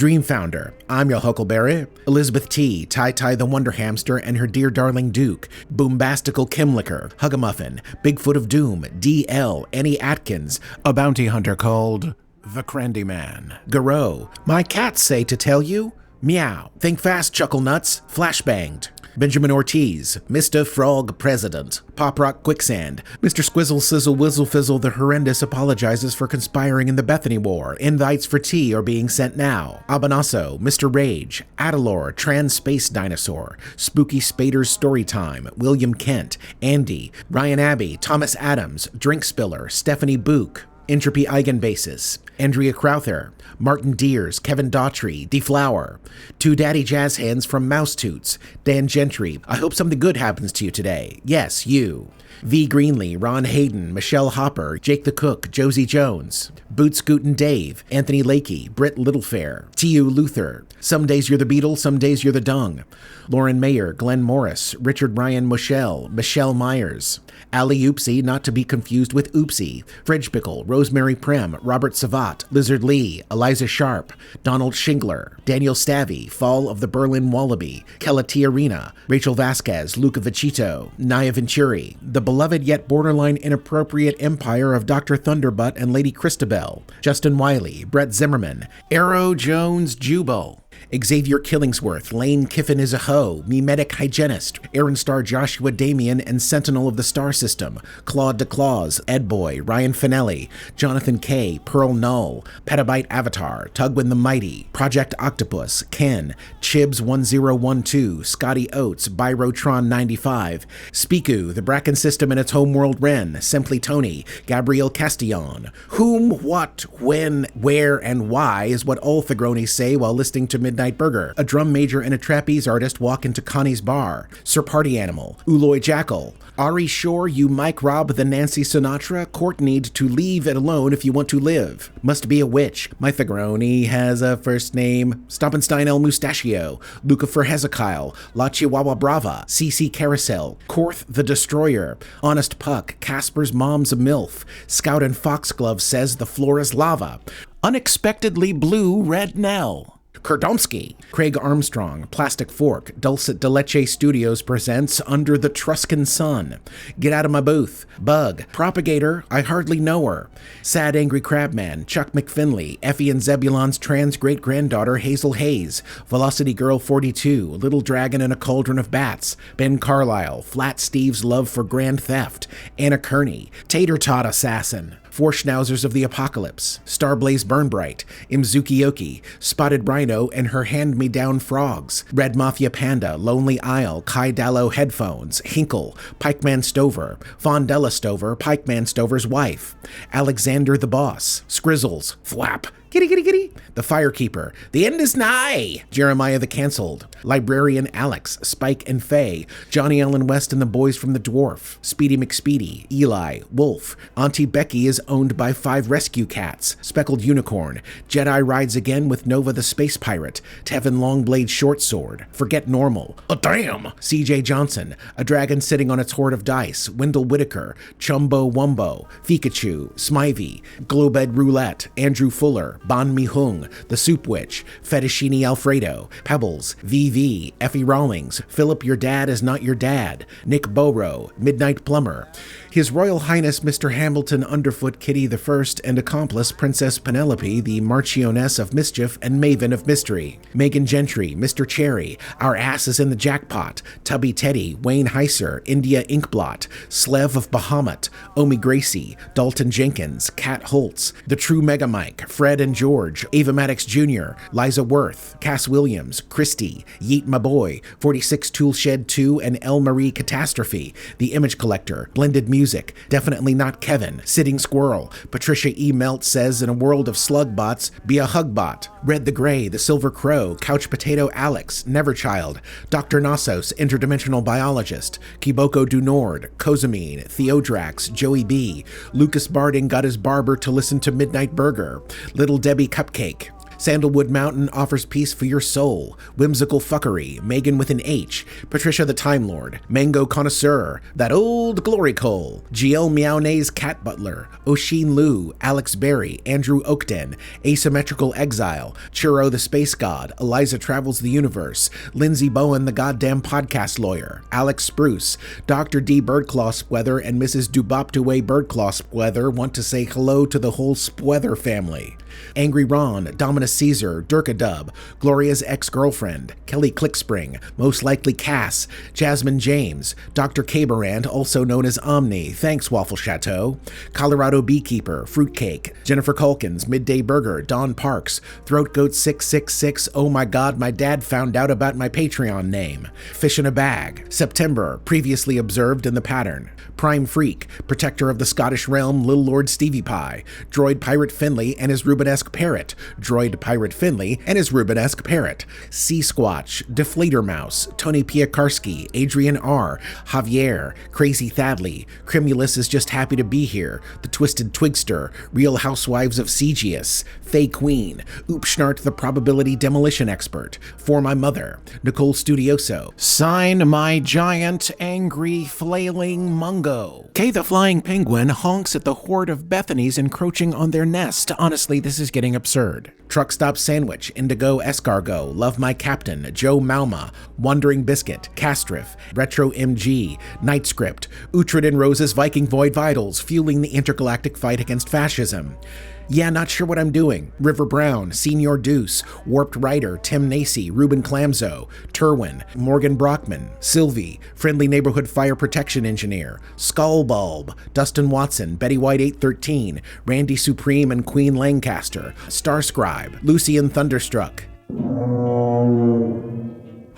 Dream Founder, I'm your Huckleberry, Elizabeth T, Ty the Wonder Hamster and her dear darling Duke, Boombastical Kimlicker, Hugamuffin, Bigfoot of Doom, DL, Annie Atkins, a bounty hunter called the Crandy Man, Garou, my cats say to tell you, meow, think fast Chuckle Nuts, flashbanged, Benjamin Ortiz, Mr. Frog President, Pop Rock Quicksand, Mr. Squizzle Sizzle Whizzle Fizzle the Horrendous apologizes for conspiring in the Bethany War, invites for tea are being sent now, Abanasso, Mr. Rage, Adalor, Trans Space Dinosaur, Spooky Spader's Storytime, William Kent, Andy, Ryan Abbey, Thomas Adams, Drink Spiller, Stephanie Book, Entropy Eigenbasis, Andrea Crowther, Martin Deers, Kevin Daughtry, Deflower, Two Daddy Jazz Hands from Mouse Toots, Dan Gentry, I hope something good happens to you today. Yes, you. V. Greenlee, Ron Hayden, Michelle Hopper, Jake the Cook, Josie Jones, Boot Scootin' Dave, Anthony Lakey, Britt Littlefair, T.U. Luther, Some Days You're the Beetle, Some Days You're the Dung, Lauren Mayer, Glenn Morris, Richard Ryan Moschel, Michelle Myers, Ali Oopsie, not to be confused with Oopsie, Fridge Pickle, Rosemary Prem, Robert Savat, Lizard Lee, Eliza Sharp, Donald Shingler, Daniel Stavy, Fall of the Berlin Wallaby, Kelati Arena, Rachel Vasquez, Luca Vecchito, Naya Venturi, the beloved yet borderline inappropriate empire of Dr. Thunderbutt and Lady Christabel, Justin Wiley, Brett Zimmerman, Arrow Jones Jubal, Xavier Killingsworth, Lane Kiffin is a hoe, Memetic Hygienist, Aaron Star Joshua Damian and Sentinel of the Star System, Claude DeClaws, Ed Boy, Ryan Finelli, Jonathan K, Pearl Null, Petabyte Avatar, Tugwin the Mighty, Project Octopus, Ken, Chibs1012, Scotty Oates, Byrotron 95, Spiku, the Bracken System and its homeworld Ren, Simply Tony, Gabriel Castillon. Whom, what, when, where, and why is what all Thegronis say while listening to Midnight Midnight Burger. A drum major and a trapeze artist walk into Connie's bar. Sir Party Animal. Uloy Jackal. Ari Shore, you Mike Rob the Nancy Sinatra. Court need to leave it alone if you want to live. Must be a witch. My Thagroni has a first name. Stoppenstein El Mustachio. Luca for Hezekiah. La Chihuahua Brava. CC Carousel. Korth the Destroyer. Honest Puck. Casper's mom's a MILF. Scout and Foxglove says the floor is lava. Unexpectedly blue Red Nell. Kurdomsky. Craig Armstrong, Plastic Fork, Dulcet de Leche Studios presents Under the Truscan Sun. Get out of my booth. Bug. Propagator, I hardly know her. Sad Angry Crabman, Chuck McFinley, Effie and Zebulon's trans great-granddaughter Hazel Hayes, Velocity Girl 42, Little Dragon in a Cauldron of Bats, Ben Carlisle, Flat Steve's Love for Grand Theft, Anna Kearney, Tater Tot Assassin, Four Schnauzers of the Apocalypse, Starblaze Burnbright, Imzukiyoki, Spotted Rhino and her hand-me-down frogs, Red Mafia Panda, Lonely Isle, Kai Dallo Headphones, Hinkle, Pikeman Stover, Fondella Stover, Pikeman Stover's wife, Alexander the Boss, Skrizzles, Thwap, Kitty, kitty, kitty. The Firekeeper. The end is nigh. Jeremiah the Cancelled. Librarian Alex, Spike and Faye. Johnny Ellen West and the Boys from the Dwarf. Speedy McSpeedy. Eli. Wolf. Auntie Becky is owned by 5 rescue cats. Speckled Unicorn. Jedi rides again with Nova the Space Pirate. Tevin Longblade Shortsword. Forget Normal. Oh, damn. CJ Johnson. A dragon sitting on its hoard of dice. Wendell Whitaker. Chumbo Wumbo. Pikachu. Smivey. Globed Roulette. Andrew Fuller. Ban Mi Hung, The Soup Witch, Fettuccine Alfredo, Pebbles, VV, Effie Rawlings, Philip Your Dad Is Not Your Dad, Nick Boro, Midnight Plumber, His Royal Highness Mr. Hamilton Underfoot Kitty I and accomplice Princess Penelope, the Marchioness of Mischief and Maven of Mystery, Megan Gentry, Mr. Cherry, Our Ass is in the Jackpot, Tubby Teddy, Wayne Heiser, India Inkblot, Slev of Bahamut, Omi Gracie, Dalton Jenkins, Kat Holtz, The True Mega Mike, Fred and George, Ava Maddox Jr., Liza Worth, Cass Williams, Christy, Yeet My Boy, 46 Toolshed 2 and El Marie Catastrophe, The Image Collector, Blended Music, Definitely Not Kevin, Sitting Squirrel, Patricia E. Melt says in a world of slug bots, be a hug bot, Red the Gray, The Silver Crow, Couch Potato Alex, Neverchild, Dr. Nossos, Interdimensional Biologist, Kiboko du Nord, Kozamine, Theodrax, Joey B, Lucas Barding got his barber to listen to Midnight Burger, Little Debbie Cupcake, Sandalwood Mountain offers peace for your soul, Whimsical Fuckery, Megan with an H, Patricia the Time Lord, Mango Connoisseur, That Old Glory Cole, GL Meownays Cat Butler, Oshin Liu, Alex Berry, Andrew Oakden, Asymmetrical Exile, Churro the Space God, Eliza Travels the Universe, Lindsay Bowen the Goddamn Podcast Lawyer, Alex Spruce, Dr. D Birdclaw Spweather and Mrs. Duboptaway Birdclaw Spweather want to say hello to the whole Spweather family. Angry Ron, Dominus Caesar, Durkadub, Gloria's ex-girlfriend, Kelly Clickspring, Most Likely Cass, Jasmine James, Dr. Caberand, also known as Omni, thanks Waffle Chateau, Colorado Beekeeper, Fruitcake, Jennifer Culkins, Midday Burger, Don Parks, Throat Goat 666, Oh My God, My Dad Found Out About My Patreon Name, Fish in a Bag, September, Previously Observed in the Pattern, Prime Freak, Protector of the Scottish Realm, Lil Lord Stevie Pie, Droid Pirate Finlay and his Rubenesque Parrot, Droid Pirate Finlay and his Rubenesque Parrot, Sea Squatch, Deflator Mouse, Tony Piakarski, Adrian R., Javier, Crazy Thadley, Crimulus is just happy to be here, The Twisted Twigster, Real Housewives of Segius, Faye Queen, Oopschnart the Probability Demolition Expert, For My Mother, Nicole Studioso, Sign My Giant Angry Flailing Mungo, Kay the Flying Penguin honks at the horde of Bethany's encroaching on their nest. Honestly, this is getting absurd. Truck Stop Sandwich, Indigo Escargot, Love My Captain, Joe Malma, Wandering Biscuit, Castriff, Retro MG, Night Script, Uhtred and Rose's Viking Void Vitals, fueling the intergalactic fight against fascism. Yeah, not sure what I'm doing. River Brown, Senior Deuce, Warped Rider, Tim Nacy, Ruben Clamzo, Turwin, Morgan Brockman, Sylvie, Friendly Neighborhood Fire Protection Engineer, Skullbulb, Dustin Watson, Betty White 813, Randy Supreme and Queen Lancaster, Starscribe, Lucian Thunderstruck.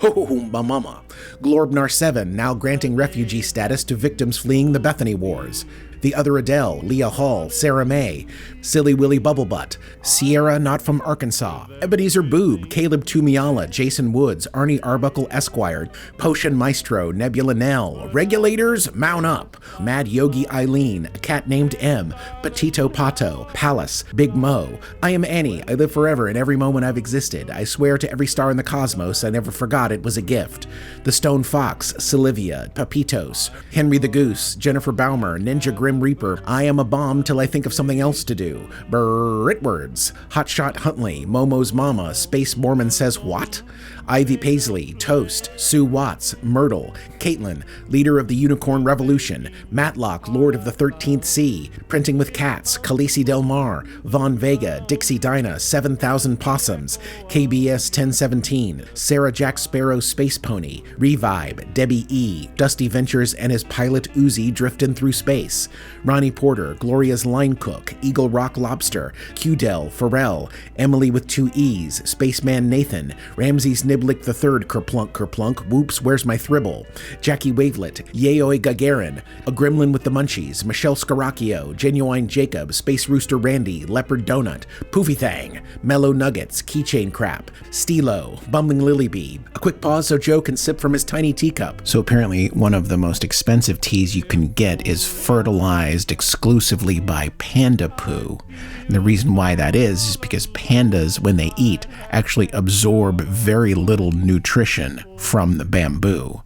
Ho, my mama. Glorbnar 7, now granting refugee status to victims fleeing the Bethany Wars. The Other Adele, Leah Hall, Sarah May, Silly Willy Bubblebutt, Sierra Not From Arkansas, Ebenezer Boob, Caleb Tumiala, Jason Woods, Arnie Arbuckle Esquire, Potion Maestro, Nebula Nell, Regulators, Mount Up, Mad Yogi Eileen, A Cat Named M, Petito Pato, Palace, Big Mo, I Am Annie, I Live Forever in Every Moment I've Existed, I Swear to Every Star in the Cosmos, I Never Forgot It Was a Gift, The Stone Fox, Sylvia, Papitos, Henry the Goose, Jennifer Baumer, Ninja Grim Reaper, I Am a Bomb Till I Think of Something Else to Do, Britwords, Hotshot Huntley, Momo's Mama, Space Moorman Says What? Ivy Paisley, Toast, Sue Watts, Myrtle, Caitlin, Leader of the Unicorn Revolution, Matlock, Lord of the 13th Sea, Printing with Cats, Khaleesi Del Mar, Von Vega, Dixie Dinah, 7,000 Possums, KBS 1017, Sarah Jack Sparrow Space Pony, Revibe, Debbie E, Dusty Ventures and his pilot Uzi drifting through space, Ronnie Porter, Gloria's Line Cook, Eagle Rock Lobster, Q-Del, Pharrell, Emily with 2 E's, Spaceman Nathan, Ramses Niblick III, Kerplunk, Whoops, Where's My Thribble, Jackie Wavelet, Yayoi Gagarin, A Gremlin with the Munchies, Michelle Scaracchio, Genuine Jacob, Space Rooster Randy, Leopard Donut, Poofy Thang, Mellow Nuggets, Keychain Crap, Stilo, Bumbling Lilybee. A quick pause so Joe can sip from his tiny teacup. So apparently one of the most expensive teas you can get is fertilized exclusively by panda poo. And the reason why that is because pandas, when they eat, actually absorb very little nutrition from the bamboo.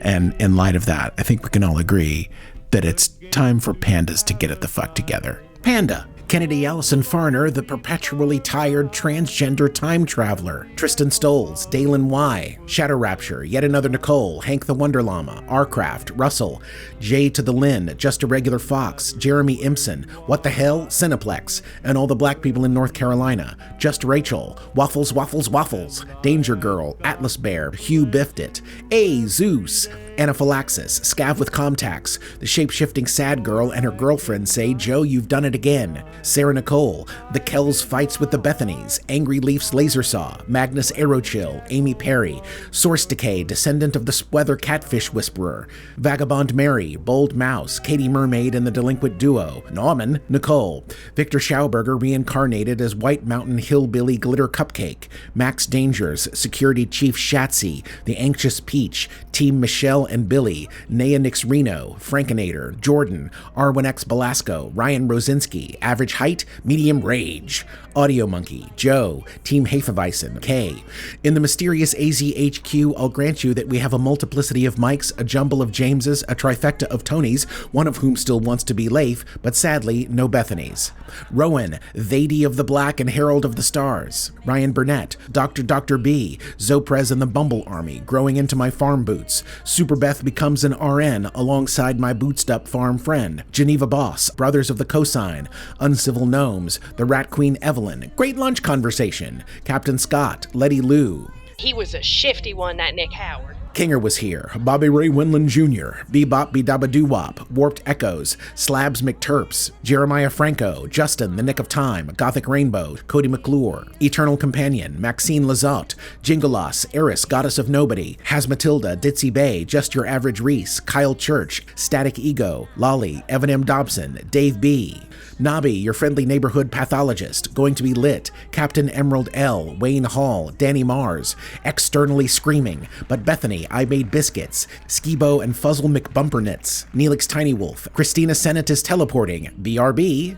And in light of that, I think we can all agree that it's time for pandas to get it the fuck together. Panda. Kennedy Allison Farner, the perpetually tired transgender time traveler. Tristan Stoles, Dalen Y, Shadow Rapture, Yet Another Nicole, Hank the Wonder Llama, Rcraft, Russell, J to the Lynn, Just a Regular Fox, Jeremy Impson, What the Hell, Cineplex, and all the black people in North Carolina. Just Rachel, Waffles, Waffles, Waffles, Danger Girl, Atlas Bear, Hugh Biffed It, A. Zeus, Anaphylaxis, Scav with Comtax, the shape-shifting sad girl and her girlfriend say, Joe, you've done it again. Sarah Nicole, The Kells Fights with the Bethanies, Angry Leafs Laser Saw, Magnus Aerochill, Amy Perry, Source Decay, Descendant of the Sweather Catfish Whisperer, Vagabond Mary, Bold Mouse, Katie Mermaid and the Delinquent Duo, Norman, Nicole, Victor Schauberger reincarnated as White Mountain Hillbilly Glitter Cupcake, Max Dangers, Security Chief Shatsy, The Anxious Peach, Team Michelle and Billy, Naya Nix Reno, Frankenator, Jordan, R1X Belasco, Ryan Rosinski, Average Height, Medium Rage, Audio Monkey, Joe, Team Hefeweizen, K. In the mysterious AZHQ, I'll grant you that we have a multiplicity of Mikes, a jumble of Jameses, a trifecta of Tonys, one of whom still wants to be Leif, but sadly, no Bethany's. Rowan, Thady of the Black and Herald of the Stars, Ryan Burnett, Dr. B, Zoprez and the Bumble Army, Growing Into My Farm Boots, Superbeth becomes an RN alongside my bootstup farm friend, Geneva Boss, Brothers of the Cosine, Uncivil Gnomes, the Rat Queen Evelyn, Great Lunch Conversation, Captain Scott, Letty Lou. He was a shifty one, that Nick Howard. Kinger was here, Bobby Ray Winland Jr., Bebop Bedabadoo-Wop, Warped Echoes, Slabs McTurps, Jeremiah Franco, Justin, The Nick of Time, Gothic Rainbow, Cody McClure, Eternal Companion, Maxine Lazotte, Jingolas, Eris, Goddess of Nobody, Hazmatilda, Ditzy Bay, Just Your Average Reese, Kyle Church, Static Ego, Lolly, Evan M. Dobson, Dave B., Nobby, Your Friendly Neighborhood Pathologist, Going to Be Lit, Captain Emerald L., Wayne Hall, Danny Mars, Externally Screaming, But Bethany, I Made Biscuits, Skibo and Fuzzle McBumpernits, Neelix Tiny Wolf, Christina Sennett is Teleporting, BRB.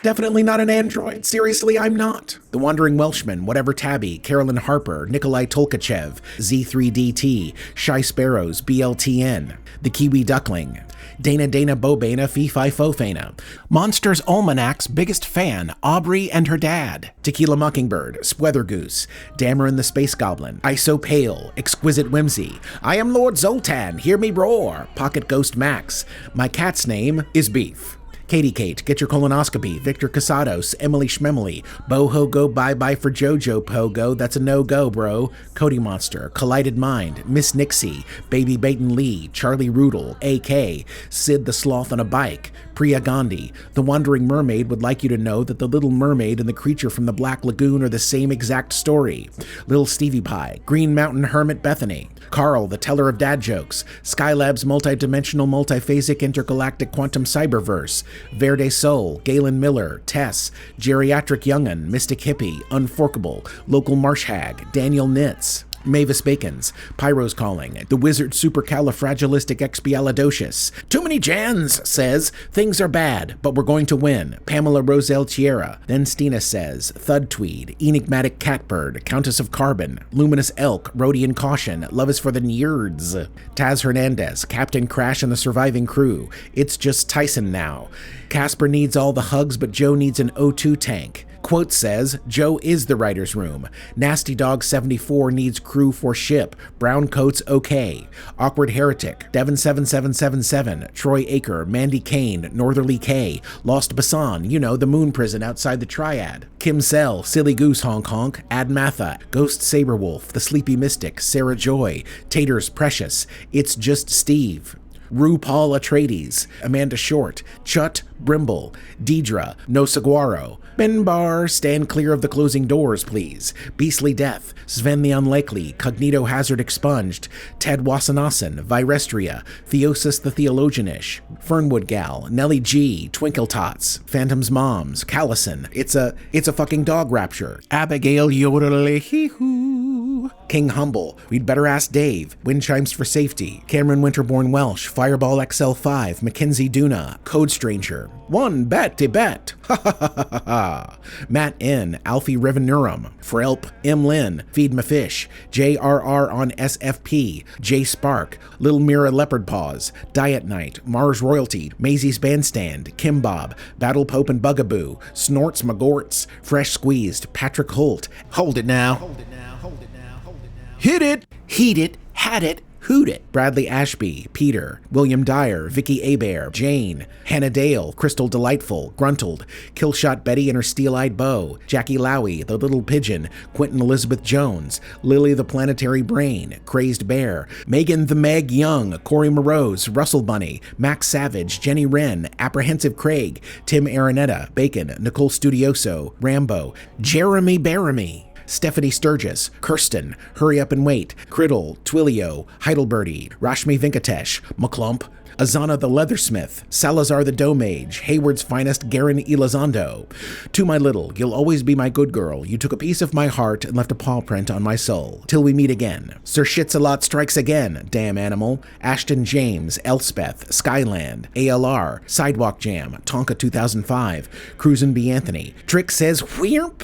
Definitely not an android. Seriously, I'm not. The Wandering Welshman, Whatever Tabby, Carolyn Harper, Nikolai Tolkachev, Z3DT, Shy Sparrows, BLTN, The Kiwi Duckling, Dana Bobana, Fee-Fi Fofana, Monsters Almanac's biggest fan, Aubrey and her dad, Tequila Mockingbird, Sweather Goose, Dameron the Space Goblin, ISO Pale, Exquisite Whimsy, I Am Lord Zoltan, Hear Me Roar, Pocket Ghost Max, My cat's name is Beef. Katie Kate, get your colonoscopy. Victor Casados, Emily Schmemily. Boho go bye-bye for Jojo Pogo. That's a no-go, bro. Cody Monster, Collided Mind, Miss Nixie, Baby Baton Lee, Charlie Rudel, AK, Sid the Sloth on a Bike, Priya Gandhi. The Wandering Mermaid would like you to know that the Little Mermaid and the creature from the Black Lagoon are the same exact story. Little Stevie Pie, Green Mountain Hermit Bethany, Carl, the teller of dad jokes, Skylab's multidimensional, multiphasic, intergalactic quantum cyberverse, Verde Soul, Galen Miller, Tess, Geriatric Young'un, Mystic Hippie, Unforkable, Local Marsh Hag, Daniel Nitz, Mavis Bacons, Pyro's Calling, The Wizard Supercalifragilisticexpialidocious. Too many Jans says, things are bad, but we're going to win. Pamela Roselle Tierra. Then Stina says, Thud Tweed, Enigmatic Catbird, Countess of Carbon, Luminous Elk, Rhodian Caution, Love is for the Nerds. Taz Hernandez, Captain Crash and the surviving crew. It's just Tyson now. Caspar needs all the hugs, but Joe needs an O2 tank. Quote says, Joe is the writer's room. Nasty Dog 74 needs crew for ship. Brown Coat's okay. Awkward Heretic, Devon 7777, Troy Aker, Mandy Kane, Northerly K, Lost Basan, you know, the moon prison outside the Triad. Kim Sell, Silly Goose Honk Honk, Ad Matha, Ghost Saberwolf, The Sleepy Mystic, Sarah Joy, Taters Precious, It's Just Steve. RuPaul Atreides, Amanda Short, Chut Brimble, Deidre, No Saguaro, Ben Bar, stand clear of the closing doors, please. Beastly Death, Sven the Unlikely, Cognito Hazard Expunged, Ted Wasanasan, Virestria, Theosis the Theologianish, Fernwood Gal, Nellie G, Twinkle Tots, Phantom's Moms, Callison, It's a fucking dog rapture, Abigail Yodelehee-hoo, King Humble, We'd Better Ask Dave, Wind Chimes for Safety, Cameron Winterborn Welsh, Fireball XL5, Mackenzie Duna, Code Stranger, One Betty Bet, ha ha ha ha ha, Matt N, Alfie Revenurum, Frelp, M. Lynn, Feed My Fish, JRR on SFP, J Spark, Little Mira Leopard Paws, Diet Night, Mars Royalty, Maisie's Bandstand, Kim Bob, Battle Pope and Bugaboo, Snorts McGorts, Fresh Squeezed, Patrick Holt, Hold It Now, Hold It Now, Hold It Now, Hold It Now, Hit It, Heat It, Had It, Hoot It, Bradley Ashby, Peter, William Dyer, Vicky Abair, Jane, Hannah Dale, Crystal Delightful, Gruntled, Killshot Betty and her steel-eyed bow, Jackie Lowy, the Little Pigeon, Quintin Elizabeth Jones, Lily the Planetary Brain, Crazed Bear, Megan the Meg Young, Corey Morose, Russell Bunny, Max Savage, Jenny Wren, Apprehensive Craig, Tim Araneta, Bacon, Nicole Studioso, Rambo, Jeremy Baramy, Stephanie Sturgis, Kirsten, Hurry Up and Wait, Criddle, Twilio, Heidelberty, Rashmi Venkatesh, McClump, Azana the Leathersmith, Salazar the Domage, Hayward's Finest Garen Elizondo. To my little, you'll always be my good girl. You took a piece of my heart and left a paw print on my soul. Till we meet again. Sir Shitsalot strikes again, damn animal. Ashton James, Elspeth, Skyland, ALR, Sidewalk Jam, Tonka 2005, Cruisin' B. Anthony. Trick says wheerp.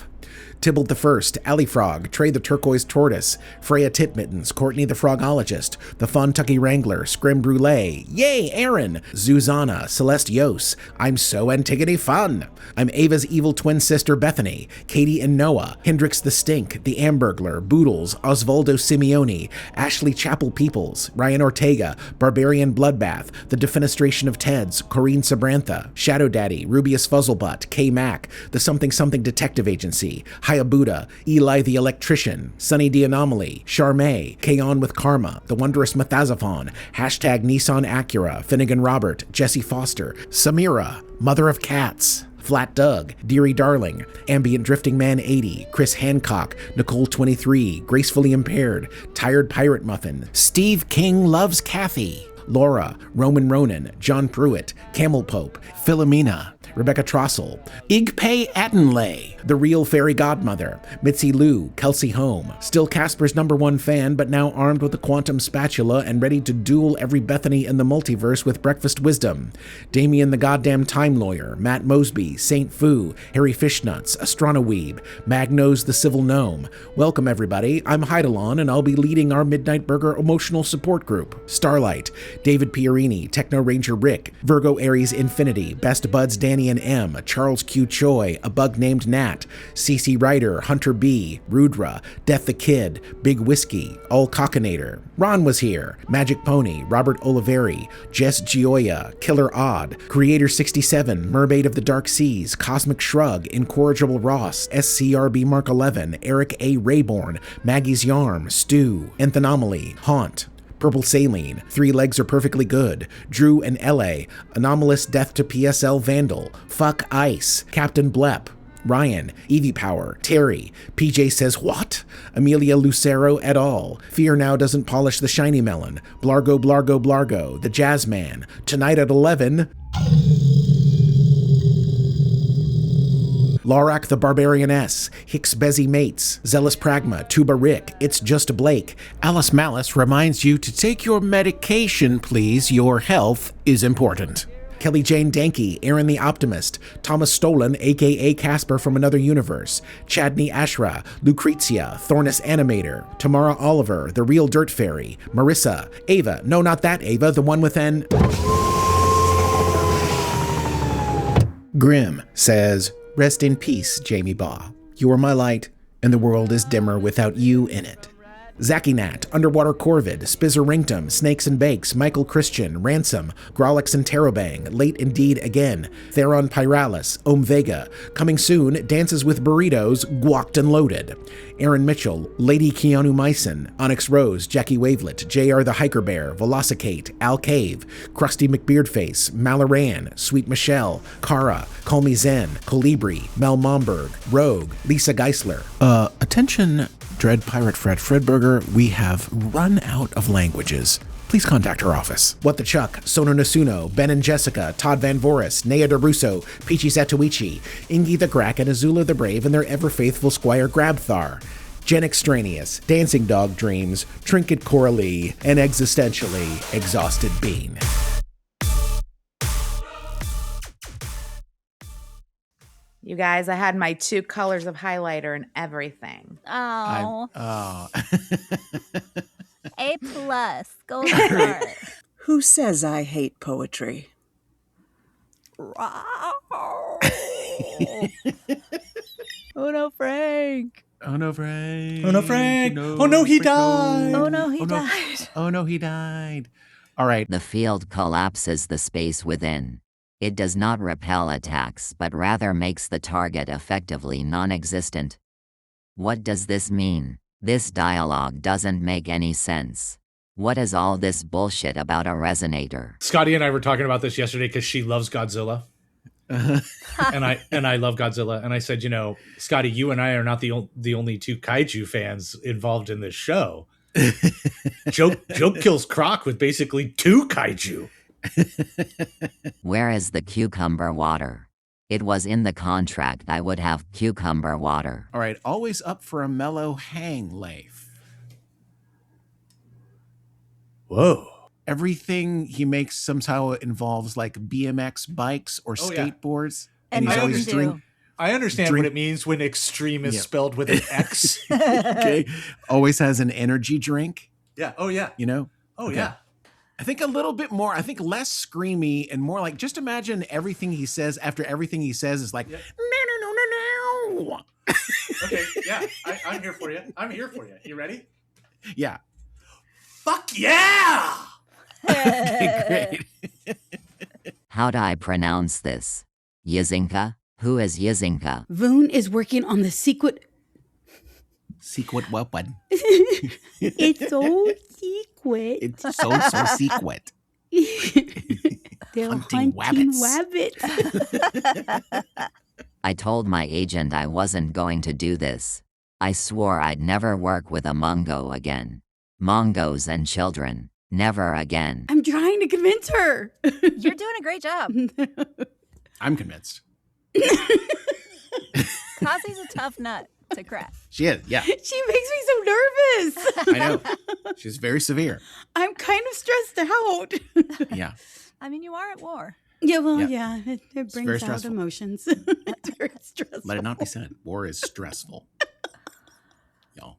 Tybalt the First, Alley Frog, Trey the Turquoise Tortoise, Freya Titmittens, Courtney the Frogologist, the Fontucky Wrangler, Scrim Brulee, Yay, Aaron, Zuzana, Celeste Yos, I'm so Antigone Fun. I'm Ava's evil twin sister Bethany, Katie and Noah, Hendrix the Stink, the Ambergler, Boodles, Osvaldo Simeone, Ashley Chapel Peoples, Ryan Ortega, Barbarian Bloodbath, The Defenestration of Teds, Corrine Sabrantha, Shadow Daddy, Rubius Fuzzlebutt, K Mac, The Something Something Detective Agency, Hayabuda, Eli the Electrician, Sunny the Anomaly, Charmay, K-On with Karma, The Wondrous Methazophon, hashtag Nissan Acura, Finnegan Robert, Jesse Foster, Samira, Mother of Cats, Flat Doug, Deary Darling, Ambient Drifting Man 80, Chris Hancock, Nicole 23, Gracefully Impaired, Tired Pirate Muffin, Steve King Loves Kathy, Laura, Roman Ronan, John Pruitt, Camel Pope, Philomena, Rebecca Trossel, Igpay Attenlay, The Real Fairy Godmother, Mitzi Lou, Kelsey Home, still Casper's #1 fan, but now armed with a quantum spatula and ready to duel every Bethany in the multiverse with breakfast wisdom, Damien the Goddamn Time Lawyer, Matt Mosby, Saint Fu, Harry Fishnuts, Astronoweeb, Magnose the Civil Gnome. Welcome everybody, I'm Heidelon and I'll be leading our Midnight Burger emotional support group. Starlight, David Pierini, Techno Ranger Rick, Virgo Aries Infinity, Best Buds Danny Finian M, Charles Q. Choi, A Bug Named Nat, CC Ryder, Hunter B, Rudra, Death the Kid, Big Whiskey, All Cockinator. Ron was here, Magic Pony, Robert Oliveri, Jess Gioia, Killer Odd, Creator 67, Mermaid of the Dark Seas, Cosmic Shrug, Incorrigible Ross, SCRB Mark 11, Eric A. Rayborn, Maggie's Yarm, Stu, Nth Anomaly, Haunt, Purple Saline, Three Legs Are Perfectly Good, Drew and LA, Anomalous Death to PSL Vandal, Fuck Ice, Captain Blep, Ryan, Evie Power, Terry, PJ Says What? Amelia Lucero et al. Fear Now Doesn't Polish the Shiny Melon, Blargo Blargo Blargo, The Jazzman, Tonight at 11, Lorak the Barbarianess, Hicks Bezzy Mates, Zealous Pragma, Tuba Rick, It's Just Blake. Alice Malice reminds you to take your medication, please. Your health is important. Kelly Jane Danke, Aaron the Optimist, Thomas Stolen, aka Caspar from Another Universe, Chadney Ashra, Lucrezia, Thornus Animator, Tamara Oliver, The Real Dirt Fairy, Marissa, Ava, no, not that Ava, the one with an... Grim says, rest in peace, Jamie Baugh. You are my light, and the world is dimmer without you in it. Zacky Nat, Underwater Corvid, Spizzer Ringtum, Snakes and Bakes, Michael Christian, Ransom, Grolix and Terrobang, Late Indeed Again, Theron Pyralis, Om Vega, coming soon, Dances with Burritos, Guacked and Loaded, Aaron Mitchell, Lady Keanu Myson, Onyx Rose, Jackie Wavelet, JR the Hiker Bear, Velocicate, Al Cave, Krusty McBeardface, Malaran, Sweet Michelle, Kara, Call Me Zen, Colibri, Mel Momberg, Rogue, Lisa Geisler. Attention, Dread Pirate Fredberger, we have run out of languages. Please contact our office. What the Chuck, Sono Nasuno, Ben and Jessica, Todd Van Voris, Nea DeRusso, Peachy Satuichi, Ingi the Grack, and Azula the Brave, and their ever-faithful Squire Grabthar, Jen Extraneous, Dancing Dog Dreams, Trinket Coralie, and existentially exhausted Bean. You guys, I had my 2 colors of highlighter and everything. Oh. Oh. A+, gold star. Who says I hate poetry? Oh no, Frank. Oh no, Frank. Oh no, Frank. Oh no, he died. Oh no, he died. Oh no, he died. All right. The field collapses the space within. It does not repel attacks but rather makes the target effectively non-existent. What does this mean? This dialogue doesn't make any sense. What is all this bullshit about a resonator? Scottie and I were talking about this yesterday because she loves Godzilla. and I love Godzilla. And I said, Scottie, you and I are not the only 2 kaiju fans involved in this show. Joke kills Krok with basically 2 kaiju. Where is the cucumber water? It was in the contract I would have cucumber water. All right, always up for a mellow hang, Leif. Whoa. Everything he makes somehow involves like BMX bikes or skateboards. Yeah. And he's always I understand what it means when extreme is spelled with an X. Okay. Always has an energy drink. Yeah. Oh, yeah. Oh, okay. Yeah. I think a little bit more, I think less screamy and more like, just imagine everything he says after everything he says is like, no. Okay, yeah, I'm here for you. You ready? Yeah. Fuck yeah! Okay, great. How'd I pronounce this? Yizinka? Who is Yizinka? Voon is working on the secret... Secret weapon. It's so secret. It's so secret. They're hunting rabbits. I told my agent I wasn't going to do this. I swore I'd never work with a Mongo again. Mongos and children. Never again. I'm trying to convince her. You're doing a great job. I'm convinced. Kazi's a tough nut to crack. She is, yeah. She makes me so nervous. I know. She's very severe. I'm kind of stressed out. Yeah. I mean, you are at war. Yeah, well, yeah, it brings out stressful. emotions. It's very stressful. Let it not be said. War is stressful. Y'all.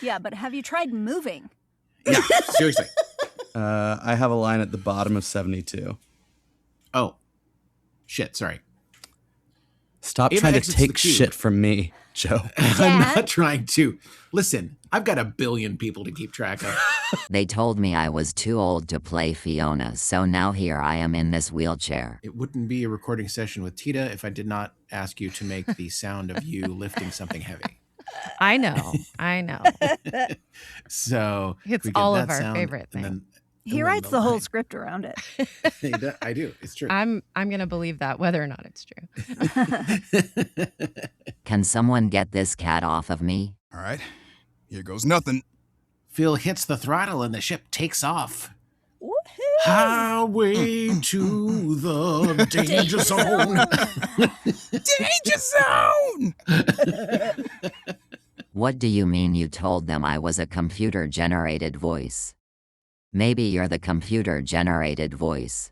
Yeah, but have you tried moving? Yeah, seriously. I have a line at the bottom of 72. Oh. Shit, sorry. Stop Ava trying to exits the take queue. shit from me, Joe. I'm not trying to. Listen, I've got 1 billion people to keep track of. They told me I was too old to play Fiona, so now here I am in this wheelchair. It wouldn't be a recording session with Teta if I did not ask you to make the sound of you lifting something heavy. I know. So It's we get all that of our sound, favorite and thing. then- He and then writes the whole line. script around it. I do. It's true. I'm gonna believe that whether or not it's true. Can someone get this cat off of me? All right, here goes nothing. Phil hits the throttle and the ship takes off. Highway to the danger zone. Danger zone! What do you mean you told them I was a computer-generated voice? Maybe you're the computer-generated voice.